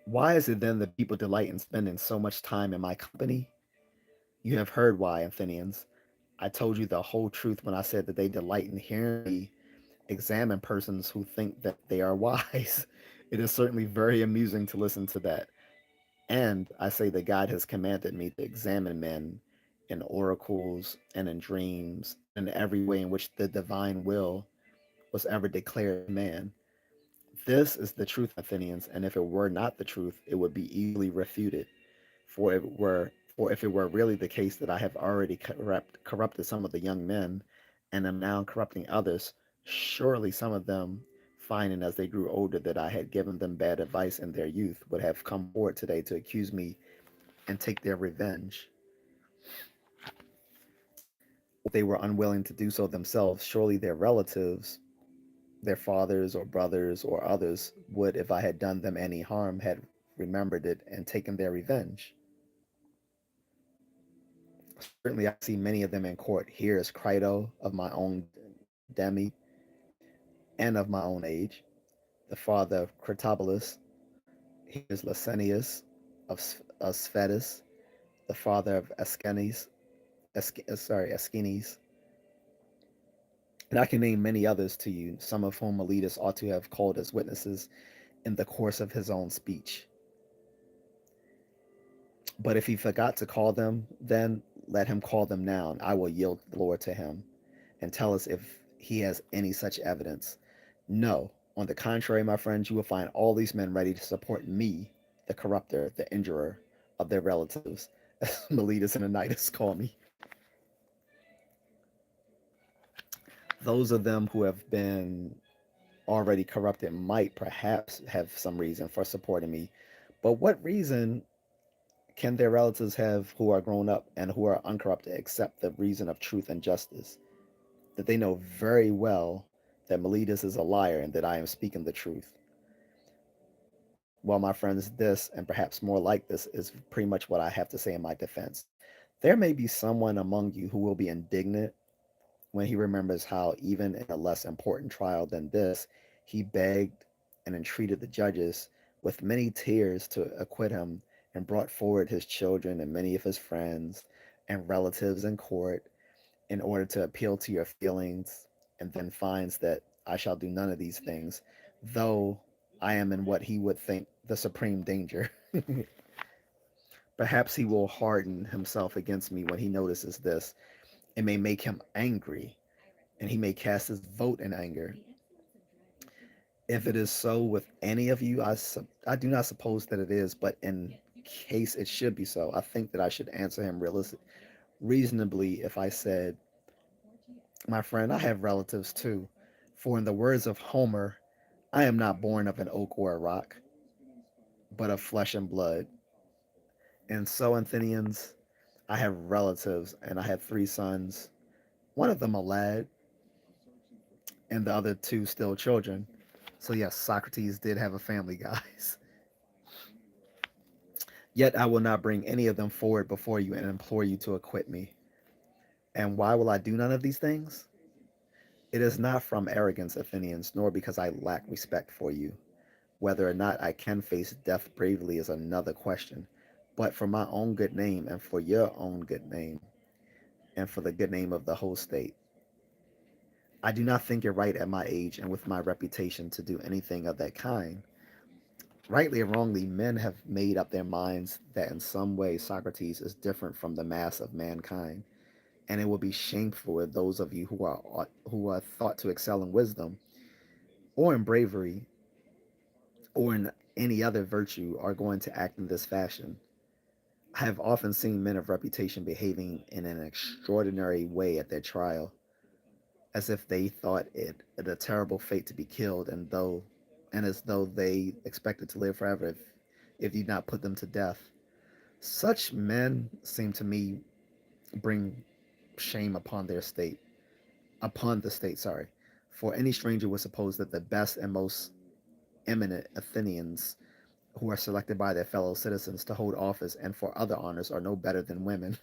[SPEAKER 1] Why is it then that people delight in spending so much time in my company? You have heard why, Athenians. I told you the whole truth when I said that they delight in hearing me examine persons who think that they are wise. It is certainly very amusing to listen to that. And I say that God has commanded me to examine men in oracles and in dreams, and in every way in which the divine will was ever declared to man. This is the truth, Athenians, and if it were not the truth, it would be easily refuted. For if it were really the case that I have already corrupted some of the young men, and am now corrupting others, surely some of them, finding as they grew older that I had given them bad advice in their youth, would have come forward today to accuse me and take their revenge. If they were unwilling to do so themselves, surely their relatives, their fathers or brothers or others, would, if I had done them any harm, had remembered it and taken their revenge. Certainly, I see many of them in court. Here is Crito of my own demi and of my own age, the father of Critobulus. Here is Licinius of Sphetus, the father of Aeschines. And I can name many others to you, some of whom Meletus ought to have called as witnesses in the course of his own speech. But if he forgot to call them, then let him call them now, and I will yield the Lord to him, and tell us if he has any such evidence. No, on the contrary, my friends, you will find all these men ready to support me, the corrupter, the injurer of their relatives, as Meletus and Anytus call me. Those of them who have been already corrupted might perhaps have some reason for supporting me. But what reason can their relatives have who are grown up and who are uncorrupted except the reason of truth and justice? That they know very well that Meletus is a liar and that I am speaking the truth. Well, my friends, this and perhaps more like this is pretty much what I have to say in my defense. There may be someone among you who will be indignant when he remembers how, even in a less important trial than this, he begged and entreated the judges with many tears to acquit him and brought forward his children and many of his friends and relatives in court in order to appeal to your feelings, and then finds that I shall do none of these things, though I am in what he would think the supreme danger. Perhaps he will harden himself against me when he notices this. It may make him angry, and he may cast his vote in anger. If it is so with any of you, I do not suppose that it is, but in case it should be so, I think that I should answer him reasonably if I said, my friend, I have relatives too. For in the words of Homer, I am not born of an oak or a rock, but of flesh and blood. And so, Athenians, I have relatives, and I have three sons, one of them a lad, and the other two still children. So, yes, Socrates did have a family, guys. Yet I will not bring any of them forward before you and implore you to acquit me. And why will I do none of these things? It is not from arrogance, Athenians, nor because I lack respect for you. Whether or not I can face death bravely is another question, but for my own good name and for your own good name and for the good name of the whole state. I do not think it right at my age and with my reputation to do anything of that kind. Rightly or wrongly, men have made up their minds that in some way Socrates is different from the mass of mankind, and it will be shameful if those of you who are thought to excel in wisdom or in bravery or in any other virtue are going to act in this fashion. I have often seen men of reputation behaving in an extraordinary way at their trial, as if they thought it a terrible fate to be killed, and as though they expected to live forever if you not put them to death. Such men seem to me bring shame upon the state, sorry. For any stranger would suppose that the best and most eminent Athenians who are selected by their fellow citizens to hold office and for other honors are no better than women.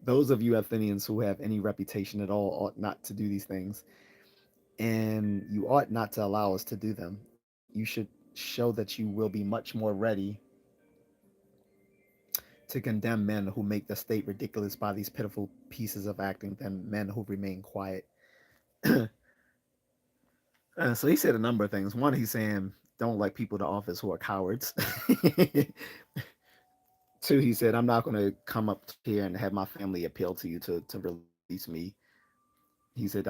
[SPEAKER 1] Those of you Athenians who have any reputation at all ought not to do these things, and you ought not to allow us to do them. You should show that you will be much more ready to condemn men who make the state ridiculous by these pitiful pieces of acting than men who remain quiet. So he said a number of things. One, he's saying don't elect people to office who are cowards. Two, he said I'm not going to come up here and have my family appeal to you to release me. He said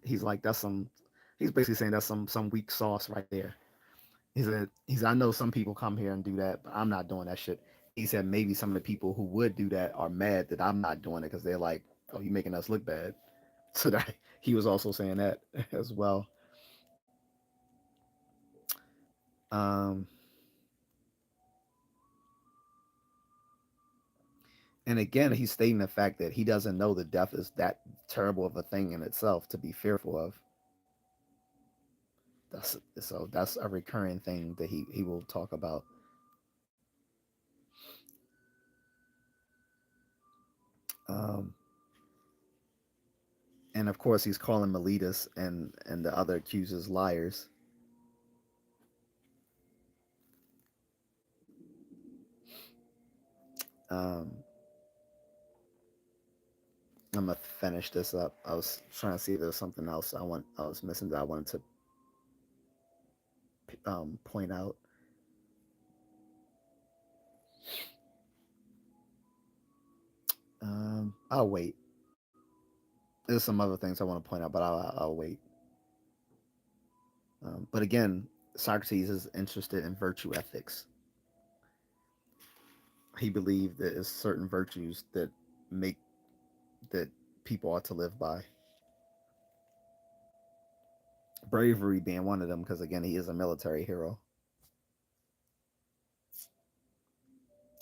[SPEAKER 1] he's like that's some he's basically saying that's some weak sauce right there. He said I know some people come here and do that, but I'm not doing that shit. He said maybe some of the people who would do that are mad that I'm not doing it because they're like, oh, you making us look bad. So that he was also saying that as well. Um, and again, he's stating the fact that he doesn't know that death is that terrible of a thing in itself to be fearful of. That's a recurring thing that he will talk about. Um, and of course, he's calling Meletus and the other accusers liars. Um, I'm gonna finish this up. I was trying to see if there's something else I was missing that I wanted to point out. I'll wait. There's some other things I want to point out, but I'll wait. But again, Socrates is interested in virtue ethics. He believed that there's certain virtues that make that people ought to live by. Bravery being one of them, because again, he is a military hero,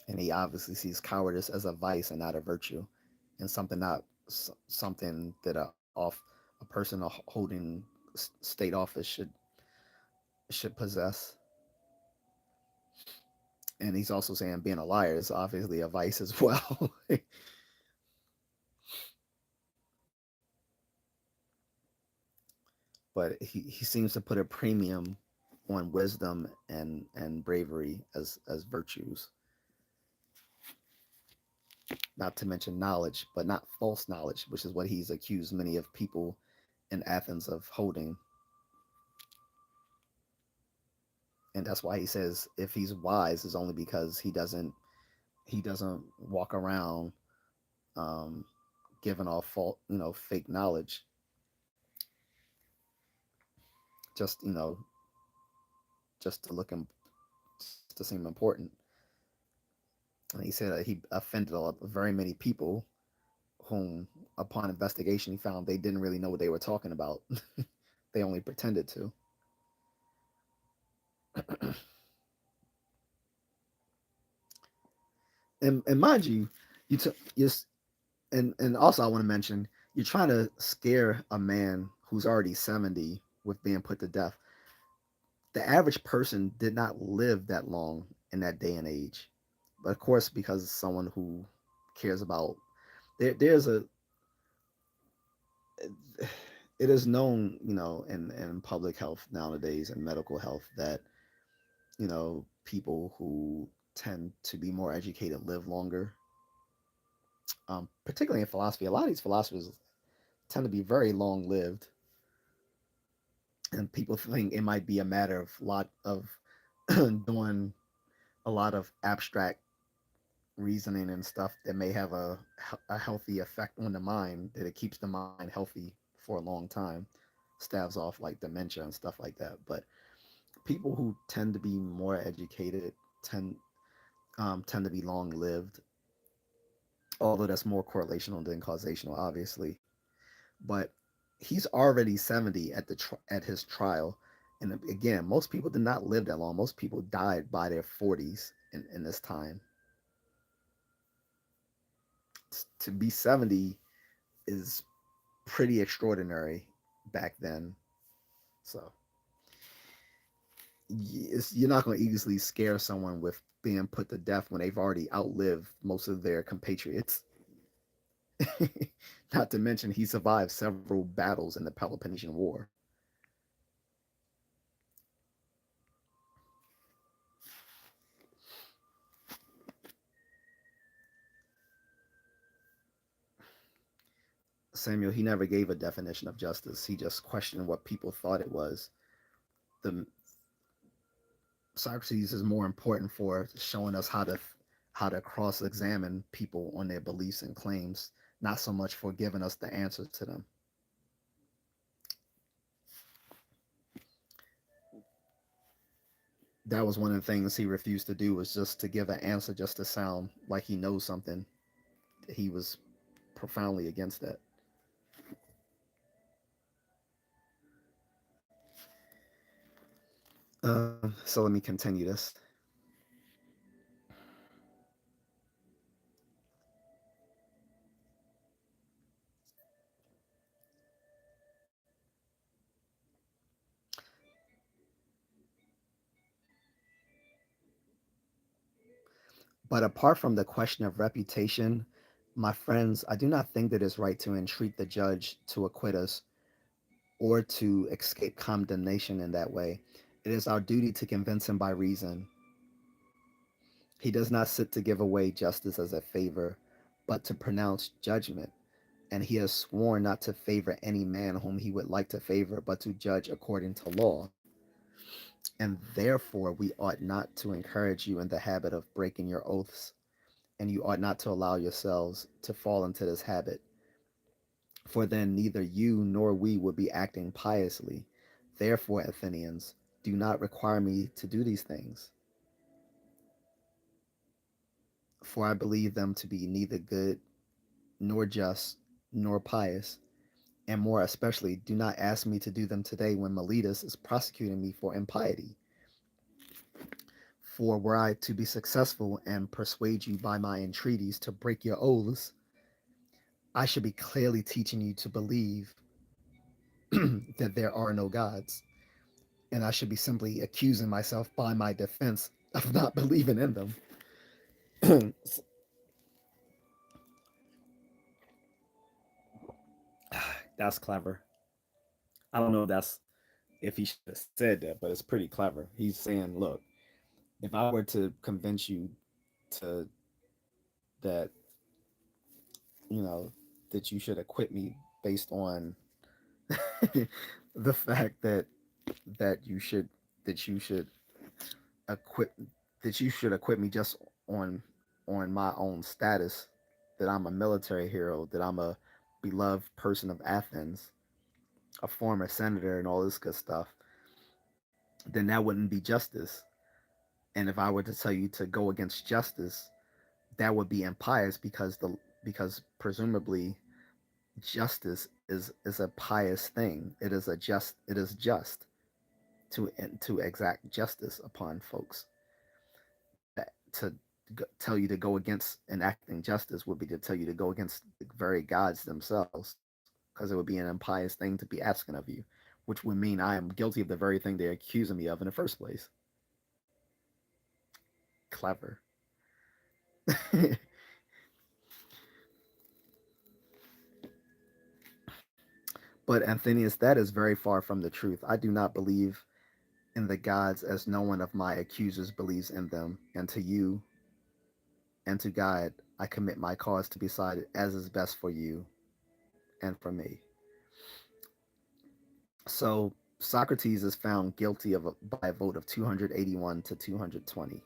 [SPEAKER 1] and he obviously sees cowardice as a vice and not a virtue, and something not something that a person holding state office should possess. And he's also saying being a liar is obviously a vice as well. But he seems to put a premium on wisdom and bravery as virtues, not to mention knowledge, but not false knowledge, which is what he's accused many of people in Athens of holding. And that's why he says if he's wise is only because he doesn't walk around um, giving off fake knowledge, just just to look just to seem important. And he said that he offended very many people whom, upon investigation, he found they didn't really know what they were talking about. They only pretended to. And mind you, you took just and also I want to mention you're trying to scare a man who's already 70 with being put to death. The average person did not live that long in that day and age, but of course because someone who cares about there's a it is known, in public health nowadays and medical health that, people who tend to be more educated live longer. Particularly in philosophy, a lot of these philosophers tend to be very long lived, and people think it might be a matter of lot of doing a lot of abstract reasoning and stuff that may have a healthy effect on the mind, that it keeps the mind healthy for a long time, staves off like dementia and stuff like that. But people who tend to be more educated tend to be long lived, although that's more correlational than causational, obviously. But he's already 70 at his trial, and again, most people did not live that long. Most people died by their 40s in this time. To be 70 is pretty extraordinary back then. So you're not going to easily scare someone with being put to death when they've already outlived most of their compatriots. Not to mention, he survived several battles in the Peloponnesian War. Samuel, he never gave a definition of justice. He just questioned what people thought it was. The Socrates is more important for showing us how to cross-examine people on their beliefs and claims, not so much for giving us the answers to them. That was one of the things he refused to do, was just to give an answer just to sound like he knows something. He was profoundly against that. So let me continue this. But apart from the question of reputation, my friends, I do not think that it's right to entreat the judge to acquit us or to escape condemnation in that way. It is our duty to convince him by reason. He does not sit to give away justice as a favor, but to pronounce judgment. And he has sworn not to favor any man whom he would like to favor, but to judge according to law. And therefore, we ought not to encourage you in the habit of breaking your oaths, and you ought not to allow yourselves to fall into this habit. For then neither you nor we would be acting piously. Therefore, Athenians, do not require me to do these things. For I believe them to be neither good nor just nor pious, and more especially, do not ask me to do them today when Miletus is prosecuting me for impiety. For were I to be successful and persuade you by my entreaties to break your oaths, I should be clearly teaching you to believe that there are no gods, and I should be simply accusing myself by my defense of not believing in them. That's clever. I don't know if he should have said that, but it's pretty clever. He's saying, look, if I were to convince you to that, you know, that you should acquit me based on the fact that you should that you should acquit that you should acquit me just on my own status, that I'm a military hero, that I'm a beloved person of Athens, a former senator, and all this good stuff, then that wouldn't be justice. And if I were to tell you to go against justice, that would be impious, because presumably justice is a pious thing. It is just to exact justice upon folks. That to tell you to go against enacting justice would be to tell you to go against the very gods themselves, because it would be an impious thing to be asking of you, which would mean I am guilty of the very thing they're accusing me of in the first place. Clever. But Anthenius, that is very far from the truth. I do not believe in the gods as no one of my accusers believes in them, and to you and to God I commit my cause to be decided as is best for you and for me. So Socrates is found guilty by a vote of 281 to 220.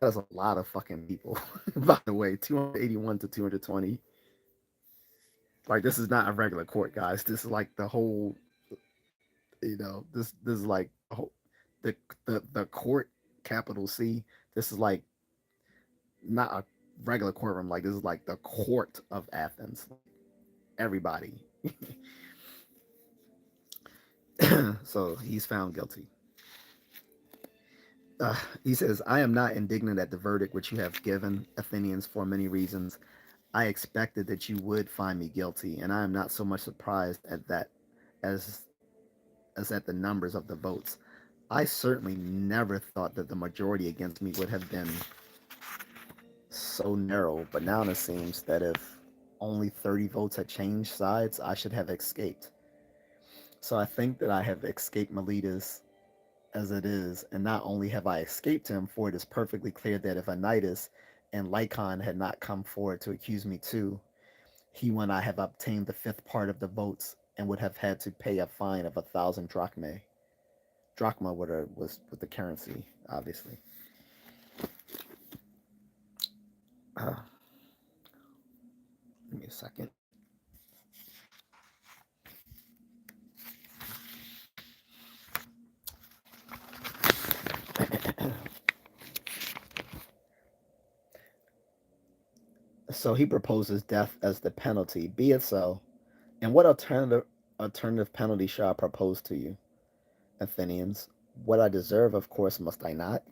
[SPEAKER 1] That is a lot of fucking people. By the way, 281 to 220. Like, this is not a regular court, guys. This is like the whole, this is like the the court, capital C. This is like not a regular courtroom. Like, this is like the court of Athens. Everybody. So he's found guilty. He says, I am not indignant at the verdict which you have given, Athenians, for many reasons. I expected that you would find me guilty, and I am not so much surprised at that as at the numbers of the votes. I certainly never thought that the majority against me would have been so narrow, but now it seems that if only 30 votes had changed sides, I should have escaped. So I think that I have escaped Miletus as it is, and not only have I escaped him, for it is perfectly clear that if Anytus and Lycon had not come forward to accuse me too, he and I have obtained the fifth part of the votes and would have had to pay a fine of 1,000 drachmae. Drachma was with the currency, obviously. Uh, Give me a second. So he proposes death as the penalty. Be it so. And what alternative penalty shall I propose to you, Athenians? What I deserve, of course, must I not?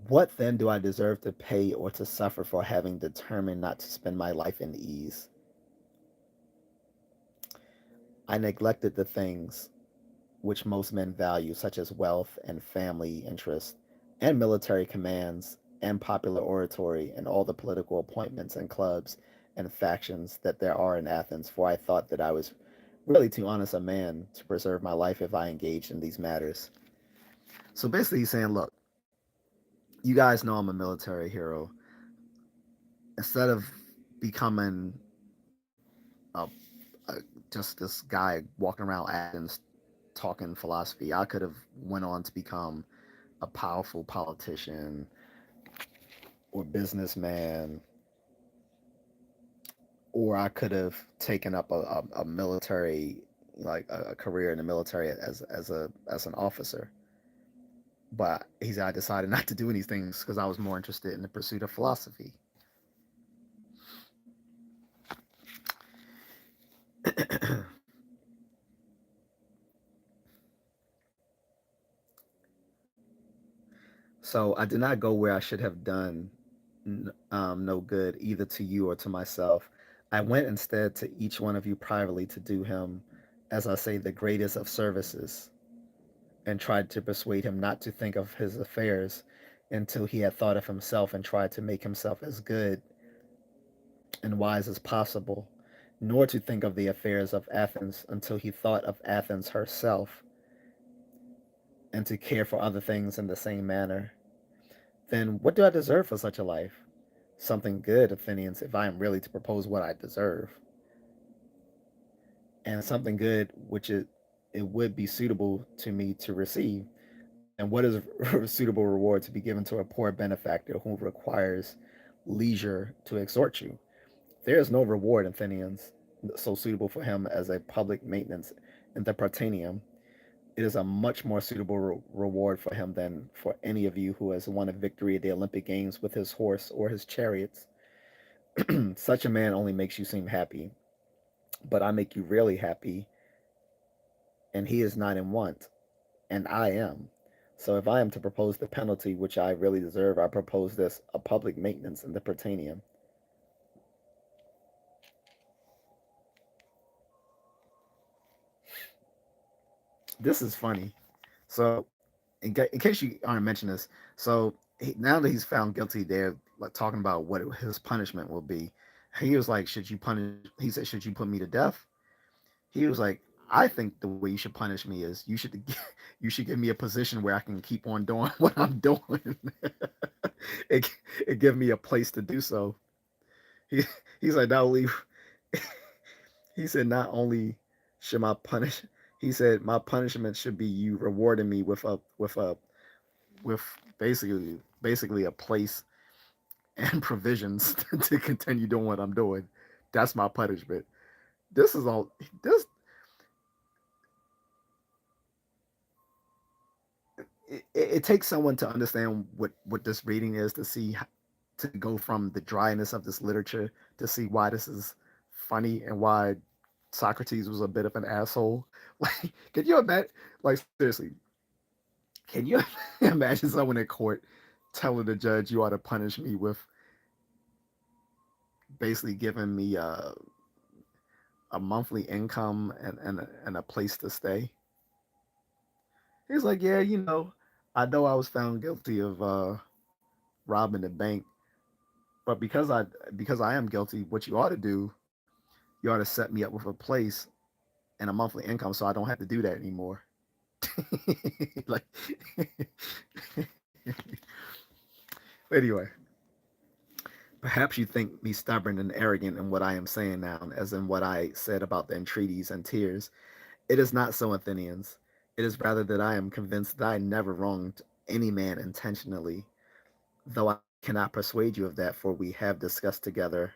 [SPEAKER 1] What then do I deserve to pay or to suffer for having determined not to spend my life in ease? I neglected the things which most men value, such as wealth and family interests, and military commands, and popular oratory, and all the political appointments and clubs and factions that there are in Athens, for I thought that I was really too honest a man to preserve my life if I engaged in these matters. So basically, he's saying, look, you guys know I'm a military hero. Instead of becoming a, a just this guy walking around Athens talking philosophy, I could have went on to become a powerful politician or businessman, or I could have taken up a military, like a career in the military as an officer. But he said I decided not to do any things because I was more interested in the pursuit of philosophy. So I did not go where I should have done no good either to you or to myself. I went instead to each one of you privately to do him, as I say, the greatest of services, and tried to persuade him not to think of his affairs until he had thought of himself and tried to make himself as good and wise as possible, nor to think of the affairs of Athens until he thought of Athens herself, and to care for other things in the same manner. Then what do I deserve for such a life? Something good, Athenians, if I am really to propose what I deserve, and something good which it would be suitable to me to receive. And what is a suitable reward to be given to a poor benefactor who requires leisure to exhort you? There is no reward, Athenians, so suitable for him as a public maintenance in the Prytaneum. It is a much more suitable reward for him than for any of you who has won a victory at the Olympic Games with his horse or his chariots. Such a man only makes you seem happy, but I make you really happy, and he is not in want, and I am. So if I am to propose the penalty which I really deserve, I propose this, a public maintenance in the Prytaneum. This is funny. So, in case you aren't mentioning this, so now that he's found guilty, they're like talking about what his punishment will be. He was like, "Should you punish?" He said, "Should you put me to death?" He was like, "I think the way you should punish me is you should give me a position where I can keep on doing what I'm doing. it, it give me a place to do so." He he's like, "Not only," he said, "Not only should my punish," he said, "My punishment should be you rewarding me with basically a place and provisions to continue doing what I'm doing. That's my punishment." This is all. This it takes someone to understand what this reading is to see to go from the dryness of this literature to see why this is funny and why Socrates was a bit of an asshole. Like, can you imagine? Like, seriously, can you imagine someone in court telling the judge you ought to punish me with basically giving me a monthly income and a place to stay? He's like, yeah, I know I was found guilty of robbing the bank, but because I am guilty, what you ought to do, you ought to set me up with a place and a monthly income so I don't have to do that anymore. Like, anyway, perhaps you think me stubborn and arrogant in what I am saying now, as in what I said about the entreaties and tears. It is not so, Athenians. It is rather that I am convinced that I never wronged any man intentionally, though I cannot persuade you of that, for we have discussed together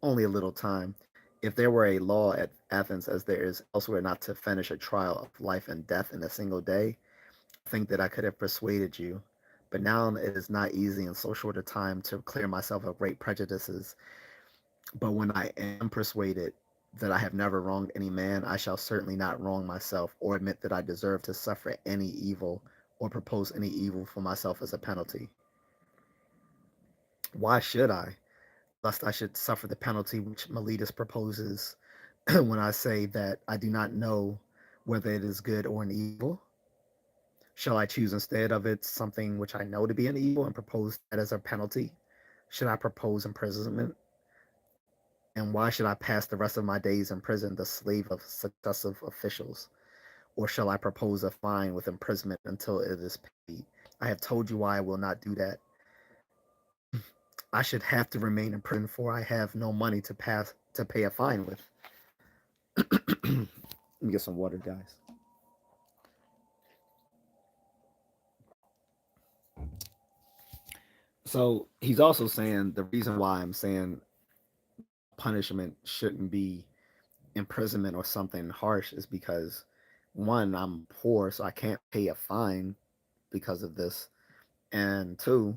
[SPEAKER 1] only a little time. If there were a law at Athens, as there is elsewhere, not to finish a trial of life and death in a single day, I think that I could have persuaded you. But now it is not easy in so short a time to clear myself of great prejudices. But when I am persuaded that I have never wronged any man, I shall certainly not wrong myself or admit that I deserve to suffer any evil or propose any evil for myself as a penalty. Why should I? Lest I should suffer the penalty which Meletus proposes when I say that I do not know whether it is good or an evil. Shall I choose instead of it something which I know to be an evil and propose that as a penalty? Should I propose imprisonment? And why should I pass the rest of my days in prison, the slave of successive officials? Or shall I propose a fine with imprisonment until it is paid? I have told you why I will not do that. I should have to remain in prison, for I have no money to pay a fine with. Let me get some water, guys. So he's also saying the reason why I'm saying punishment shouldn't be imprisonment or something harsh is because one, I'm poor, so I can't pay a fine. because of this. And two,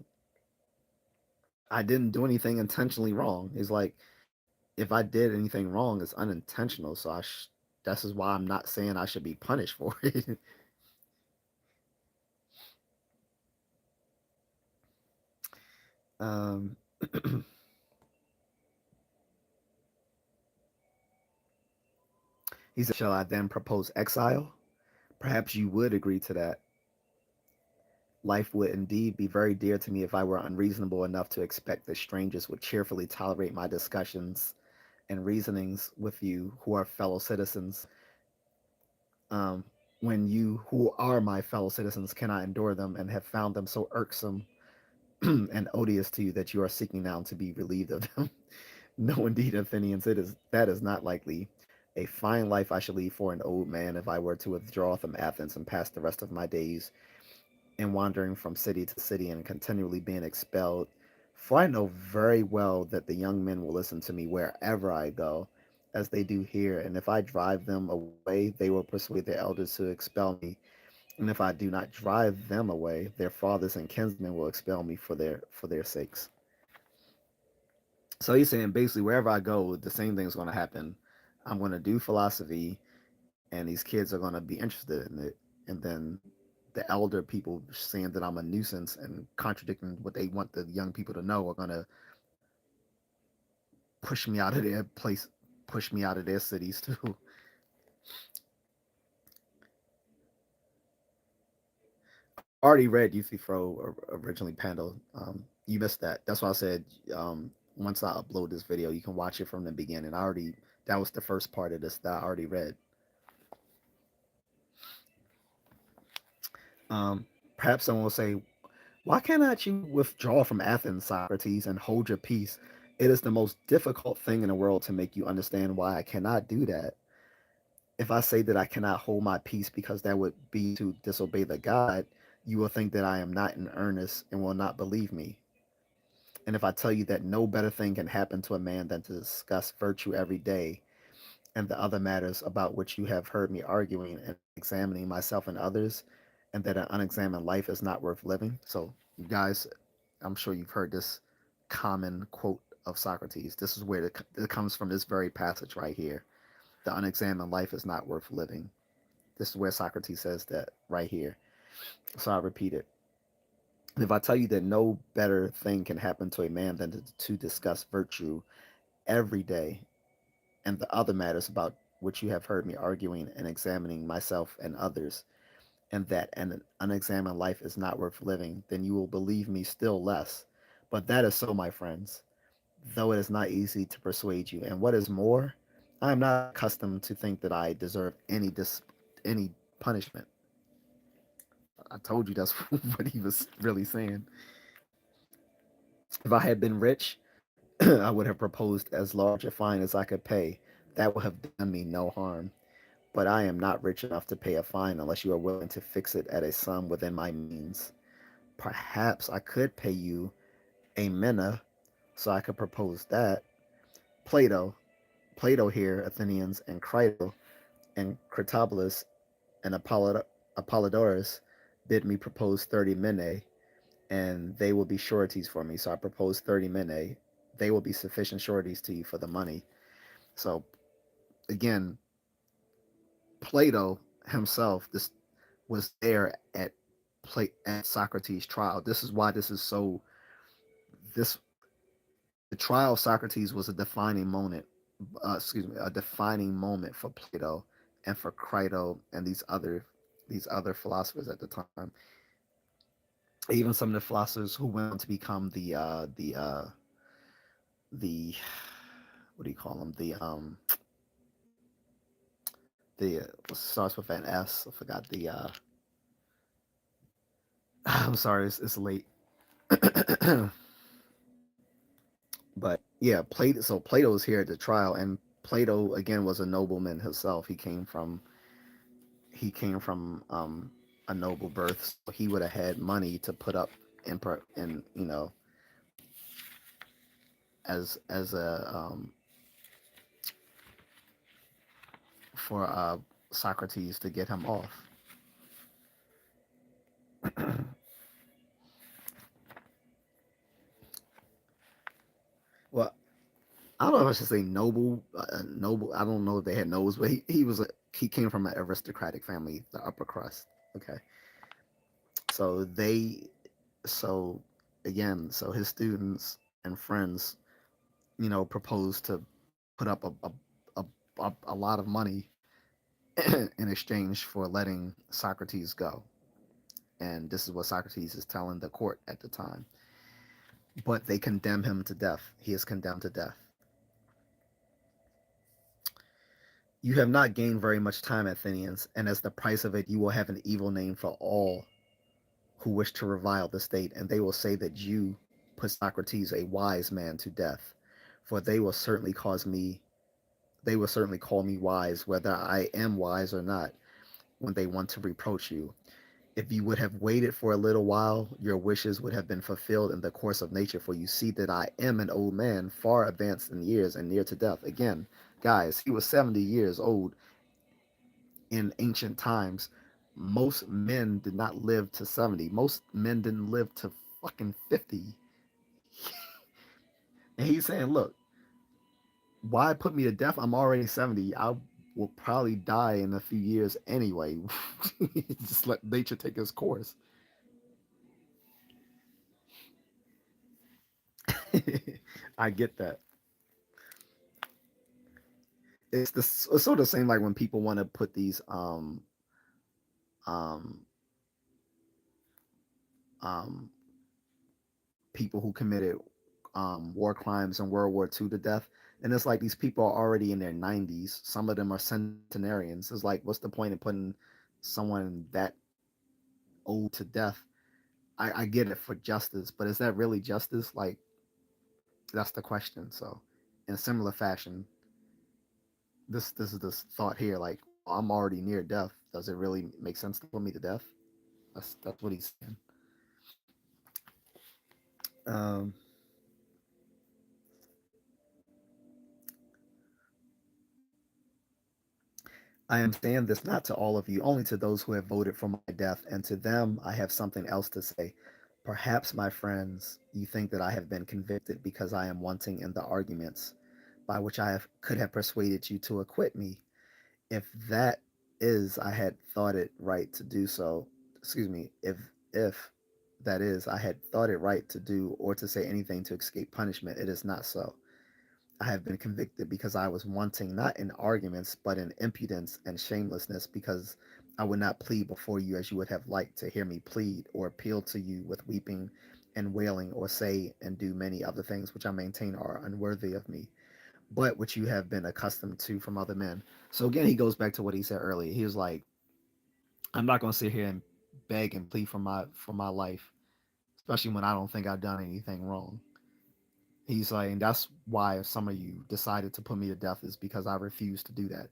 [SPEAKER 1] I didn't do anything intentionally wrong. It's like if I did anything wrong, it's unintentional. So this is why I'm not saying I should be punished for it. um, he said, "Shall I then propose exile? Perhaps you would agree to that. Life would indeed be very dear to me if I were unreasonable enough to expect that strangers would cheerfully tolerate my discussions and reasonings with you who are fellow citizens, um, when you who are my fellow citizens cannot endure them and have found them so irksome and odious to you that you are seeking now to be relieved of them. No, indeed, Athenians, it is that is not likely. A fine life I should lead for an old man if I were to withdraw from Athens and pass the rest of my days in wandering from city to city and continually being expelled. For I know very well that the young men will listen to me wherever I go, as they do here, and if I drive them away, they will persuade their elders to expel me. And if I do not drive them away, their fathers and kinsmen will expel me for their sakes. So he's saying basically wherever I go, the same thing is going to happen. I'm going to do philosophy, and these kids are going to be interested in it. And then the elder people saying that I'm a nuisance and contradicting what they want the young people to know are going to push me out of their place, push me out of their cities too. I already read Euthyphro originally panel. You missed that. That's why I said once I upload this video, you can watch it from the beginning. I already that was the first part of this that I already read. Um, Perhaps someone will say, "Why cannot you withdraw from Athens, Socrates, and hold your peace? It is the most difficult thing in the world to make you understand why I cannot do that. If I say that I cannot hold my peace because that would be to disobey the God, you will think that I am not in earnest and will not believe me. And if I tell you that no better thing can happen to a man than to discuss virtue every day and the other matters about which you have heard me arguing and examining myself and others, and that an unexamined life is not worth living." So, you guys, I'm sure you've heard this common quote of Socrates. This is where it comes from, this very passage right here. The unexamined life is not worth living. This is where Socrates says that right here. So I repeat it. And if I tell you that no better thing can happen to a man than to discuss virtue every day and the other matters about which you have heard me arguing and examining myself and others, and that an unexamined life is not worth living, then you will believe me still less. But that is so, my friends, though it is not easy to persuade you. And what is more, I am not accustomed to think that I deserve any punishment. I told you that's what he was really saying. If I had been rich, I would have proposed as large a fine as I could pay. That would have done me no harm. But I am not rich enough to pay a fine unless you are willing to fix it at a sum within my means. Perhaps I could pay you a mina, so I could propose that. Plato, Plato here, Athenians, and Crito, and Critobulus, and Apollodorus bid me propose 30 minae, and they will be sureties for me. So I propose 30 minae. They will be sufficient sureties to you for the money. So again, Plato himself, this was there at Socrates' trial. This is why this is so this the trial of Socrates was a defining moment. A defining moment for Plato and for Crito and these other philosophers at the time. Even some of the philosophers who went on to become the what do you call them, the starts with an S. I forgot the I'm sorry, it's late. But yeah, Plato was here at the trial, and Plato again was a nobleman himself. He came from a noble birth, so he would have had money to put up in as a for Socrates to get him off. Well, I don't know if I should say noble. Noble. I don't know if they had nobles, but he came from an aristocratic family, the upper crust. Okay, so they so again, so his students and friends, proposed to put up a lot of money in exchange for letting Socrates go. And this is what Socrates is telling the court at the time. But they condemn him to death. He is condemned to death. You have not gained very much time, Athenians, and as the price of it, you will have an evil name for all who wish to revile the state, and they will say that you put Socrates, a wise man, to death. For they will certainly call me wise, whether I am wise or not, when they want to reproach you. If you would have waited for a little while, your wishes would have been fulfilled in the course of nature, for you see that I am an old man, far advanced in years and near to death. Again, guys, he was 70 years old in ancient times. Most men did not live to 70. Most men didn't live to fucking 50. And he's saying, look, why put me to death? I'm already 70. I will probably die in a few years anyway. Just let nature take its course. I get that. It's sort of the same like when people want to put these um um people who committed war crimes in World War II to death. And it's like these people are already in their 90s. Some of them are centenarians. It's like, what's the point of putting someone that old to death? I get it for justice, but is that really justice? Like, that's the question. So, in a similar fashion, this is this thought here. Like, well, I'm already near death. Does it really make sense to put me to death? That's what he's saying. Um, I am saying this not to all of you, only to those who have voted for my death, and to them I have something else to say. Perhaps, my friends, you think that I have been convicted because I am wanting in the arguments by which could have persuaded you to acquit me. If that is, I had thought it right to do so. Excuse me. If that is, I had thought it right to do or to say anything to escape punishment. It is not so. I have been convicted because I was wanting not in arguments, but in impudence and shamelessness, because I would not plead before you as you would have liked to hear me plead, or appeal to you with weeping and wailing, or say and do many other things which I maintain are unworthy of me, but which you have been accustomed to from other men. So again, he goes back to what he said earlier. He was like, I'm not going to sit here and beg and plead for my life, especially when I don't think I've done anything wrong. He's like, and that's why some of you decided to put me to death is because I refused to do that.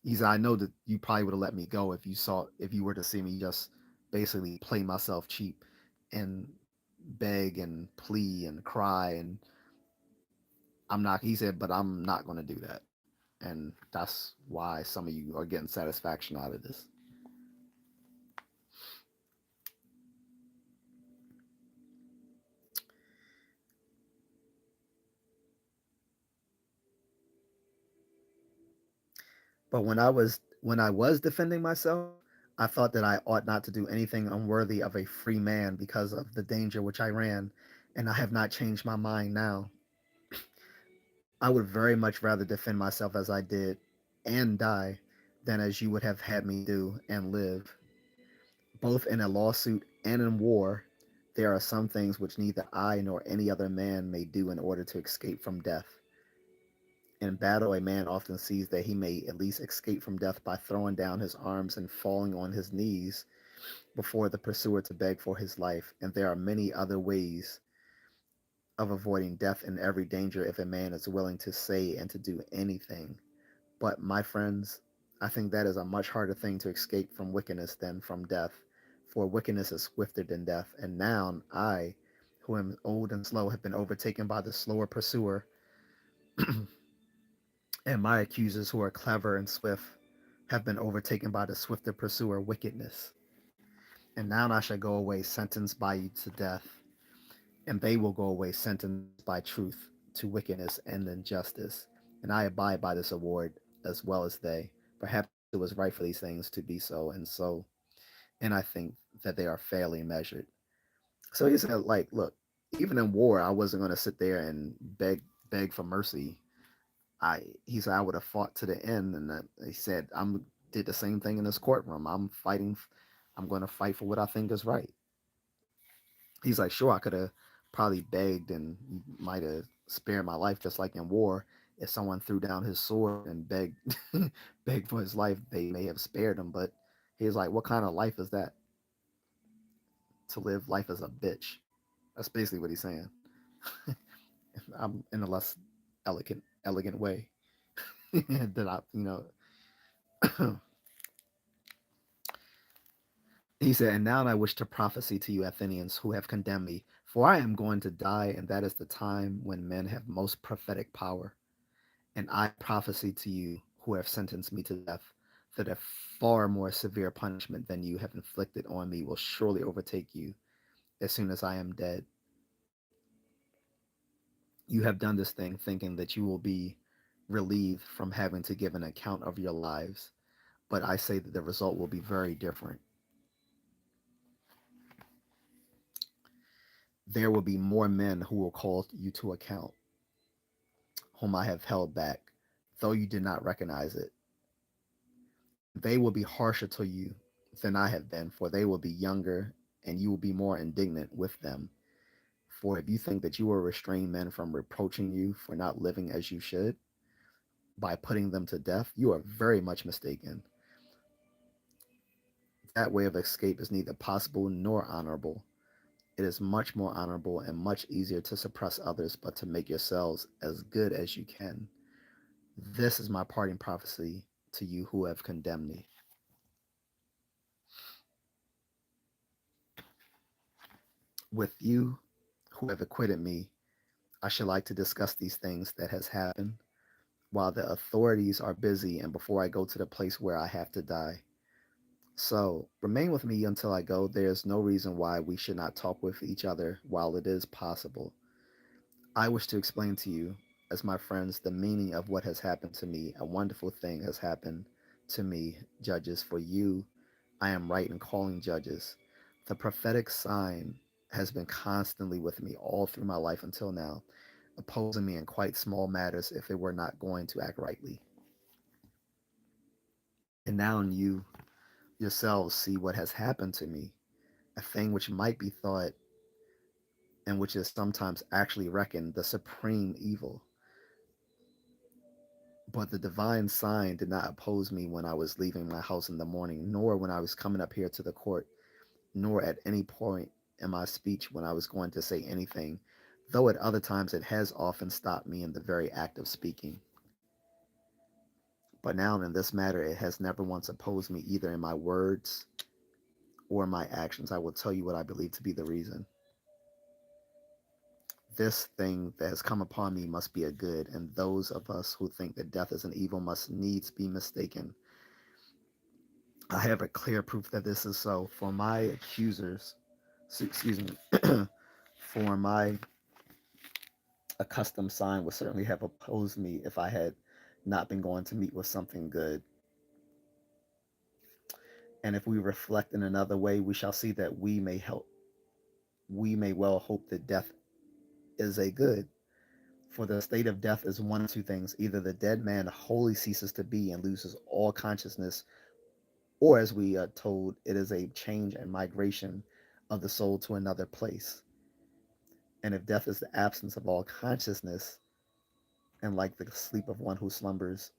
[SPEAKER 1] He's like, I know that you probably would have let me go if you were to see me just basically play myself cheap and beg and plea and cry, and I'm not. He said, but I'm not going to do that, and that's why some of you are getting satisfaction out of this. But when I was defending myself, I thought that I ought not to do anything unworthy of a free man because of the danger which I ran, and I have not changed my mind now. I would very much rather defend myself as I did and die than as you would have had me do and live. Both in a lawsuit and in war, there are some things which neither I nor any other man may do in order to escape from death. In battle, a man often sees that he may at least escape from death by throwing down his arms and falling on his knees before the pursuer to beg for his life. And there are many other ways of avoiding death in every danger if a man is willing to say and to do anything. But, my friends, I think that is a much harder thing to escape from wickedness than from death, for wickedness is swifter than death. And now I, who am old and slow, have been overtaken by the slower pursuer, and my accusers, who are clever and swift, have been overtaken by the swifter pursuer, wickedness. And now I shall go away sentenced by you to death, and they will go away sentenced by truth to wickedness and injustice. And I abide by this award as well as they. Perhaps it was right for these things to be and I think that they are fairly measured. So he said, like, look, even in war, I wasn't going to sit there and beg for mercy. He said I would have fought to the end, and he said I'm did the same thing in this courtroom. I'm fighting. I'm going to fight for what I think is right. He's like, sure, I could have probably begged and might have spared my life, just like in war. If someone threw down his sword and begged, begged for his life, they may have spared him. But he's like, what kind of life is that? To live life as a bitch. That's basically what he's saying. I'm in a less elegant way that He said, and now I wish to prophesy to you, Athenians, who have condemned me, for I am going to die, and that is the time when men have most prophetic power. And I prophesy to you, who have sentenced me to death, that a far more severe punishment than you have inflicted on me will surely overtake you as soon as I am dead. You have done this thing thinking that you will be relieved from having to give an account of your lives, but I say that the result will be very different. There will be more men who will call you to account, whom I have held back, though you did not recognize it. And they will be harsher to you than I have been, for they will be younger, and you will be more indignant with them. For if you think that you will restrain men from reproaching you for not living as you should by putting them to death, you are very much mistaken. That way of escape is neither possible nor honorable. It is much more honorable and much easier to suppress others, but to make yourselves as good as you can. This is my parting prophecy to you who have condemned me. With you who have acquitted me, I should like to discuss these things that has happened while the authorities are busy and before I go to the place where I have to die. So remain with me until I go. There is no reason why we should not talk with each other while it is possible. I wish to explain to you, as my friends, the meaning of what has happened to me. A wonderful thing has happened to me, judges. For you, I am right in calling judges. The prophetic sign has been constantly with me all through my life until now, opposing me in quite small matters if it were not going to act rightly. And now you yourselves see what has happened to me, a thing which might be thought and which is sometimes actually reckoned the supreme evil. But the divine sign did not oppose me when I was leaving my house in the morning, nor when I was coming up here to the court, nor at any point in my speech when I was going to say anything, though at other times it has often stopped me in the very act of speaking. But now in this matter, it has never once opposed me either in my words or my actions. I will tell you what I believe to be the reason. This thing that has come upon me must be a good, and those of us who think that death is an evil must needs be mistaken. I have a clear proof that this is so. For my accusers, excuse me, for my accustomed sign would certainly have opposed me if I had not been going to meet with something good. And if we reflect in another way, we shall see that we may well hope that death is a good. For the state of death is one of two things. Either the dead man wholly ceases to be and loses all consciousness, or as we are told, it is a change and migration of the soul to another place. And if death is the absence of all consciousness, and like the sleep of one who slumbers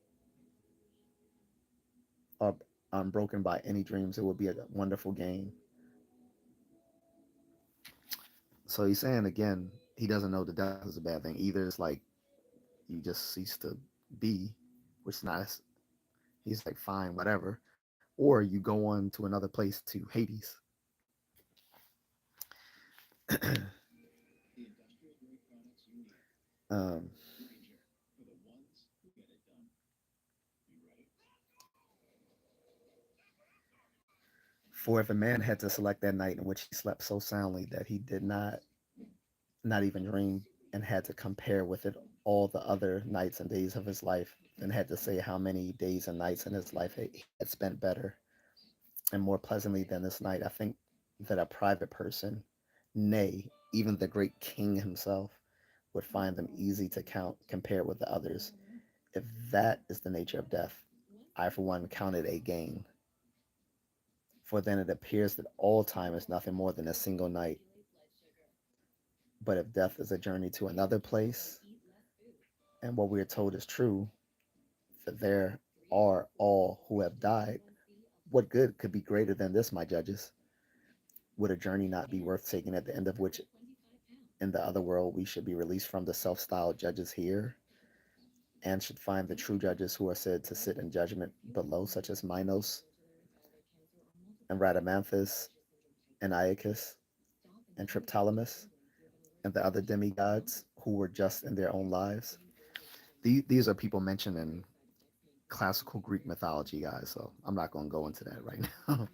[SPEAKER 1] are unbroken by any dreams, it would be a wonderful gain. So he's saying again, he doesn't know that death is a bad thing. Either it's like you just cease to be, which is not, he's like, fine, whatever. Or you go on to another place to Hades. um, For if a man had to select that night in which he slept so soundly that he did not even dream, and had to compare with it all the other nights and days of his life, and had to say how many days and nights in his life he had spent better and more pleasantly than this night, I think that a private person, nay, even the great king himself, would find them easy to count compared with the others. If that is the nature of death, I for one count it a gain, for then it appears that all time is nothing more than a single night. But if death is a journey to another place, and what we are told is true, that there are all who have died, what good could be greater than this, my judges? Would a journey not be worth taking, at the end of which in the other world we should be released from the self-styled judges here, and should find the true judges who are said to sit in judgment below, such as Minos and Rhadamanthus and Iacchus and Triptolemus and the other demigods who were just in their own lives? These are people mentioned in classical Greek mythology, guys, so I'm not going to go into that right now.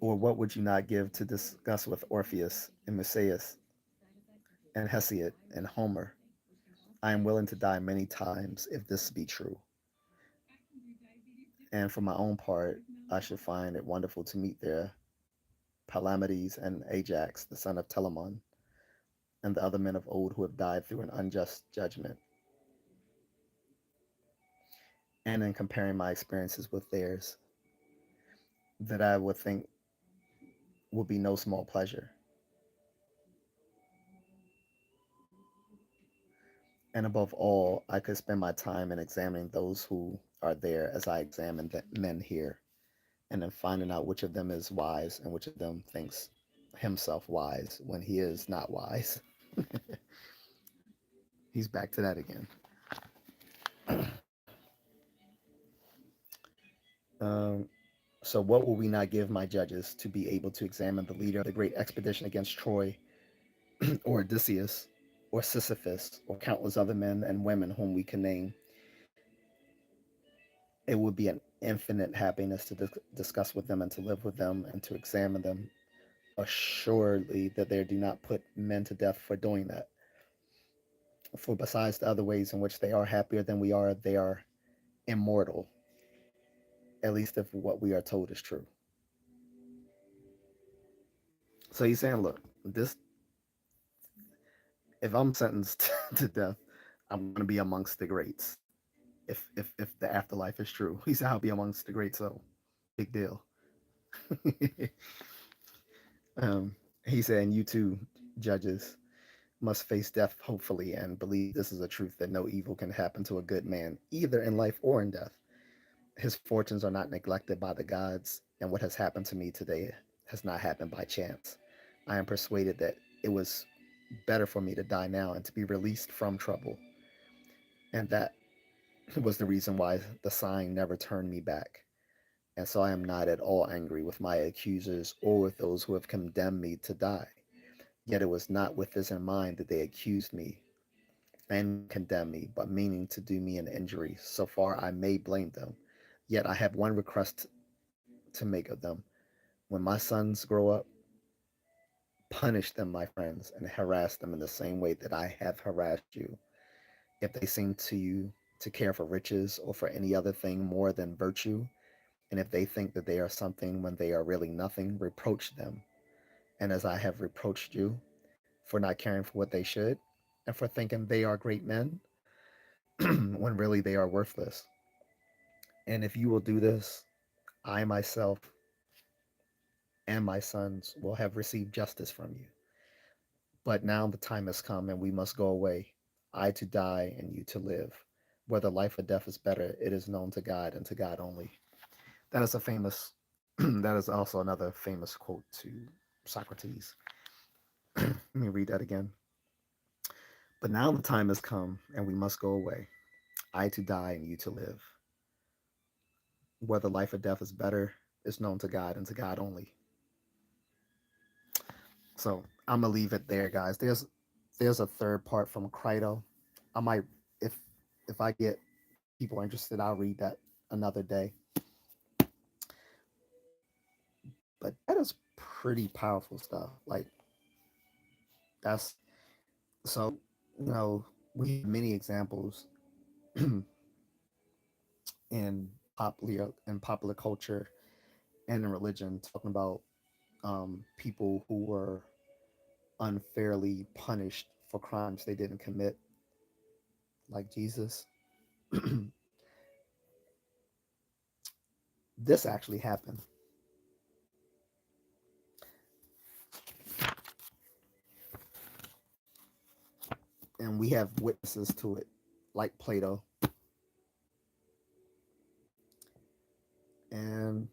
[SPEAKER 1] Or what would you not give to discuss with Orpheus and Musaeus and Hesiod and Homer? I am willing to die many times if this be true. And for my own part, I should find it wonderful to meet there Palamedes and Ajax, the son of Telamon, and the other men of old who have died through an unjust judgment. And in comparing my experiences with theirs, that I would think would be no small pleasure. And above all, I could spend my time in examining those who are there as I examine the men here, and in finding out which of them is wise and which of them thinks himself wise when he is not wise. He's back to that again. Um, so, what will we not give my judges to be able to examine the leader of the great expedition against Troy, or Odysseus, or Sisyphus, or countless other men and women whom we can name? It would be an infinite happiness to discuss with them and to live with them and to examine them. Assuredly, that they do not put men to death for doing that. For besides the other ways in which they are happier than we are, they are immortal, at least if what we are told is true. So he's saying, look, this if I'm sentenced to death, I'm going to be amongst the greats. If the afterlife is true, he said I'll be amongst the greats. So big deal. um, he said, and you too, judges, must face death hopefully and believe this is a truth that no evil can happen to a good man, either in life or in death. His fortunes are not neglected by the gods, and what has happened to me today has not happened by chance. I am persuaded that it was better for me to die now and to be released from trouble, and that was the reason why the sign never turned me back. And so I am not at all angry with my accusers or with those who have condemned me to die. Yet it was not with this in mind that they accused me and condemned me, but meaning to do me an injury. So far I may blame them. Yet I have one request to make of them. When my sons grow up, punish them, my friends, and harass them in the same way that I have harassed you. If they seem to you to care for riches or for any other thing more than virtue, and if they think that they are something when they are really nothing, reproach them. And as I have reproached you for not caring for what they should, and for thinking they are great men, when really they are worthless. And if you will do this, I myself and my sons will have received justice from you. But now the time has come and we must go away, I to die and you to live. Whether life or death is better, it is known to God and to God only. That is a famous, that is also another famous quote to Socrates. Let me read that again. But now the time has come and we must go away, I to die and you to live. Whether life or death is better is known to God and to God only. So I'm gonna leave it there, guys. There's a third part from Crito. I might if I get people interested, I'll read that another day. But that is pretty powerful stuff. Like that's so we have many examples in popular culture and in religion talking about people who were unfairly punished for crimes they didn't commit, like Jesus. This actually happened, and we have witnesses to it, like Plato. And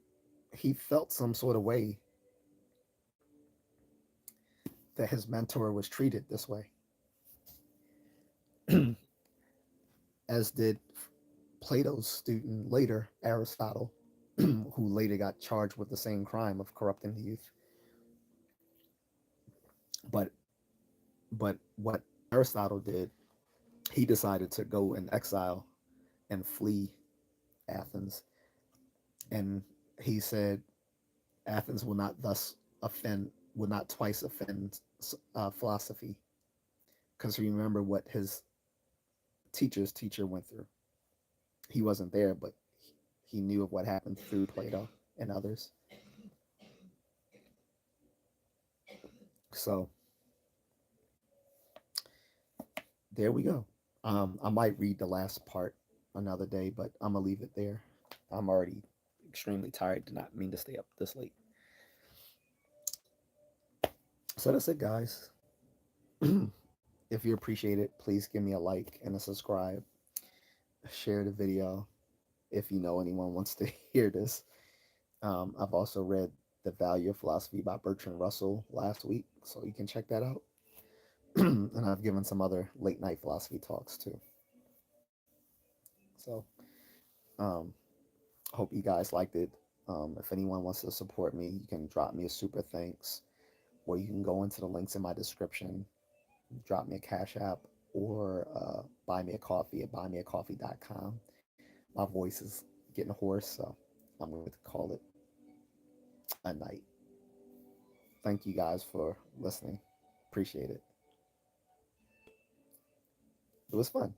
[SPEAKER 1] he felt some sort of way that his mentor was treated this way, as did Plato's student later, Aristotle, who later got charged with the same crime of corrupting the youth. But what Aristotle did, he decided to go in exile and flee Athens, and he said Athens will not thus offend, will not twice offend philosophy, because remember what his teacher's teacher went through. He wasn't there, but he knew of what happened through Plato and others. So there we go. I might read the last part another day, but I'm gonna leave it there. I'm already extremely tired. Did not mean to stay up this late. So that's it, guys. If you appreciate it, please give me a like and a subscribe. Share the video if you know anyone wants to hear this. I've also read The Value of Philosophy by Bertrand Russell last week, so you can check that out. And I've given some other late night philosophy talks too. So, um, hope you guys liked it. If anyone wants to support me, you can drop me a super thanks, or you can go into the links in my description, drop me a cash app, or buy me a coffee at buymeacoffee.com. My voice is getting hoarse, so I'm going to call it a night. Thank you guys for listening. Appreciate it. It was fun.